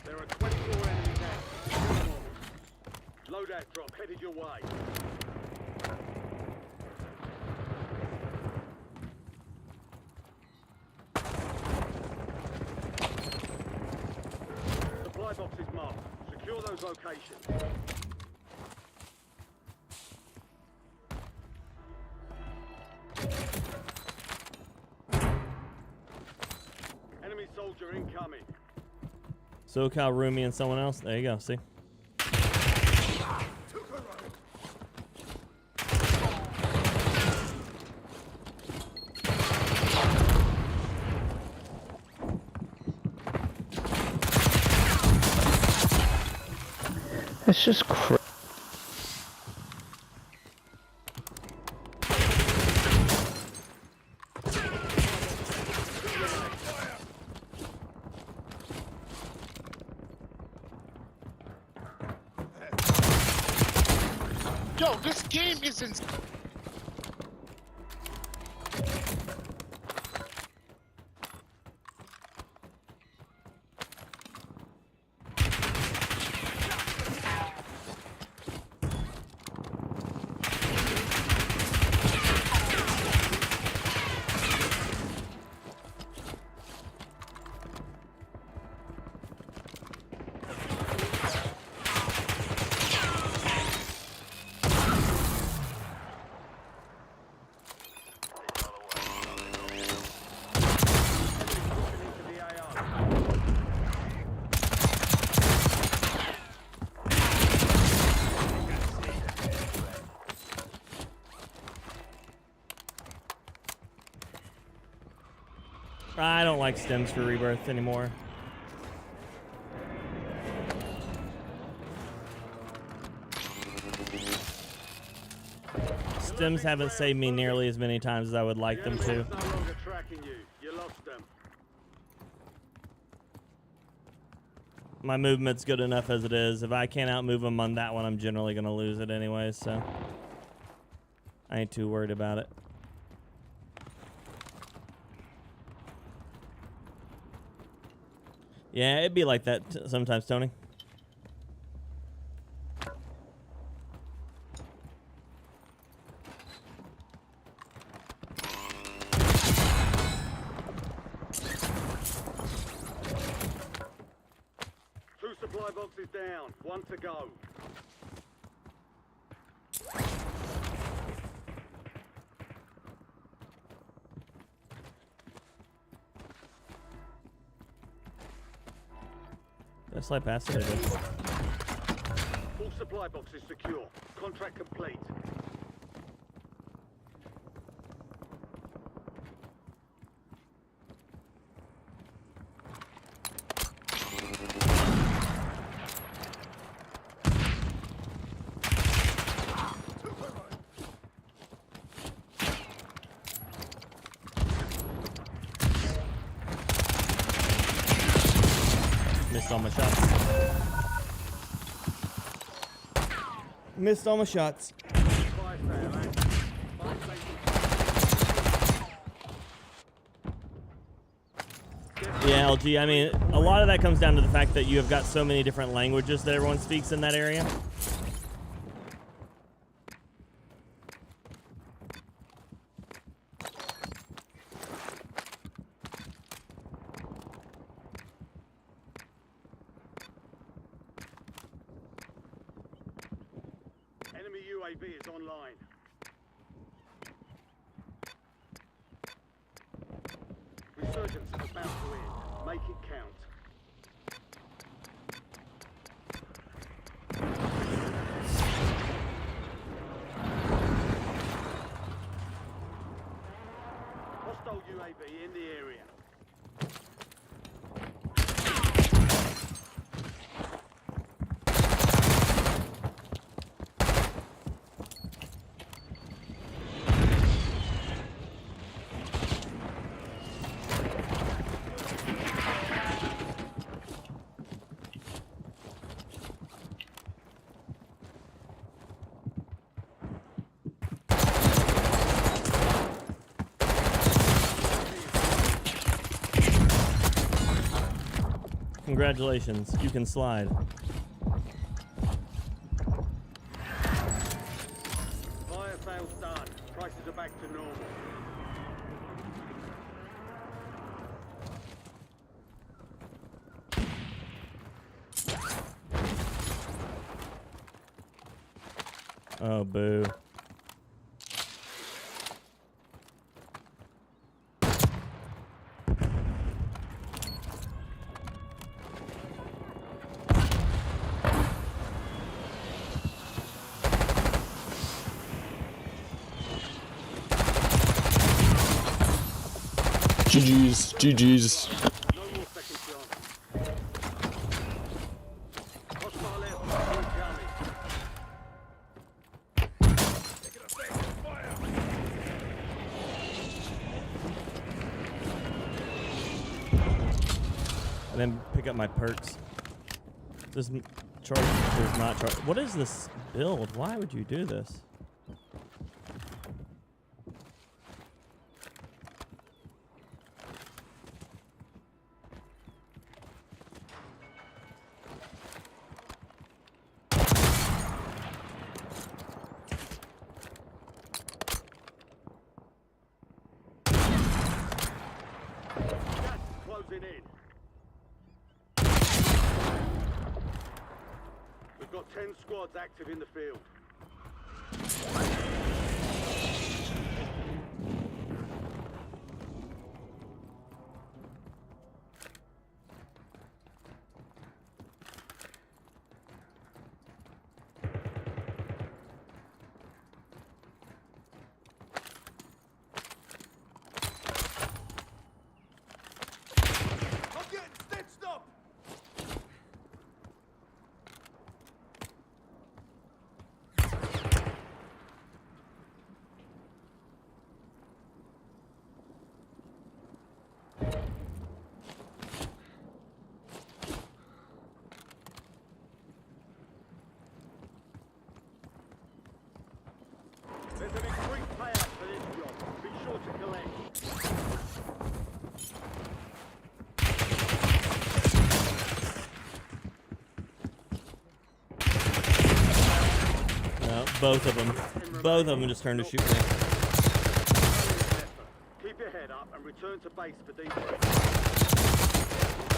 There are 24 enemies active. Loadout drop headed your way. Supply box is marked. Secure those locations. Enemy soldier incoming. SoCal, Roomy, and someone else. There you go. See. It's just crazy. Yo, this game is insane. I don't like stems for rebirth anymore. Stems haven't saved me nearly as many times as I would like them to. No longer tracking you. You lost them. My movement's good enough as it is. If I can't outmove them on that one, I'm generally going to lose it anyway, so I ain't too worried about it. Yeah, it'd be like that sometimes, Tony. Two supply boxes down. One to go. Did I slide past it? I did. All supply boxes secure. Contract complete. Missed all my shots. Missed all my shots. Yeah, LG, I mean, a lot of that comes down to the fact that you have got so many different languages that everyone speaks in that area. Enemy UAV is online. Resurgence is about to end. Make it count. Hostile UAV in the area. Congratulations, you can slide. Fire sales done. Prices are back to normal. Oh, boo. GG's, GG's. No more second chance. Hostile aircraft incoming. Taking effective fire. And then pick up my perks. Just charge is not charge. What is this build? Why would you do this? Gas closing in. We've got 10 squads active in the field. I'm getting stitched up! There's an increased payout for this job. Be sure to collect. No, both of them. Both of them just turned to shoot me. Keep your head up and return to base for debrief.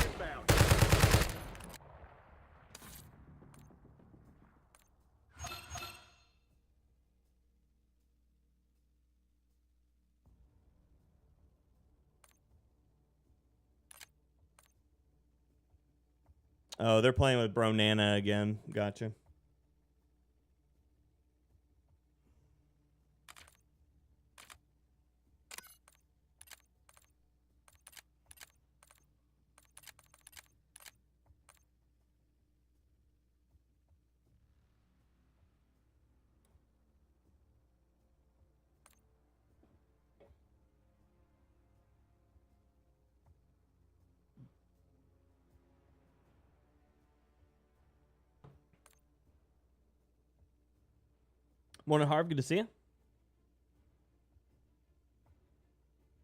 Inbound. Oh, they're playing with Bro Nana again. Gotcha. Morning, Harv. Good to see you.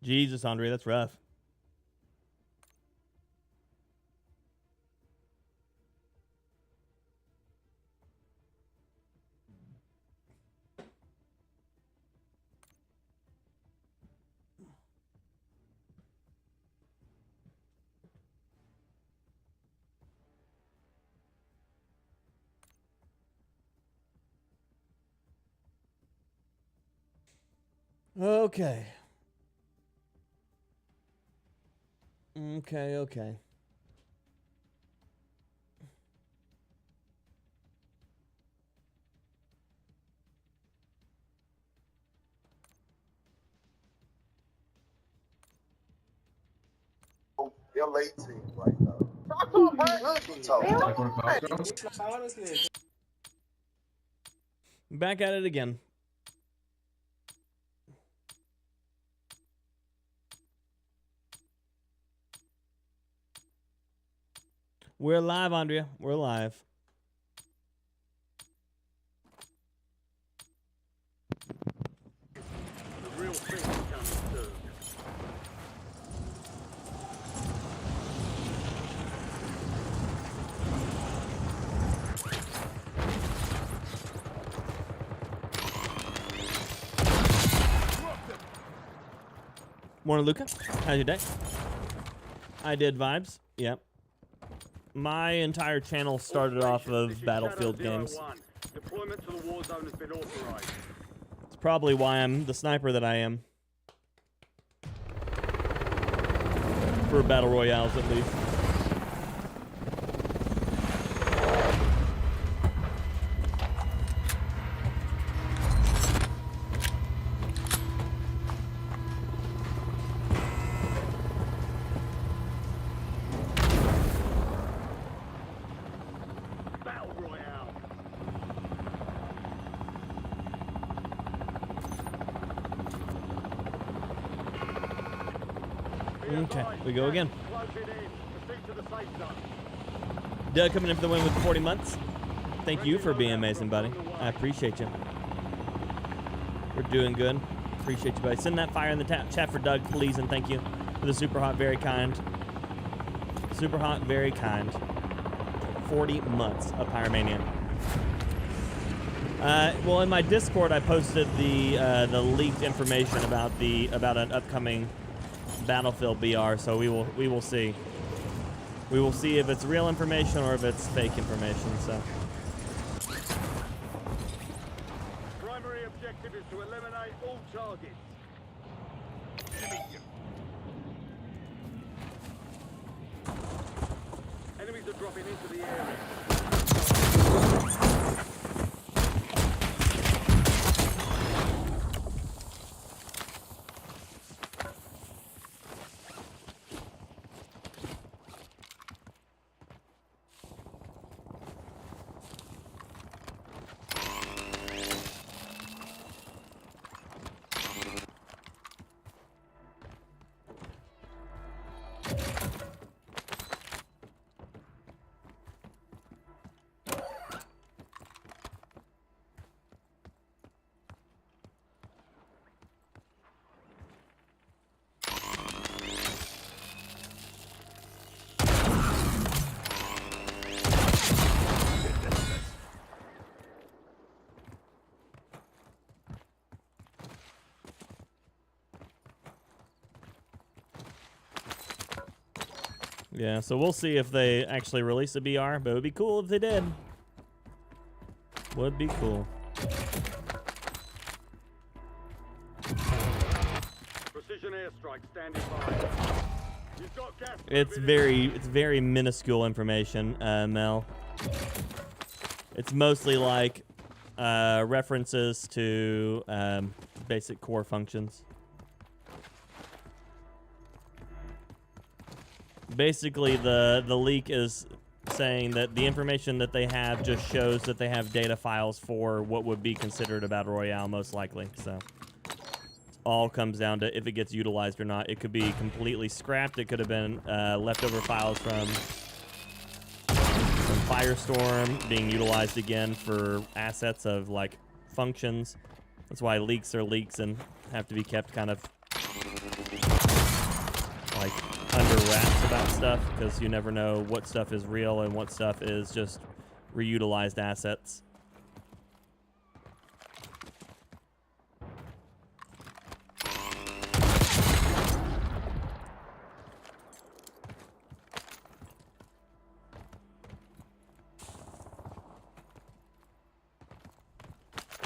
Jesus, Andre, that's rough. Okay. Okay. They're late to you right now. Back at it again. We're live, Andrea. We're live. The real thing is coming soon. Morning, Luca. How's your day? I did vibes. Yep. My entire channel started off of Battlefield games. Deployment to the Warzone has been authorized. It's probably why I'm the sniper that I am. For battle royales, at least. Battle Royale. Okay, we go again. Close it in. Proceed to the safe zone. Doug coming in for the win with 40 months. thank you for being amazing, buddy. I appreciate you. We're doing good. Appreciate you, buddy. Send that fire in the chat for Doug, please, and thank you for the super hot, very kind. Super hot, very kind. 40 months of Pyromania. Well, in my Discord, I posted the leaked information about an upcoming Battlefield BR. So we will see. We will see if it's real information or if it's fake information. So. Primary objective is to eliminate all targets. Enemies are dropping into the area. Yeah, so we'll see if they actually release a BR, but it would be cool if they did. Would be cool. Precision airstrike standing by. You've got gas. It's very minuscule information, Mel. It's mostly like references to basic core functions. Basically, the leak is saying that the information that they have just shows that they have data files for what would be considered a battle royale, most likely. So it all comes down to if it gets utilized or not. It could be completely scrapped. It could have been leftover files from Firestorm being utilized again for assets of like functions. That's why leaks are leaks and have to be kept kind of like under wraps about stuff, because you never know what stuff is real and what stuff is just reutilized assets.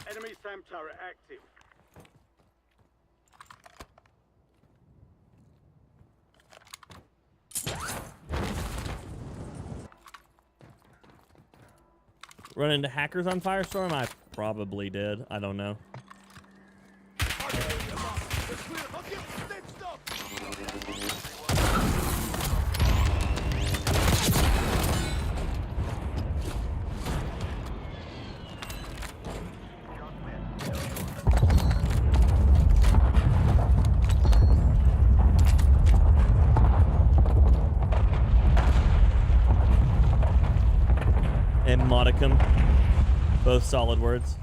Enemy SAM turret active. Run into hackers on Firestorm? I probably did. I don't know. And modicum. Both solid words.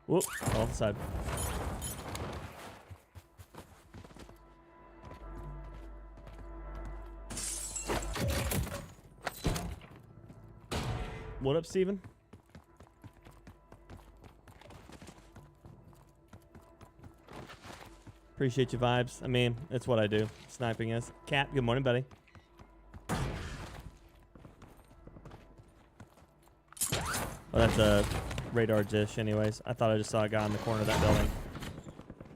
Whoop, off the side. What up, Steven? Appreciate your vibes. I mean, it's what I do. Sniping is. Cat, good morning, buddy. Well, that's a radar dish anyways. I thought I just saw a guy in the corner of that building.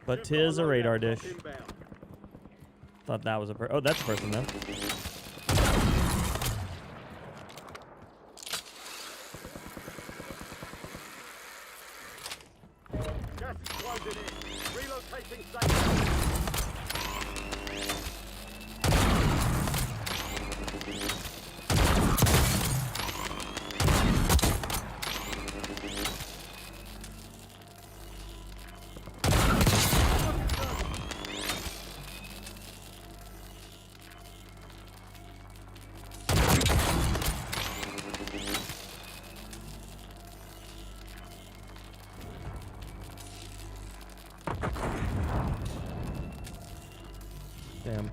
But tis a radar dish. Thought that was a oh, that's a person though. Gas is closing in. Relocating safe. Damn.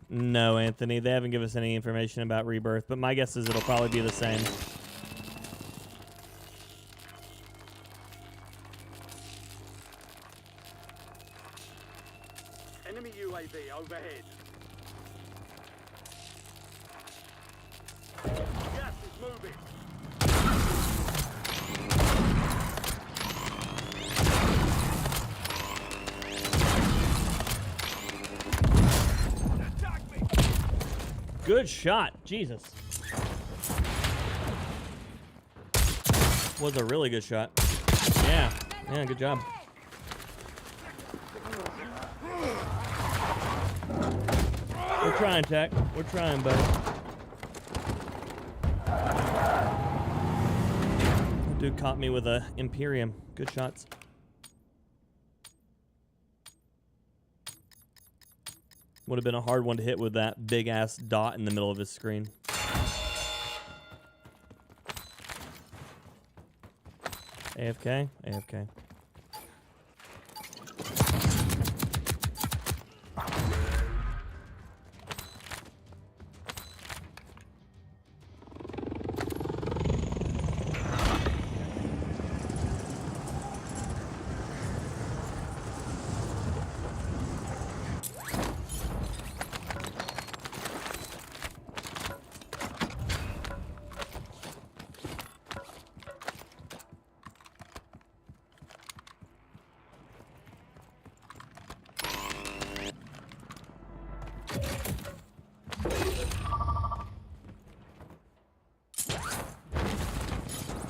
No, Anthony, they haven't given us any information about rebirth, but my guess is it'll probably be the same. Enemy UAV overhead. Gas is moving. Good shot. Jesus. Was a really good shot. Yeah. Yeah, good job. We're trying, Tech. We're trying, buddy. That dude caught me with a Imperium. Good shots. Would have been a hard one to hit with that big ass dot in the middle of his screen. AFK? AFK.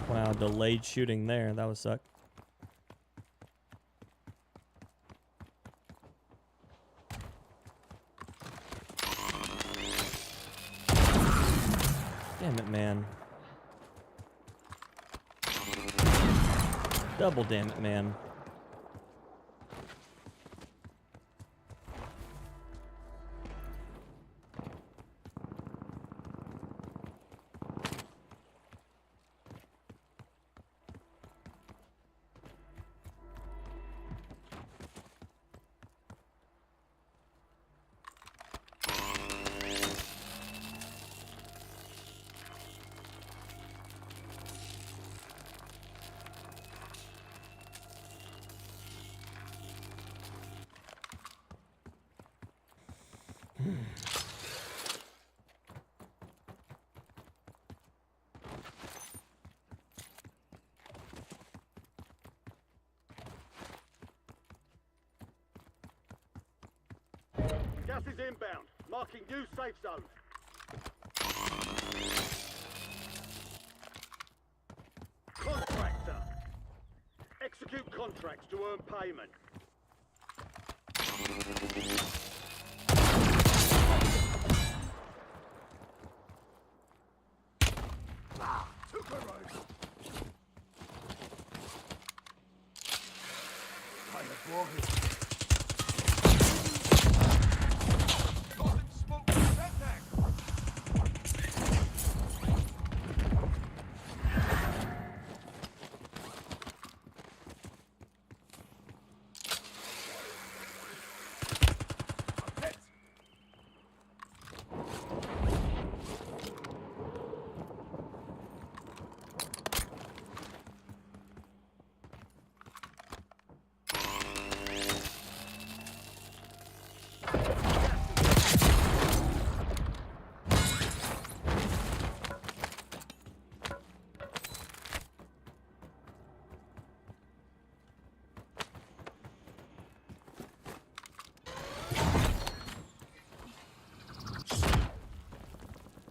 Wow, delayed shooting there. That would suck. Damn it, man. Double damn it, man. Gas is inbound. Marking new safe zone. Contractor. Execute contracts to earn payment.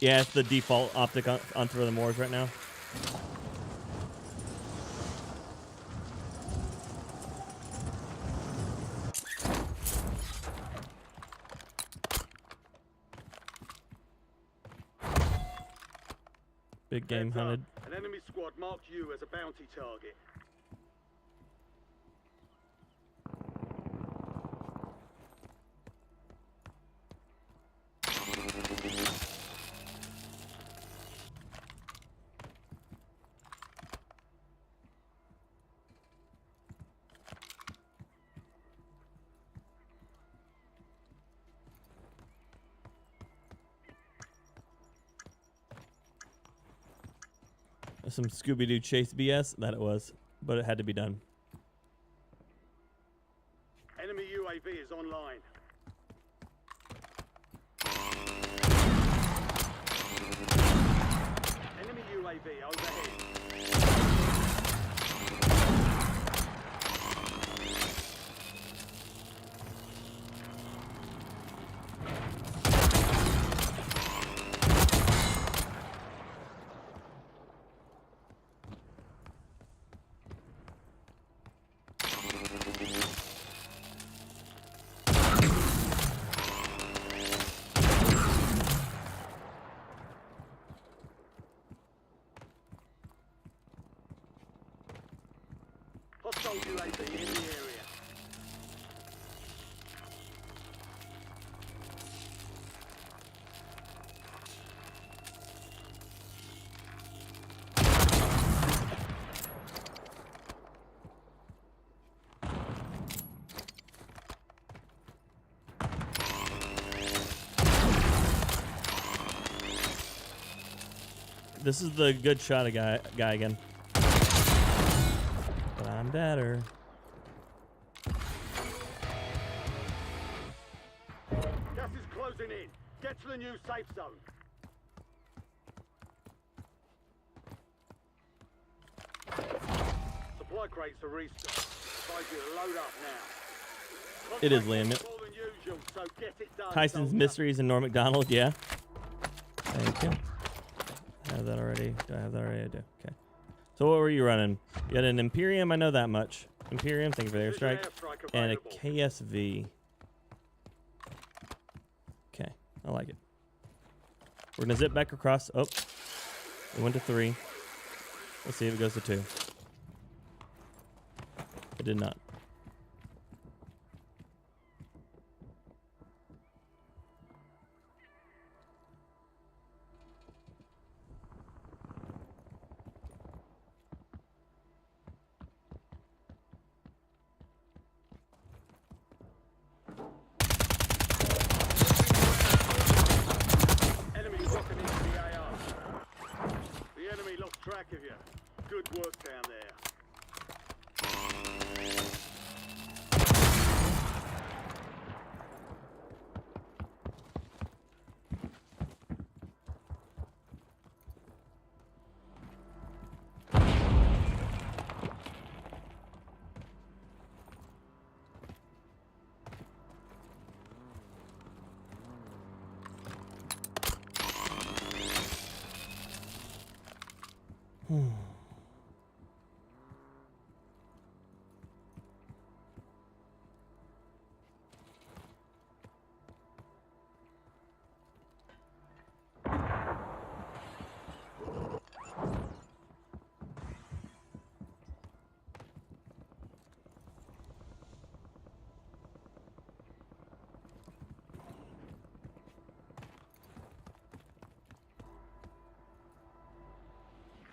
Yeah, it's the default optic on Throw the Moors right now. Big game Heads up. hunted. An enemy squad marked you as a bounty target. Some Scooby-Doo chase BS, that it was, but it had to be done. Enemy UAV is online. Enemy UAV overhead. Hostile UAV in the area. This is the good shot guy again. But I'm better. Gas is closing in. Get to the new safe zone. Supply crates are restocked. Advise you to load up now. It is, Liam. Contracts are more than usual, so get it done, Tyson's soldier. Mysteries and Norm Macdonald, yeah. Thank you. I have that already. Do I have that already? I do. Okay. So what were you running? You had an Imperium, I know that much. Imperium, thank you for the Precision airstrike. airstrike And a available. KSV. Okay, I like it. We're gonna zip back across. Oh, it went to 3. Let's see if it goes to 2. It did not. Enemy dropping into the AR. The enemy lost track of you. Good work down there.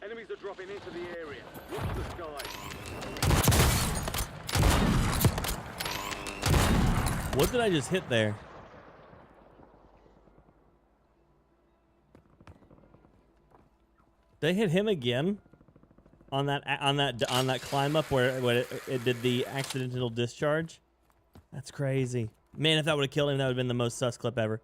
Enemies are dropping into the area. Watch the sky. What did I just hit there? Did I hit him again? On that climb up where it did the accidental discharge? That's crazy. Man, if that would have killed him, that would have been the most sus clip ever.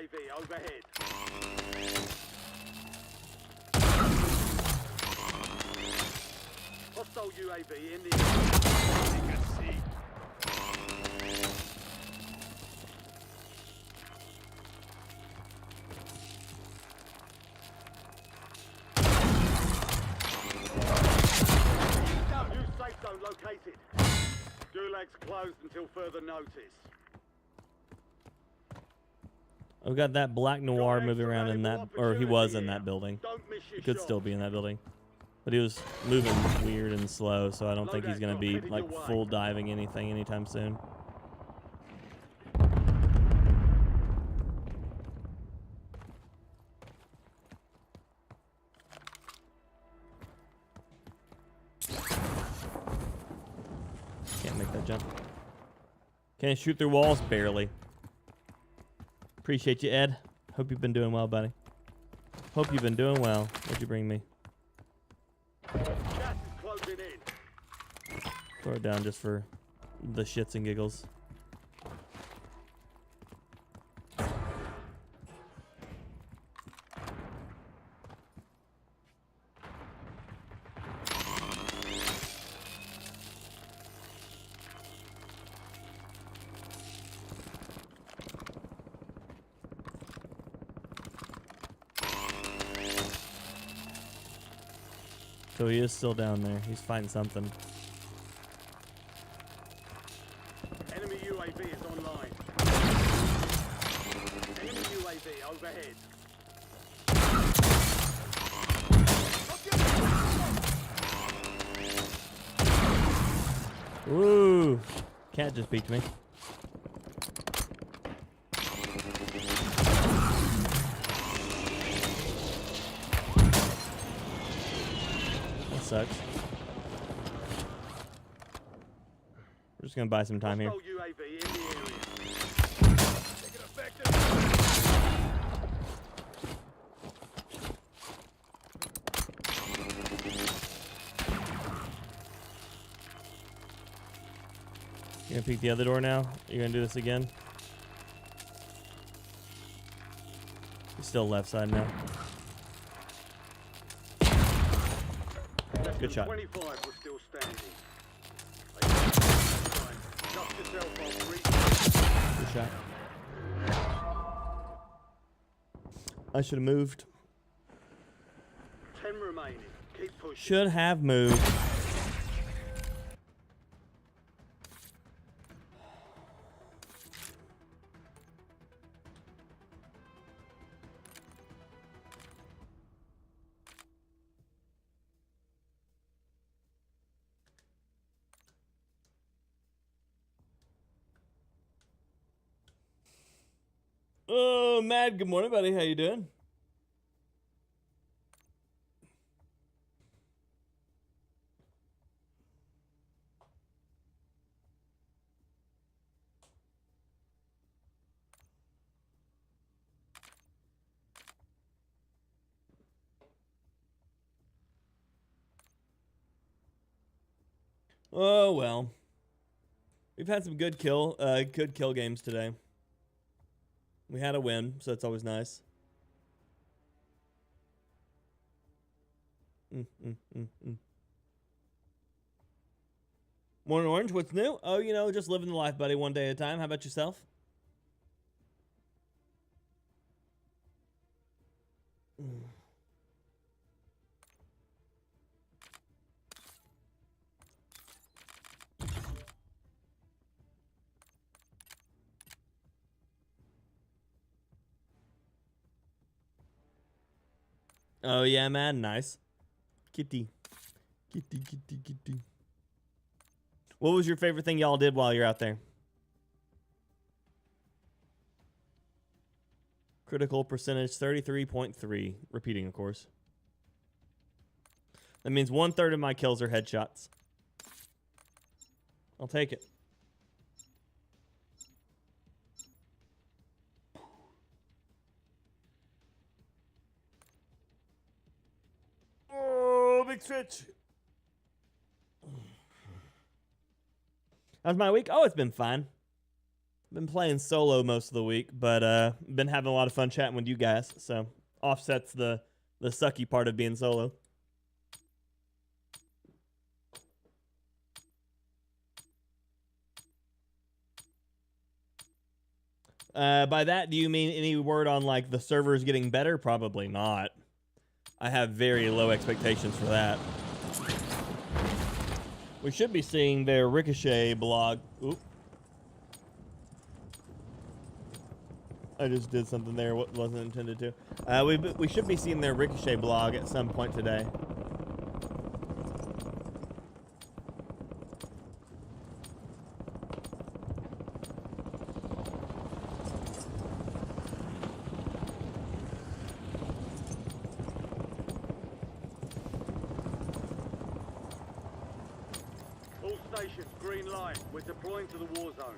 UAV overhead. Hostile UAV in the air. New safe zone located. Gulag's closed until further notice. I've got that black noir moving around in that, or he was in that building. Don't miss your He could shot. still be in that building. But he was moving weird and slow, so I don't think he's going to be like full diving anything anytime soon. Can't make that jump. Can't shoot through walls? Barely. Appreciate you, Ed. Hope you've been doing well, buddy. Hope you've been doing well. What'd you bring me? Gas is closing in. Throw it down just for the shits and giggles. So he is still down there. He's fighting something. Enemy UAV is online. Enemy UAV overhead. Ooh! Cat just beat me. That sucks. We're just gonna buy some time here. Hostile UAV in the area. Taking effective. You gonna peek the other door now? You gonna do this again? He's still left side now. Good shot. 25 were still standing. Dust yourself off, Good shot. I should have moved. 10 remaining. Keep pushing. Should have moved. Oh, Mad, good morning, buddy. How you doing? Oh, well. We've had some good kill games today. We had a win, so it's always nice. Morning Orange, what's new? Oh, you know, just living the life, buddy, one day at a time. How about yourself? Oh, yeah, man. Nice. Kitty. Kitty, kitty, kitty. What was your favorite thing y'all did while you're out there? Critical percentage 33.3. Repeating, of course. That means 1/3 of my kills are headshots. I'll take it. Oh, big stretch. How's my week? Oh, it's been fine. Been playing solo most of the week, but been having a lot of fun chatting with you guys. So offsets the sucky part of being solo. By that, do you mean any word on like the servers getting better? Probably not. I have very low expectations for that. We should be seeing their Ricochet blog. Oop. I just did something there what wasn't intended to. We should be seeing their Ricochet blog at some point today. All stations, green light. We're deploying to the war zone.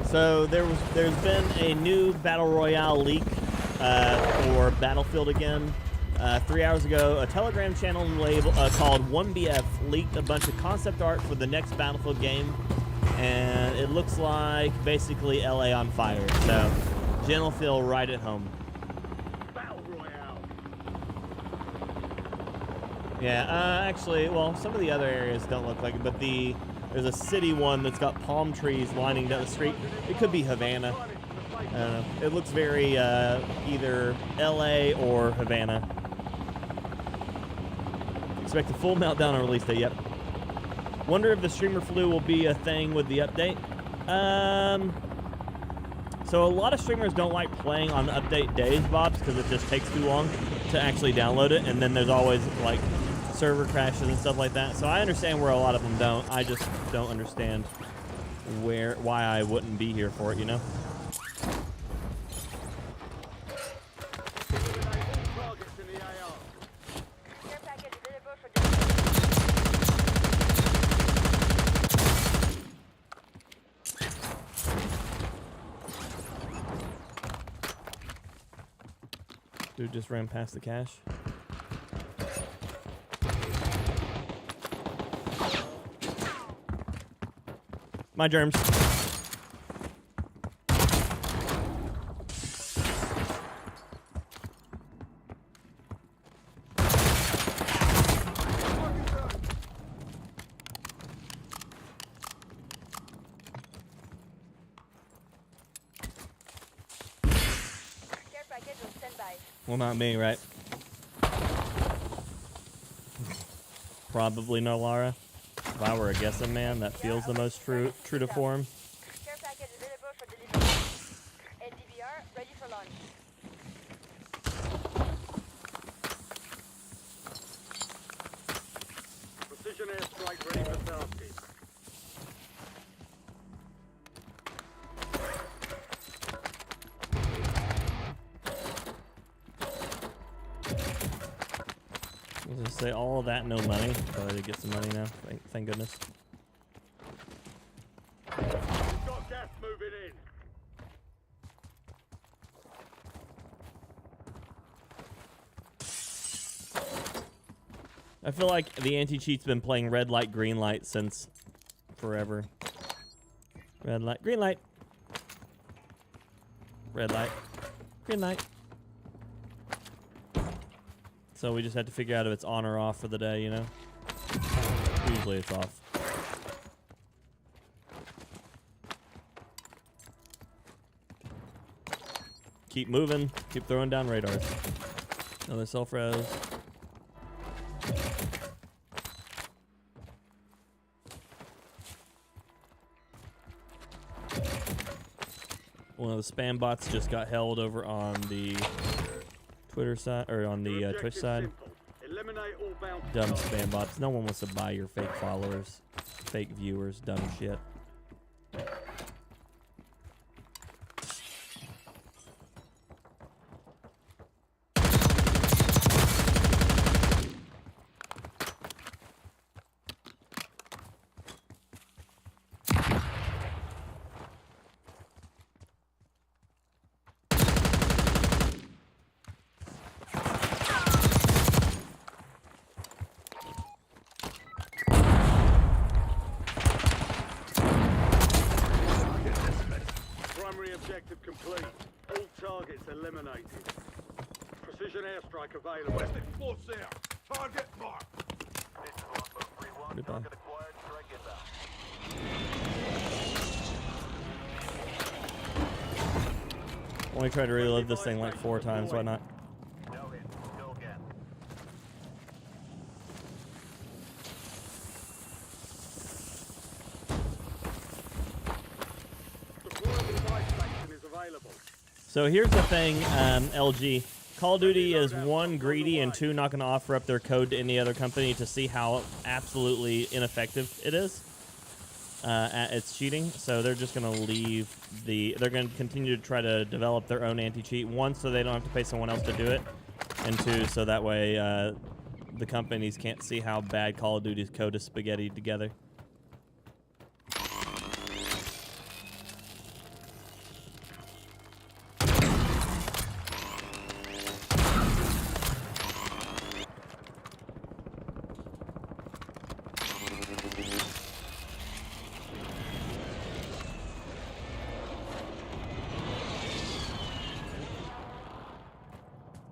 So there's been a new Battle Royale leak for Battlefield again. 3 hours ago, a Telegram channel called 1BF leaked a bunch of concept art for the next Battlefield game, and it looks like basically LA on fire. So Jen will feel right at home. Battle Royale. Yeah, actually, well, some of the other areas don't look like it, but there's a city one that's got palm trees lining down the street. It could be Havana. I don't know. It looks very either LA or Havana. Expect a full meltdown on release day. Yep. Wonder if the streamer flu will be a thing with the update. So a lot of streamers don't like playing on the update days, Bobs, because it just takes too long to actually download it, and then there's always like server crashes and stuff like that. So I understand where a lot of them don't. I just don't understand why I wouldn't be here for it, you know? Eliminate all targets in the AR. Care package available for delivery. Dude just ran past the cache. My germs. Care package on standby. Well, not me, right? Probably no, Lara. If I were a guessing man, that feels the most true to form. Care package available for delivery. LDVR ready for launch. Precision airstrike ready for tasking. I was gonna say all of that, no money. Probably to get some money now. Thank goodness. We've got gas moving in. I feel like the anti-cheat's been playing red light, green light since forever. Red light, green light. Red light, green light. So we just had to figure out if it's on or off for the day, you know? Usually it's off. Keep moving, keep throwing down radars. Another self-res. One of the spam bots just got held over on the Twitter side, or on the Twitch side. Simple. Eliminate all bounty Dumb targets. spam bots. No one wants to buy your fake followers, fake viewers, dumb shit. Precision airstrike available. Ballistic force there. Target marked. This is Longbow 3-1. Goodbye. Target acquired. Strike inbound. Only tried to reload this thing like 4 times. Why not? No hit. Go again. Deployable device station is available. So here's the thing, LG. Call of Duty is 1, greedy, and 2, not going to offer up their code to any other company to see how absolutely ineffective it is at its cheating. So they're just going to leave they're going to continue to try to develop their own anti-cheat. 1, so they don't have to pay someone else to do it. And 2, so that way the companies can't see how bad Call of Duty's code is spaghettied together.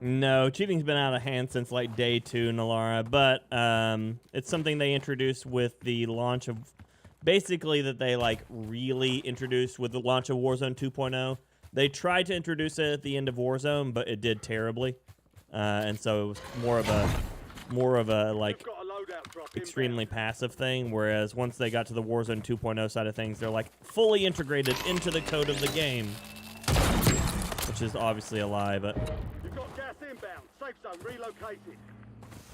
No, cheating's been out of hand since like day 2, Nalara, but it's something they introduced with the launch of, basically that they like really introduced with the launch of Warzone 2.0. They tried to introduce it at the end of Warzone, but it did terribly, and so it was more of a like Got a loadout drop extremely passive thing. Whereas once they got to the Warzone 2.0 side of things, they're like fully integrated into the code of the game, which is obviously a lie, but. You've got gas inbound. Safe zone relocated.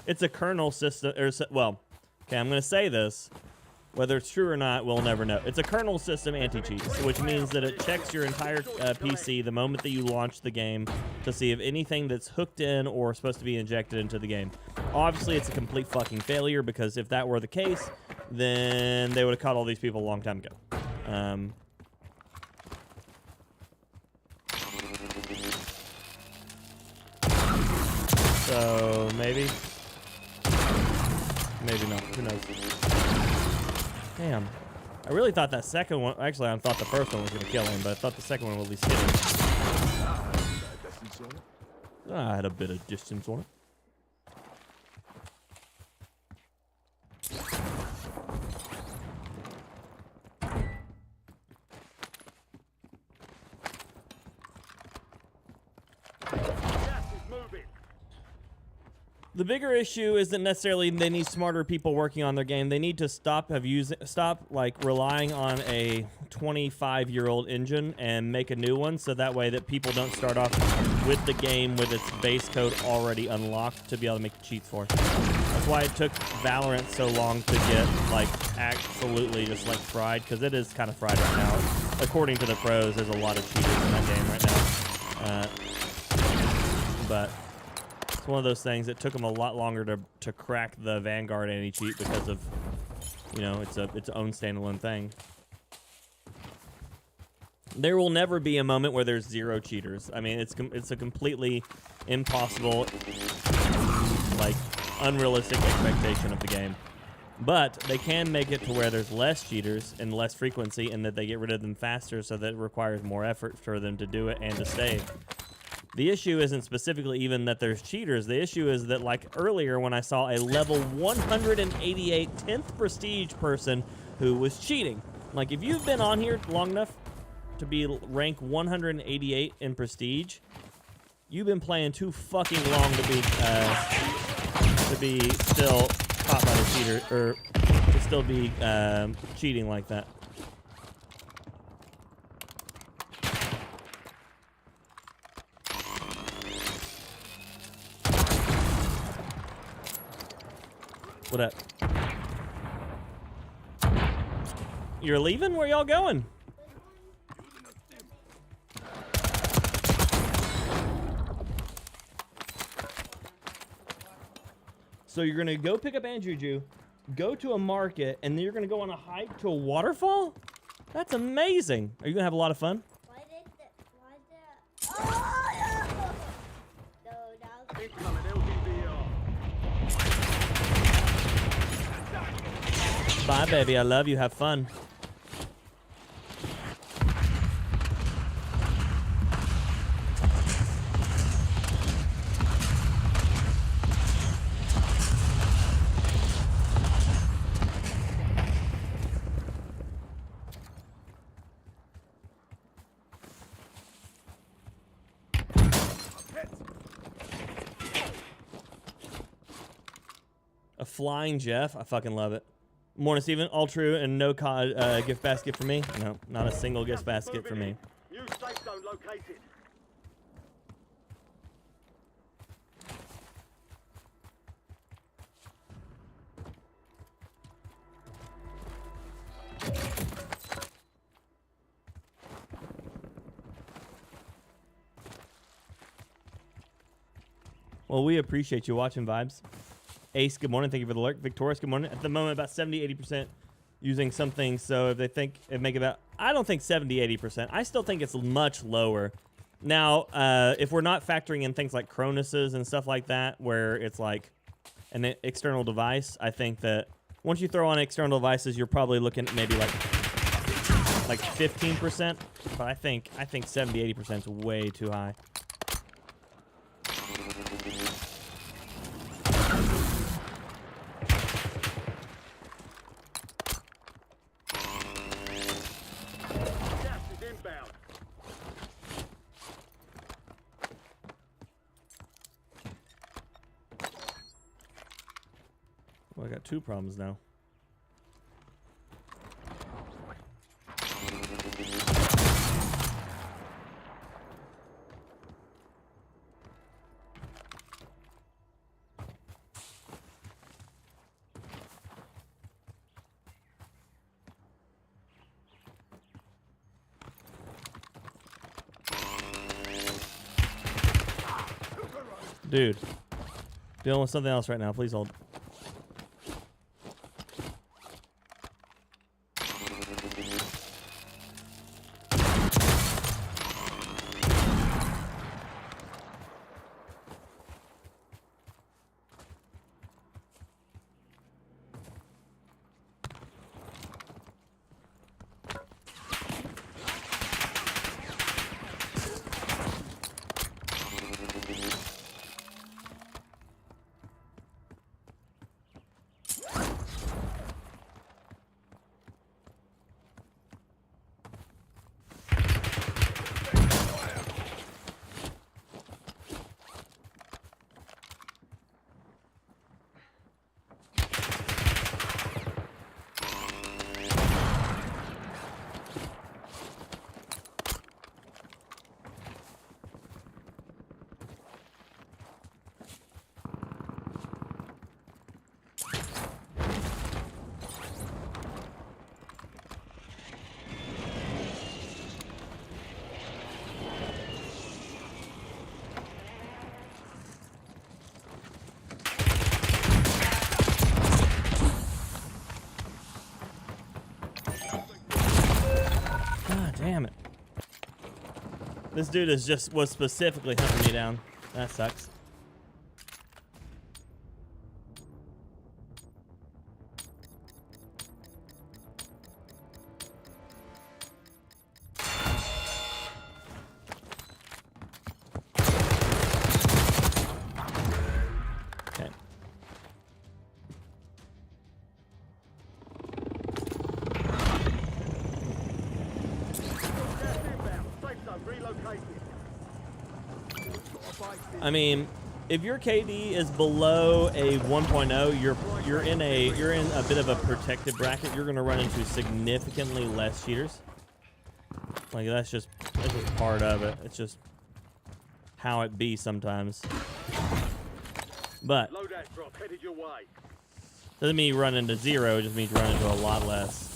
It's a kernel system, well, okay, I'm going to say this. Whether it's true or not, we'll never know. It's a kernel system anti-cheat, which means that it checks your entire PC the moment that you launch the game to see if anything that's hooked in or supposed to be injected into the game. Obviously, it's a complete fucking failure, because if that were the case, then they would have caught all these people a long time ago. So, maybe not. Who knows? Damn. I really thought that second one... Actually, I thought the first one was going to kill him, but I thought the second one would at least hit him. I had a bit of distance on it. Gas is moving. The bigger issue isn't necessarily they need smarter people working on their game. They need to stop like relying on a 25-year-old engine and make a new one, so that way that people don't start off with the game with its base code already unlocked to be able to make cheats for. That's why it took Valorant so long to get like absolutely just like fried, because it is kind of fried right now. According to the pros, there's a lot of cheaters in that game right now. But it's one of those things that took them a lot longer to crack the Vanguard anti-cheat because of, you know, it's its own standalone thing. There will never be a moment where there's 0 cheaters. I mean, it's a completely impossible, like, unrealistic expectation of the game. But they can make it to where there's less cheaters and less frequency, and that they get rid of them faster, so that it requires more effort for them to do it and to stay. The issue isn't specifically even that there's cheaters. The issue is that, like earlier, when I saw a level 188 10th prestige person who was cheating. Like, if you've been on here long enough to be rank 188 in prestige, you've been playing too fucking long to be still caught by the cheater, or to still be cheating like that. What up? You're leaving? Where y'all going? So you're gonna go pick up Andrew, go to a market, and then you're gonna go on a hike to a waterfall? That's amazing. Are you gonna have a lot of fun? Incoming LDVR. Bye, baby. I love you. Have fun. Flying Jeff. I fucking love it. Morning, Steven. All true and no COD gift basket for me. No, not a single gift basket for me. New safe zone located. Well, we appreciate you watching, Vibes. Ace, good morning. Thank you for the lurk. Victorious, good morning. At the moment, about 70-80% using something. So if they think it make about, I don't think 70-80%. I still think it's much lower. Now, if we're not factoring in things like Cronuses and stuff like that, where it's like an external device, I think that once you throw on external devices, you're probably looking at maybe like 15%. But I think 70-80% is way too high. Well, I got two problems now. Dude, dealing with something else right now. Please hold. Damn it. This dude was specifically hunting me down. That sucks. Okay. I mean, if your KD is below a 1.0, you're in a bit of a protected bracket. You're gonna run into significantly less cheaters. Like that's just part of it. It's just how it be sometimes. But Loadout drop headed your way. doesn't mean you run into zero. It just means you run into a lot less.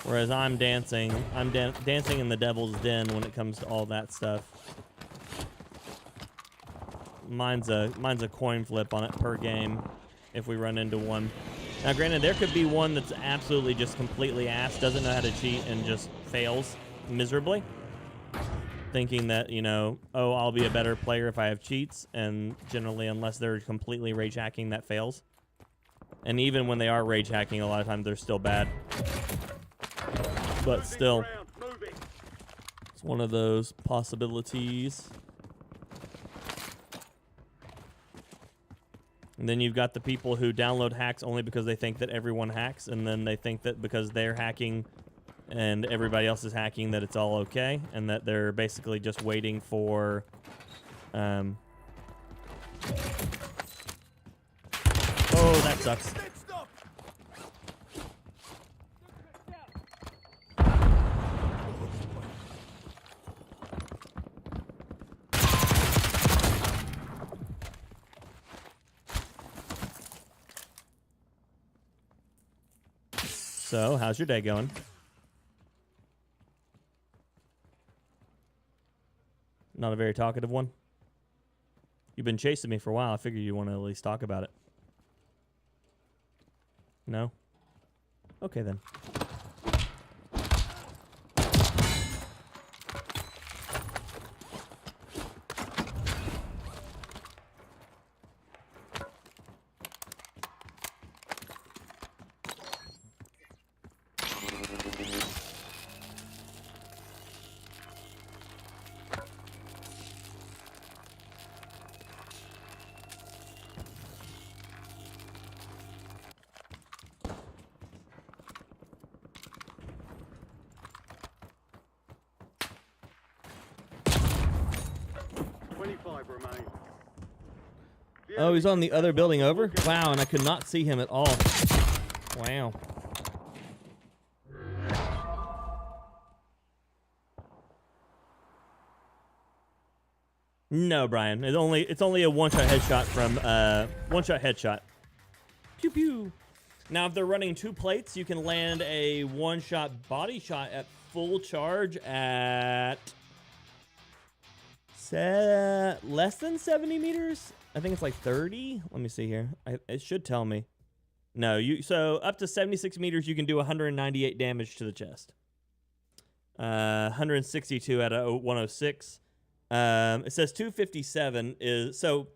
Whereas I'm dancing in the devil's den when it comes to all that stuff. Mine's a coin flip on it per game if we run into one. Now, granted, there could be one that's absolutely just completely ass, doesn't know how to cheat, and just fails miserably, thinking that, you know, oh, I'll be a better player if I have cheats, and generally, unless they're completely rage hacking, that fails. And even when they are rage hacking, a lot of times they're still bad. But still, it's one of those possibilities. And then you've got the people who download hacks only because they think that everyone hacks, and then they think that because they're hacking and everybody else is hacking that it's all okay, and that they're basically just waiting for That sucks. Stitched up. So, how's your day going? Not a very talkative one. You've been chasing me for a while. I figured you want to at least talk about it. No? Okay, then. Remain. Oh, he's on the other building over? Wow, and I could not see him at all. Wow. No, Brian. It's only a one-shot headshot from one-shot headshot. Pew pew. Now, if they're running 2 plates, you can land a one-shot body shot at full charge at less than 70 meters. I think it's like 30. Let me see here. It should tell me. No, so up to 76 meters, you can do 198 damage to the chest. 162 out of 106. It says 257 is so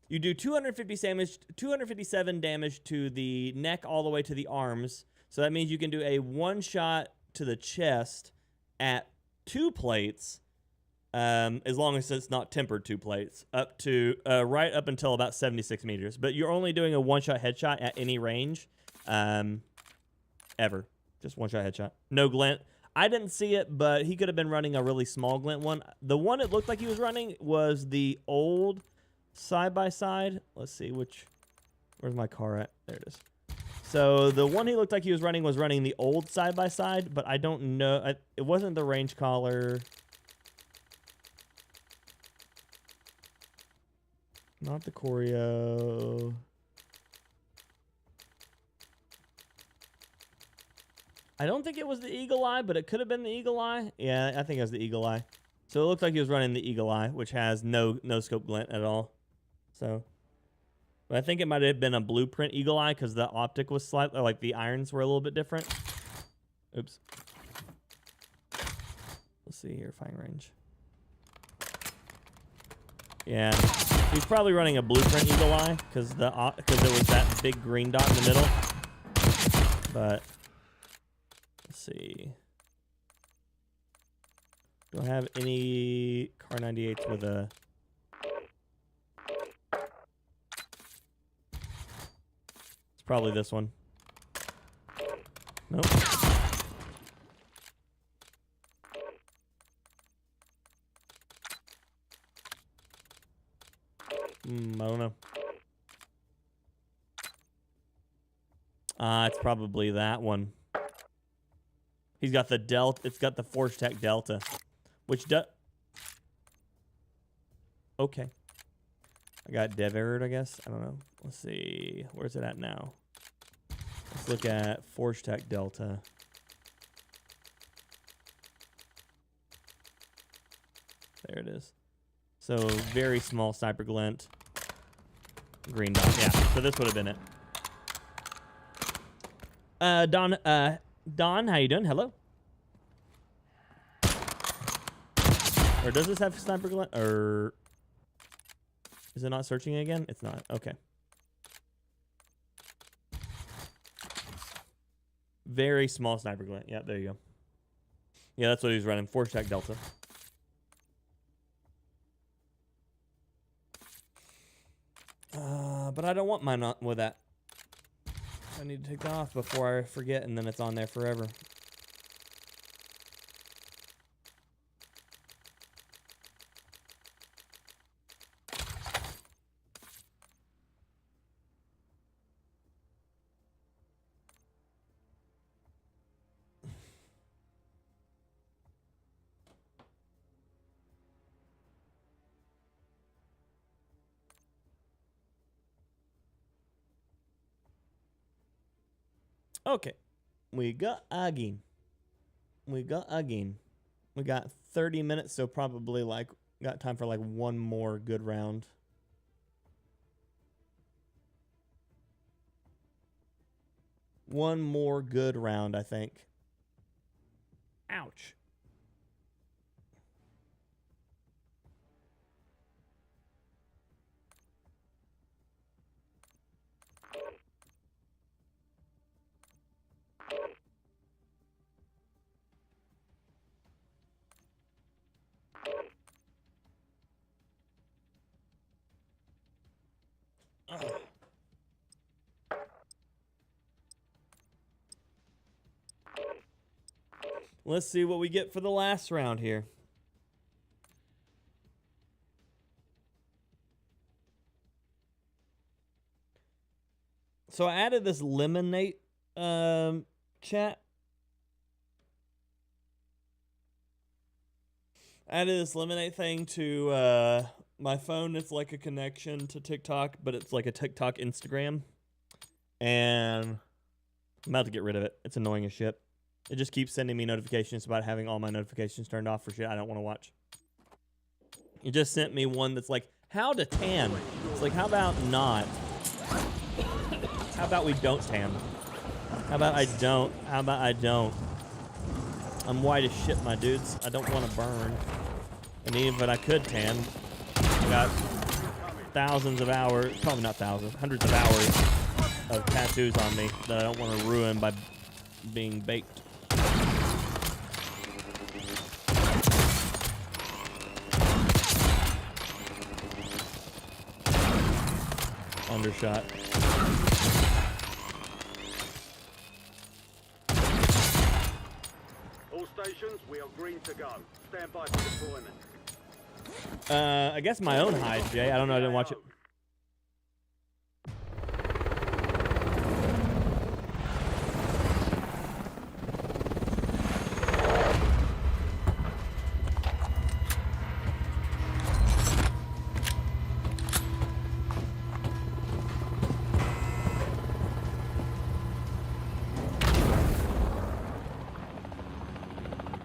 you do 257 damage to the neck all the way to the arms. So that means you can do a one shot to the chest at 2 plates. As long as it's not tempered 2 plates, up to right up until about 76 meters. But you're only doing a one-shot headshot at any range, ever. Just one-shot headshot. No glint. I didn't see it, but he could have been running a really small glint one. The one it looked like he was running was the old side-by-side. Let's see, where's my car at? There it is. So the one he looked like he was running the old side-by-side, but I don't know. It wasn't the range collar. Not the choreo. I don't think it was the Eagle Eye, but it could have been the Eagle Eye. Yeah, I think it was the Eagle Eye. So it looks like he was running the Eagle Eye, which has no scope glint at all. So, but I think it might have been a blueprint Eagle Eye because the optic was slightly, like the irons were a little bit different. Oops. Let's see here, firing range. Yeah. He's probably running a blueprint Eagle Eye because there was that big green dot in the middle. But let's see. Do I have any Car 98s with a? It's probably this one. Nope. I don't know. It's probably that one. He's got the Delta. It's got the Force Tech Delta, which does. Okay. I got Deverd, I guess. I don't know. Let's see. Where's it at now? Let's look at Force Tech Delta. There it is. So very small sniper glint. Green dot. Yeah. So this would have been it. Don, how you doing? Hello. Or does this have sniper glint? Or is it not searching again? It's not. Okay. Very small sniper glint. Yeah, there you go. Yeah, that's what he was running. Force Tech Delta. But I don't want mine on with that. I need to take that off before I forget, and then it's on there forever. Okay. We got again. We got 30 minutes, so probably like got time for like one more good round. One more good round, I think. Ouch. Let's see what we get for the last round here. So I added this lemonade chat. Added this lemonade thing to my phone. It's like a connection to TikTok, but it's like a TikTok Instagram. And I'm about to get rid of it. It's annoying as shit. It just keeps sending me notifications about having all my notifications turned off for shit I don't want to watch. It just sent me one that's like, how to tan. It's like, how about not? How about we don't tan? How about I don't? How about I don't? I'm white as shit, my dudes. I don't want to burn. And even if I could tan, I got thousands of hours, probably not thousands, hundreds of hours of tattoos on me that I don't want to ruin by being baked. Undershot. All stations, we are green to go. Stand by for deployment. I guess my own hide, Jay. I don't know. I didn't watch it.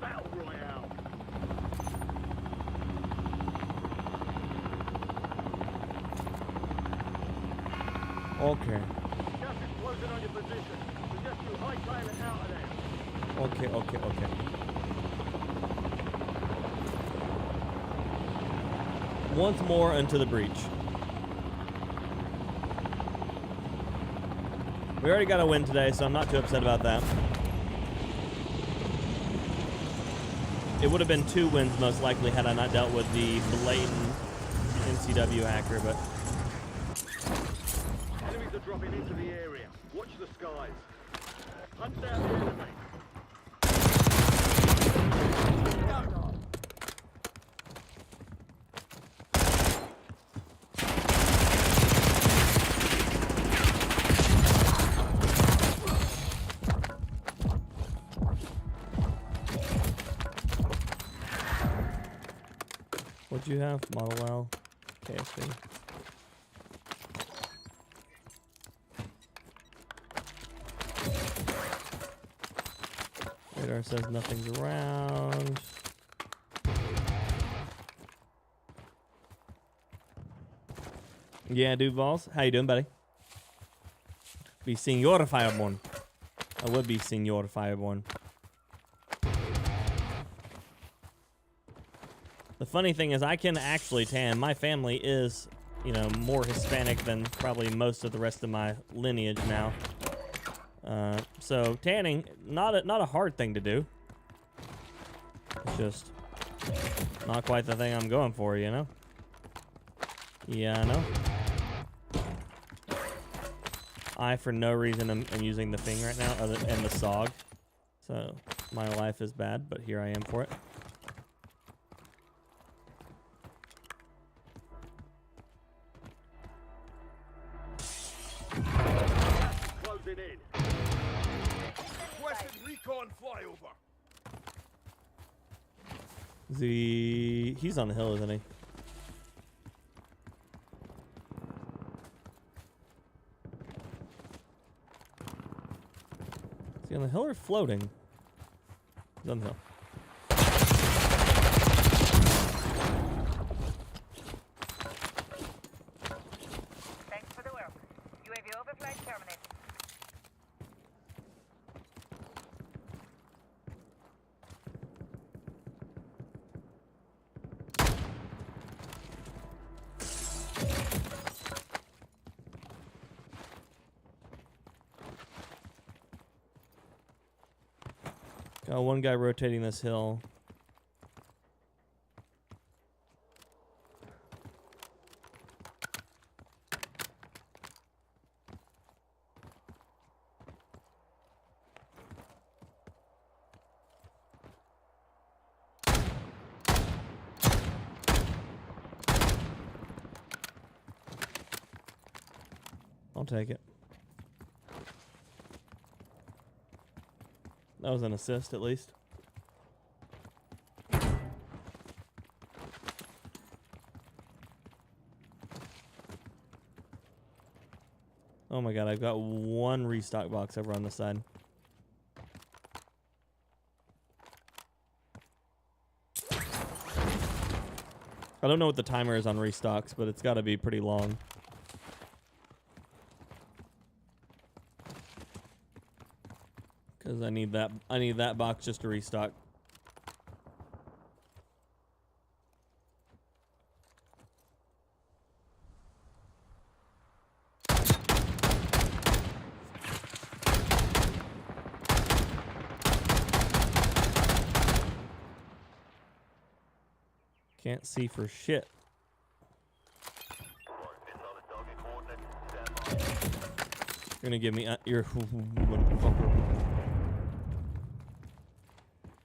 Battle Royale. Okay. Gas is closing on your position. Suggest you hightail it out of there. Okay. Once more into the breach. We already got a win today, so I'm not too upset about that. It would have been 2 wins most likely had I not dealt with the blatant NCW hacker, but Enemies are dropping into the area. Watch the skies. Hunt down the enemy. what'd you have? Model L, KSB. Radar says nothing's around. Yeah, dude, Vols. How you doing, buddy? Be Senor FyrBorne. I would be Senor FyrBorne. The funny thing is I can actually tan. My family is, you know, more Hispanic than probably most of the rest of my lineage now. So tanning, not a hard thing to do. It's just not quite the thing I'm going for, you know? Yeah, I know. I, for no reason, am using the thing right now, and the SOG. So my life is bad, but here I am for it. Closing in. Requested recon flyover. He's on the hill, isn't he? he on the hill or floating? He's on the hill. Thanks for the work. UAV overflight terminated. Got one guy rotating this hill. I'll take it. That was an assist, at least. Oh my god, I've got one restock box over on the side. I don't know what the timer is on restocks, but it's got to be pretty long. Because I need that box just to restock. Can't see for shit. You're gonna give me your motherfucker.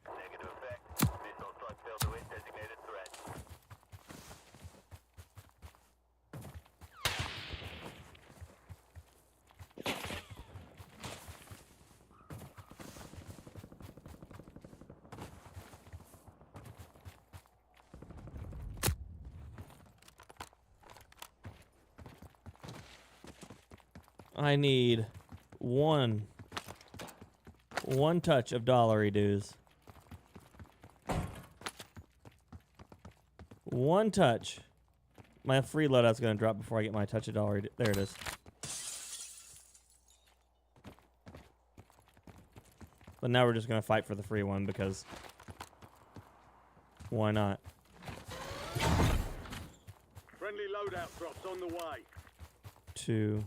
Negative effect. Missile strike failed to hit designated threat. I need one touch of dollary dues. One touch. My free loadout's gonna drop before I get my touch of dollary. There it is. But now we're just gonna fight for the free one because why not? Friendly loadout drops on the way. 2.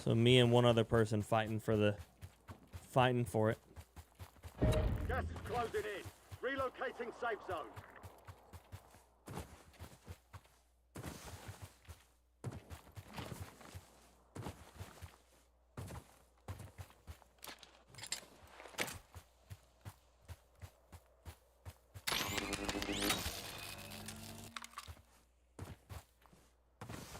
So me and one other person fighting for it. Gas is closing in. Relocating safe zone.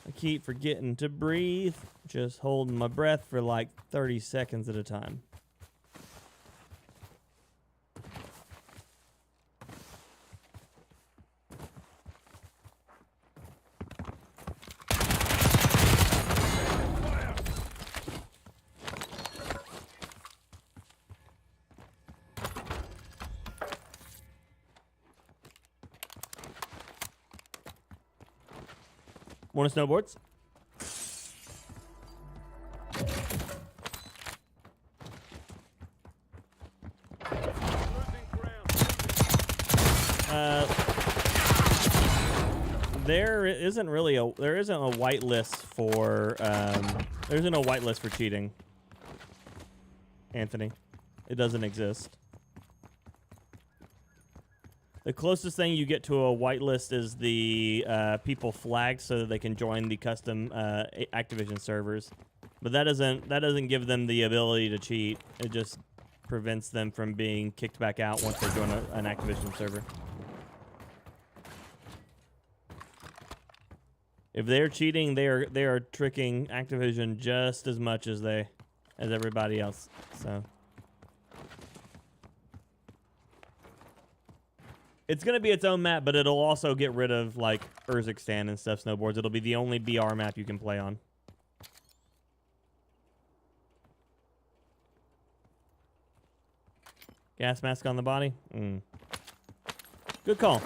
I keep forgetting to breathe. Just holding my breath for like 30 seconds at a time. Want to snowboards? Losing ground. There isn't a whitelist for there isn't a whitelist for cheating. Anthony, it doesn't exist. The closest thing you get to a whitelist is the people flagged so that they can join the custom Activision servers, but that doesn't give them the ability to cheat. It just prevents them from being kicked back out once they join an Activision server. If they're cheating, they are tricking Activision just as much as everybody else. So it's gonna be its own map, but it'll also get rid of like Urzikstan and stuff. Snowboards. It'll be the only BR map you can play on. Gas mask on the body. Good call.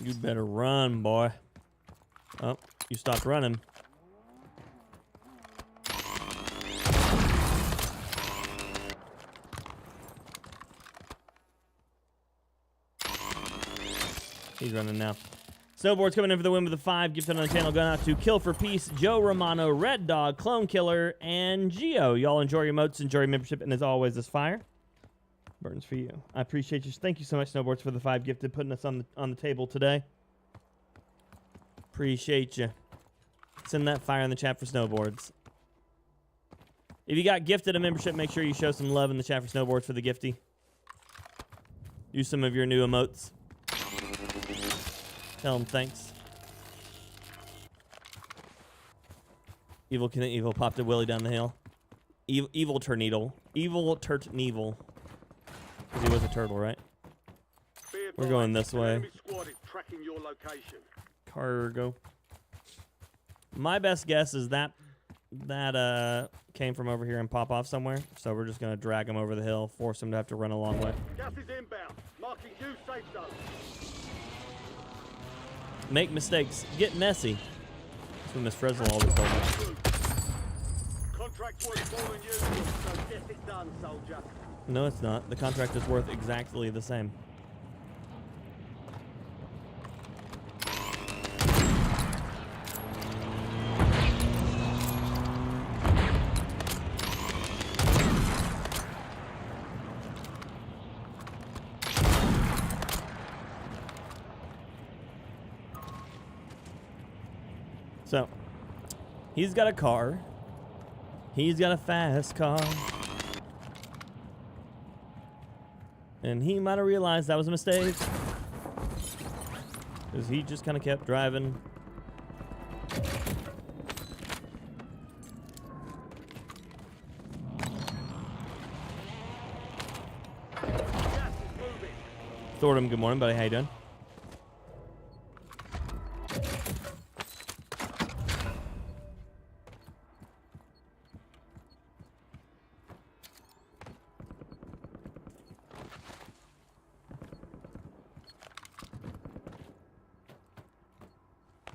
You better run, boy. Oh, you stopped running. He's running now. Snowboard's coming in for the win with a 5. Gifted on the channel going out to Kill for Peace, Joe Romano, Red Dog, Clone Killer, and Geo. Y'all enjoy your emotes, enjoy your membership, and as always, this fire burns for you. I appreciate you. Thank you so much, Snowboards, for the 5 gifted, putting us on the table today. Appreciate you. Send that fire in the chat for Snowboards. If you got gifted a membership, make sure you show some love in the chat for Snowboards for the gifty. Use some of your new emotes. Tell them thanks. Evil popped a willy down the hill. Evil Turneedle. Evil Turtneevil. Because he was a turtle, right? We're going this way. Enemy squad is tracking your location. Cargo. My best guess is that came from over here and pop off somewhere. So we're just gonna drag him over the hill, force him to have to run a long way. Gas is inbound. Marking new safe zone. Make mistakes. Get messy. That's what Miss Fresnel always told me. Contract worth more than you, so get it done, soldier. No, it's not. The contract is worth exactly the same. So, he's got a car. He's got a fast car. And he might have realized that was a mistake. Because he just kind of kept driving. Thordum, good morning, buddy. How you doing?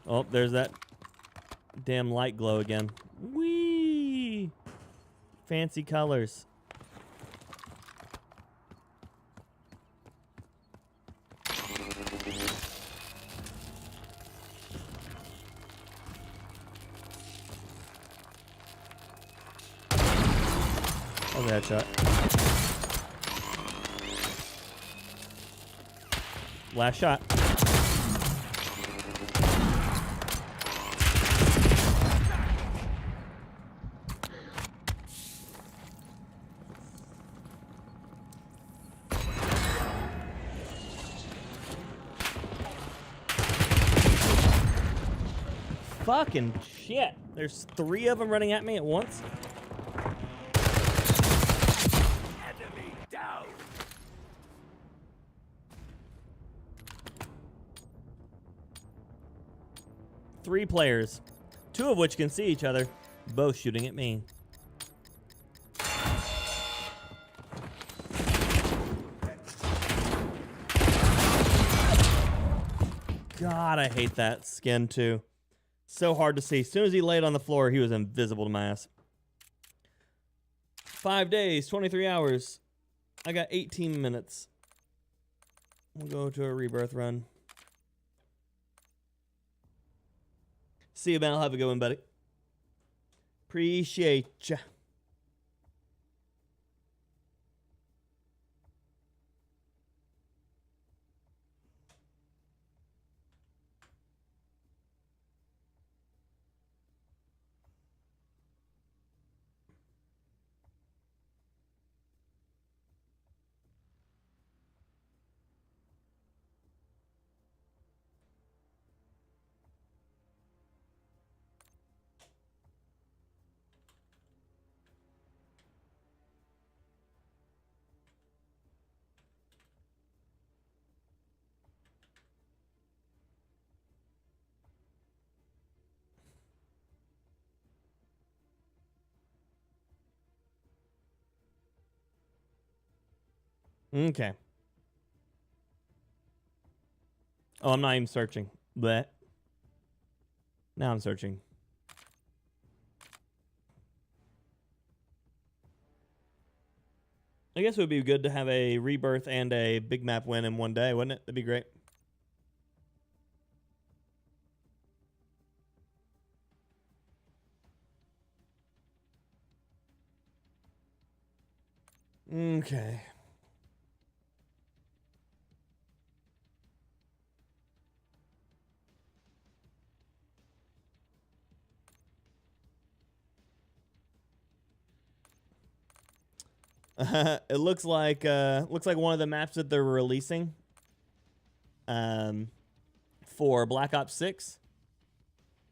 Oh, there's that damn light glow again. Whee! Fancy colors. Oh, that shot. Last shot. Fucking shit. There's 3 of them running at me at once. Enemy down. Three players, 2 of which can see each other, both shooting at me. God, I hate that skin too. So hard to see. As soon as he laid on the floor, he was invisible to my ass. 5 days, 23 hours. I got 18 minutes. We'll go to a rebirth run. See you, man. I'll have a good one, buddy. Appreciate ya. Okay. Oh, I'm not even searching. But now I'm searching. I guess it would be good to have a rebirth and a big map win in one day, wouldn't it? That'd be great. Okay. It looks like one of the maps that they're releasing for Black Ops 6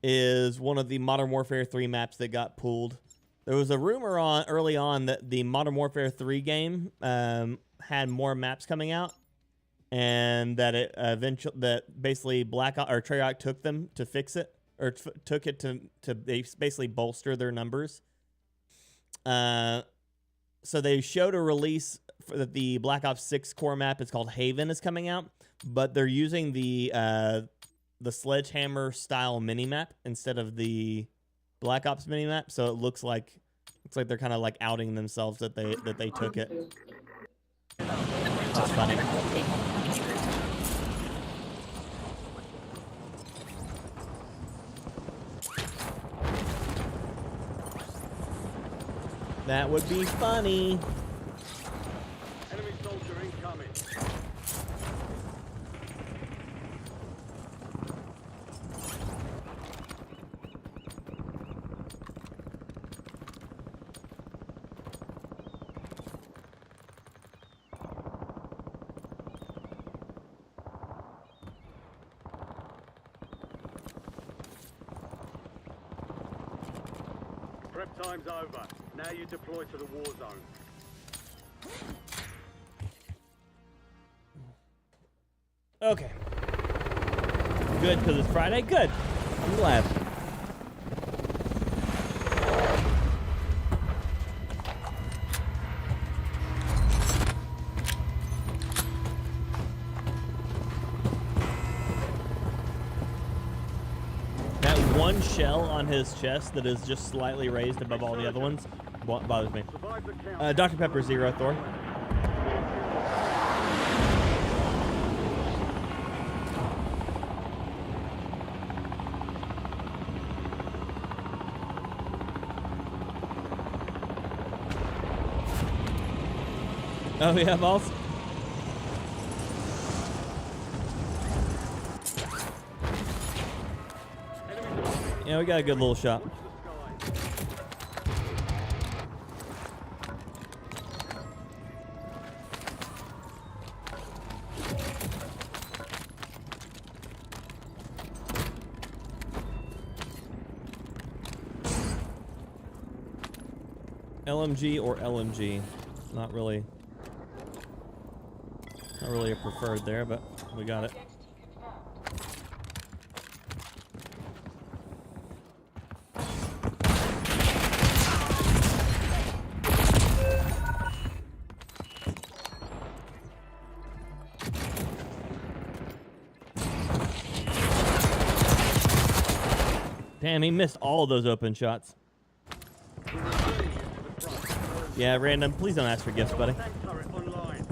is one of the Modern Warfare 3 maps that got pulled. There was a rumor early on that the Modern Warfare 3 game had more maps coming out, and that it basically Treyarch took them to fix it, or took it to basically bolster their numbers. So they showed a release for the Black Ops 6 core map. It's called Haven, is coming out, but they're using the Sledgehammer style minimap instead of the Black Ops minimap. So it looks like they're kind of like outing themselves that they took it. That's funny. That would be funny. Enemy soldier incoming. Prep time's over. Now you deploy to the war zone. Okay. Good, because it's Friday? Good. I'm glad. That one shell on his chest that is just slightly raised above all the other ones bothers me. Survive the count. Dr. Pepper Zero, Thor. Oh, yeah, balls. Yeah, we got a good little shot. LMG or LMG? Not really a preferred there, but we got it. Damn, he missed all of those open shots. Yeah, random. Please don't ask for gifts, buddy. Tank turret online.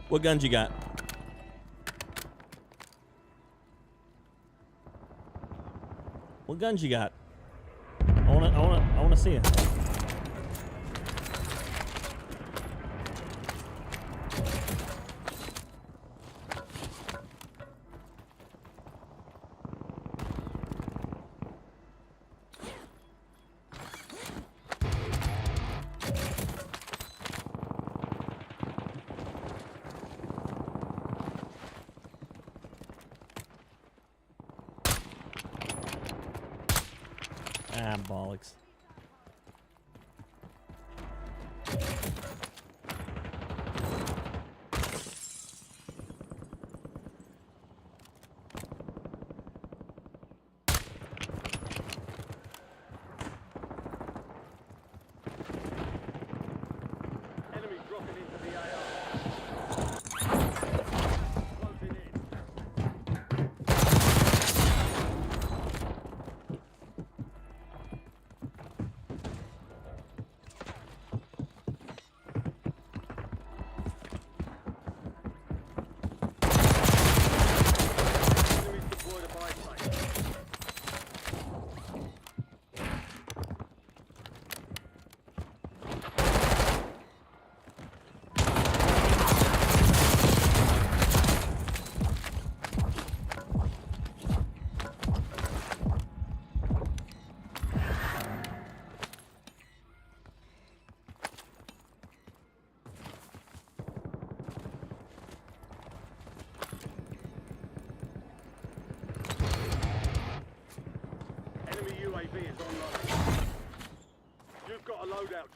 What guns you got? What guns you got? I wanna see it. Ah, bollocks.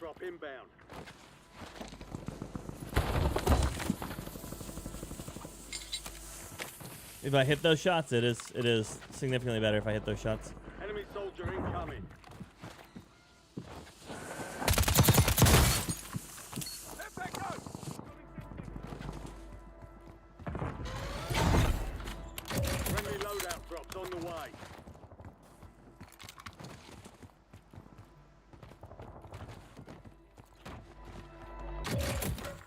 drop inbound. If I hit those shots, it is significantly better if I hit those shots. Enemy soldier incoming. Friendly loadout drops on the way.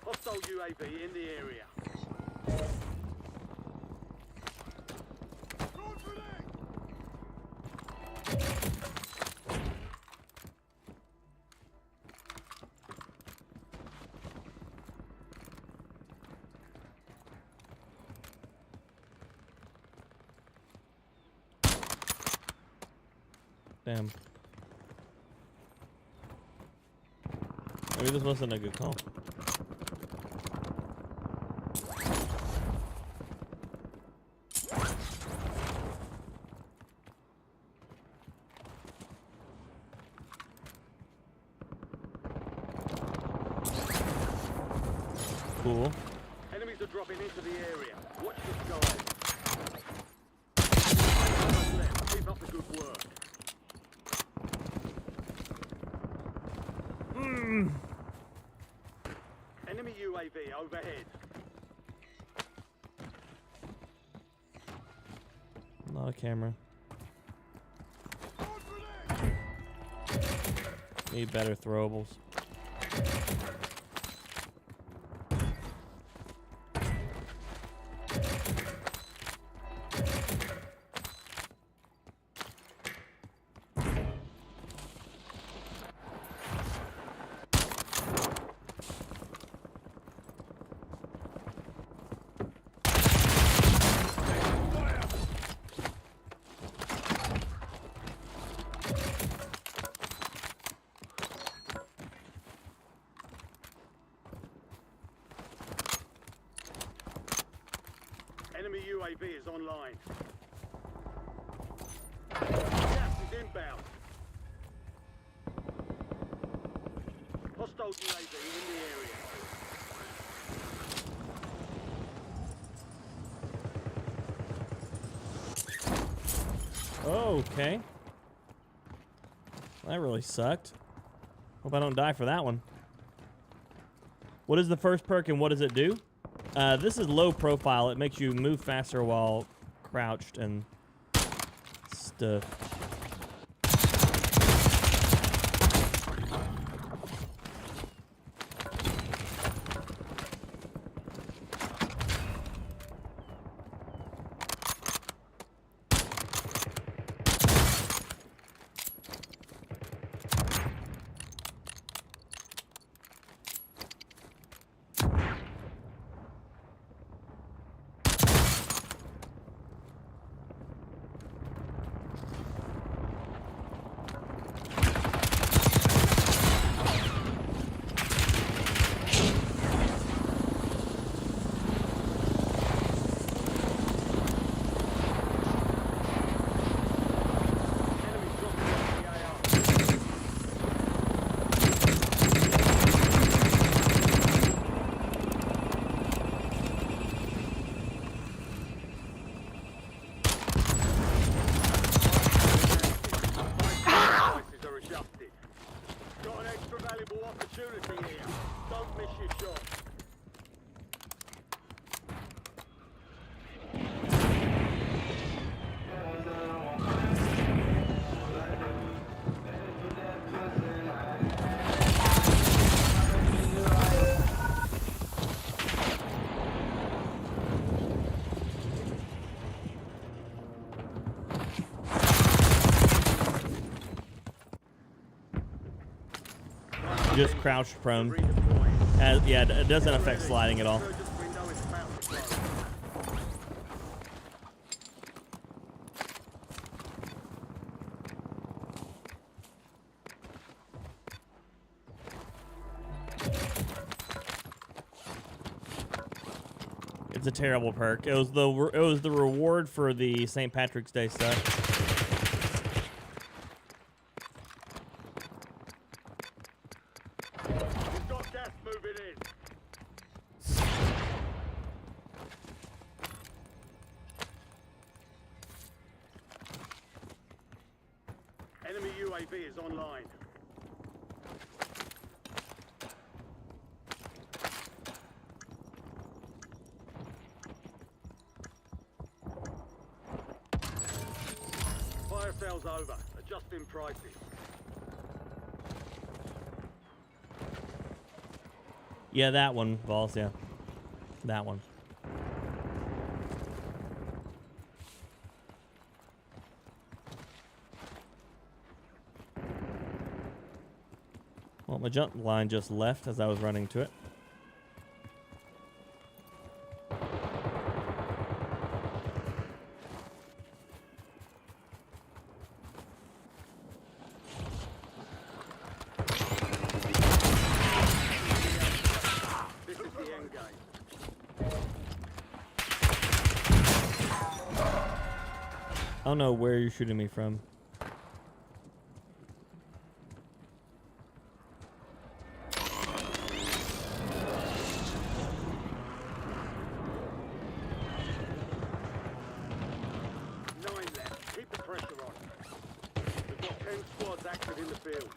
Hostile UAV in the area. Damn. Maybe this wasn't a good call. Cool. Enemies are dropping into the area. Watch the skies. Keep up the good work. Enemy UAV overhead. Not a camera. Need better throwables. Enemy UAV is online. Gas is inbound. Hostile UAV in the area. Okay. That really sucked. Hope I don't die for that one. What is the first perk and what does it do? This is low profile. It makes you move faster while crouched and stuff. Just crouched prone. Yeah, it doesn't affect sliding at all. It's a terrible perk. It was the reward for the St. Patrick's Day stuff. UAV is online. Fire sales over. Adjusting prices. Yeah, that one, Vols, yeah. That one. Well, my jump line just left as I was running to it. This is the end game. I don't know where you're shooting me from. Keep the pressure on. We've got 10 squads active in the field.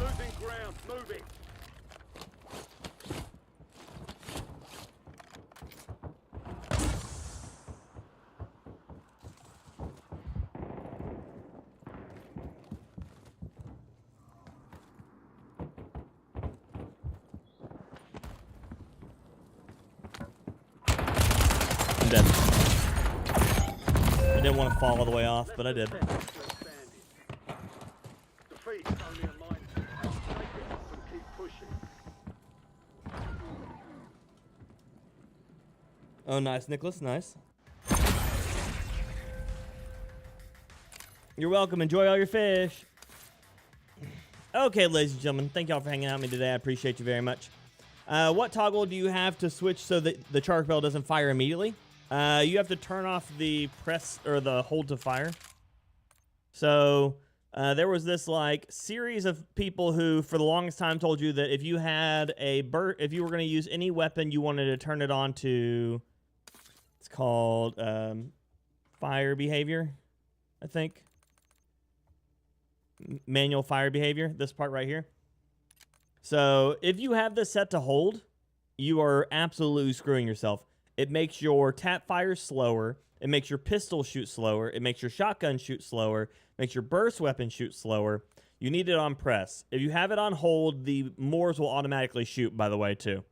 Losing ground, moving. I'm dead. I didn't want to fall all the way off, but I did. Defeat is only a minor. Take it and keep pushing. Oh, nice, Nicholas. Nice. You're welcome. Enjoy all your fish. Okay, ladies and gentlemen, thank y'all for hanging out with me today. I appreciate you very much. What toggle do you have to switch so that the charge bell doesn't fire immediately? You have to turn off the press or the hold to fire. So there was this like series of people who for the longest time told you that if you had a if you were going to use any weapon, you wanted to turn it on to, it's called fire behavior, I think. Manual fire behavior, this part right here. So if you have this set to hold, you are absolutely screwing yourself. It makes your tap fire slower. It makes your pistol shoot slower. It makes your shotgun shoot slower. Makes your burst weapon shoot slower. You need it on press. If you have it on hold, the Moors will automatically shoot, by the way, too.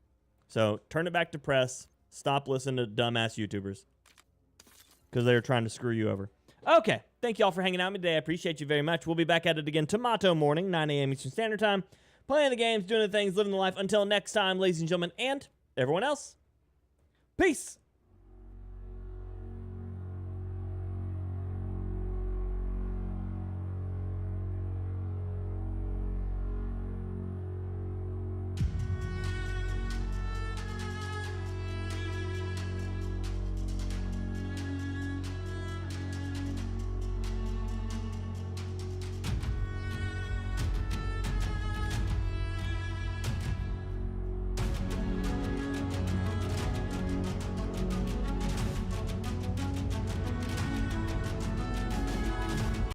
So turn it back to press. Stop listening to dumbass YouTubers, because they're trying to screw you over. Okay, thank y'all for hanging out with me today. I appreciate you very much. We'll be back at it again tomorrow morning, 9 a.m. Eastern Standard Time. Playing the games, doing the things, living the life. Until next time, ladies and gentlemen, and everyone else. Peace.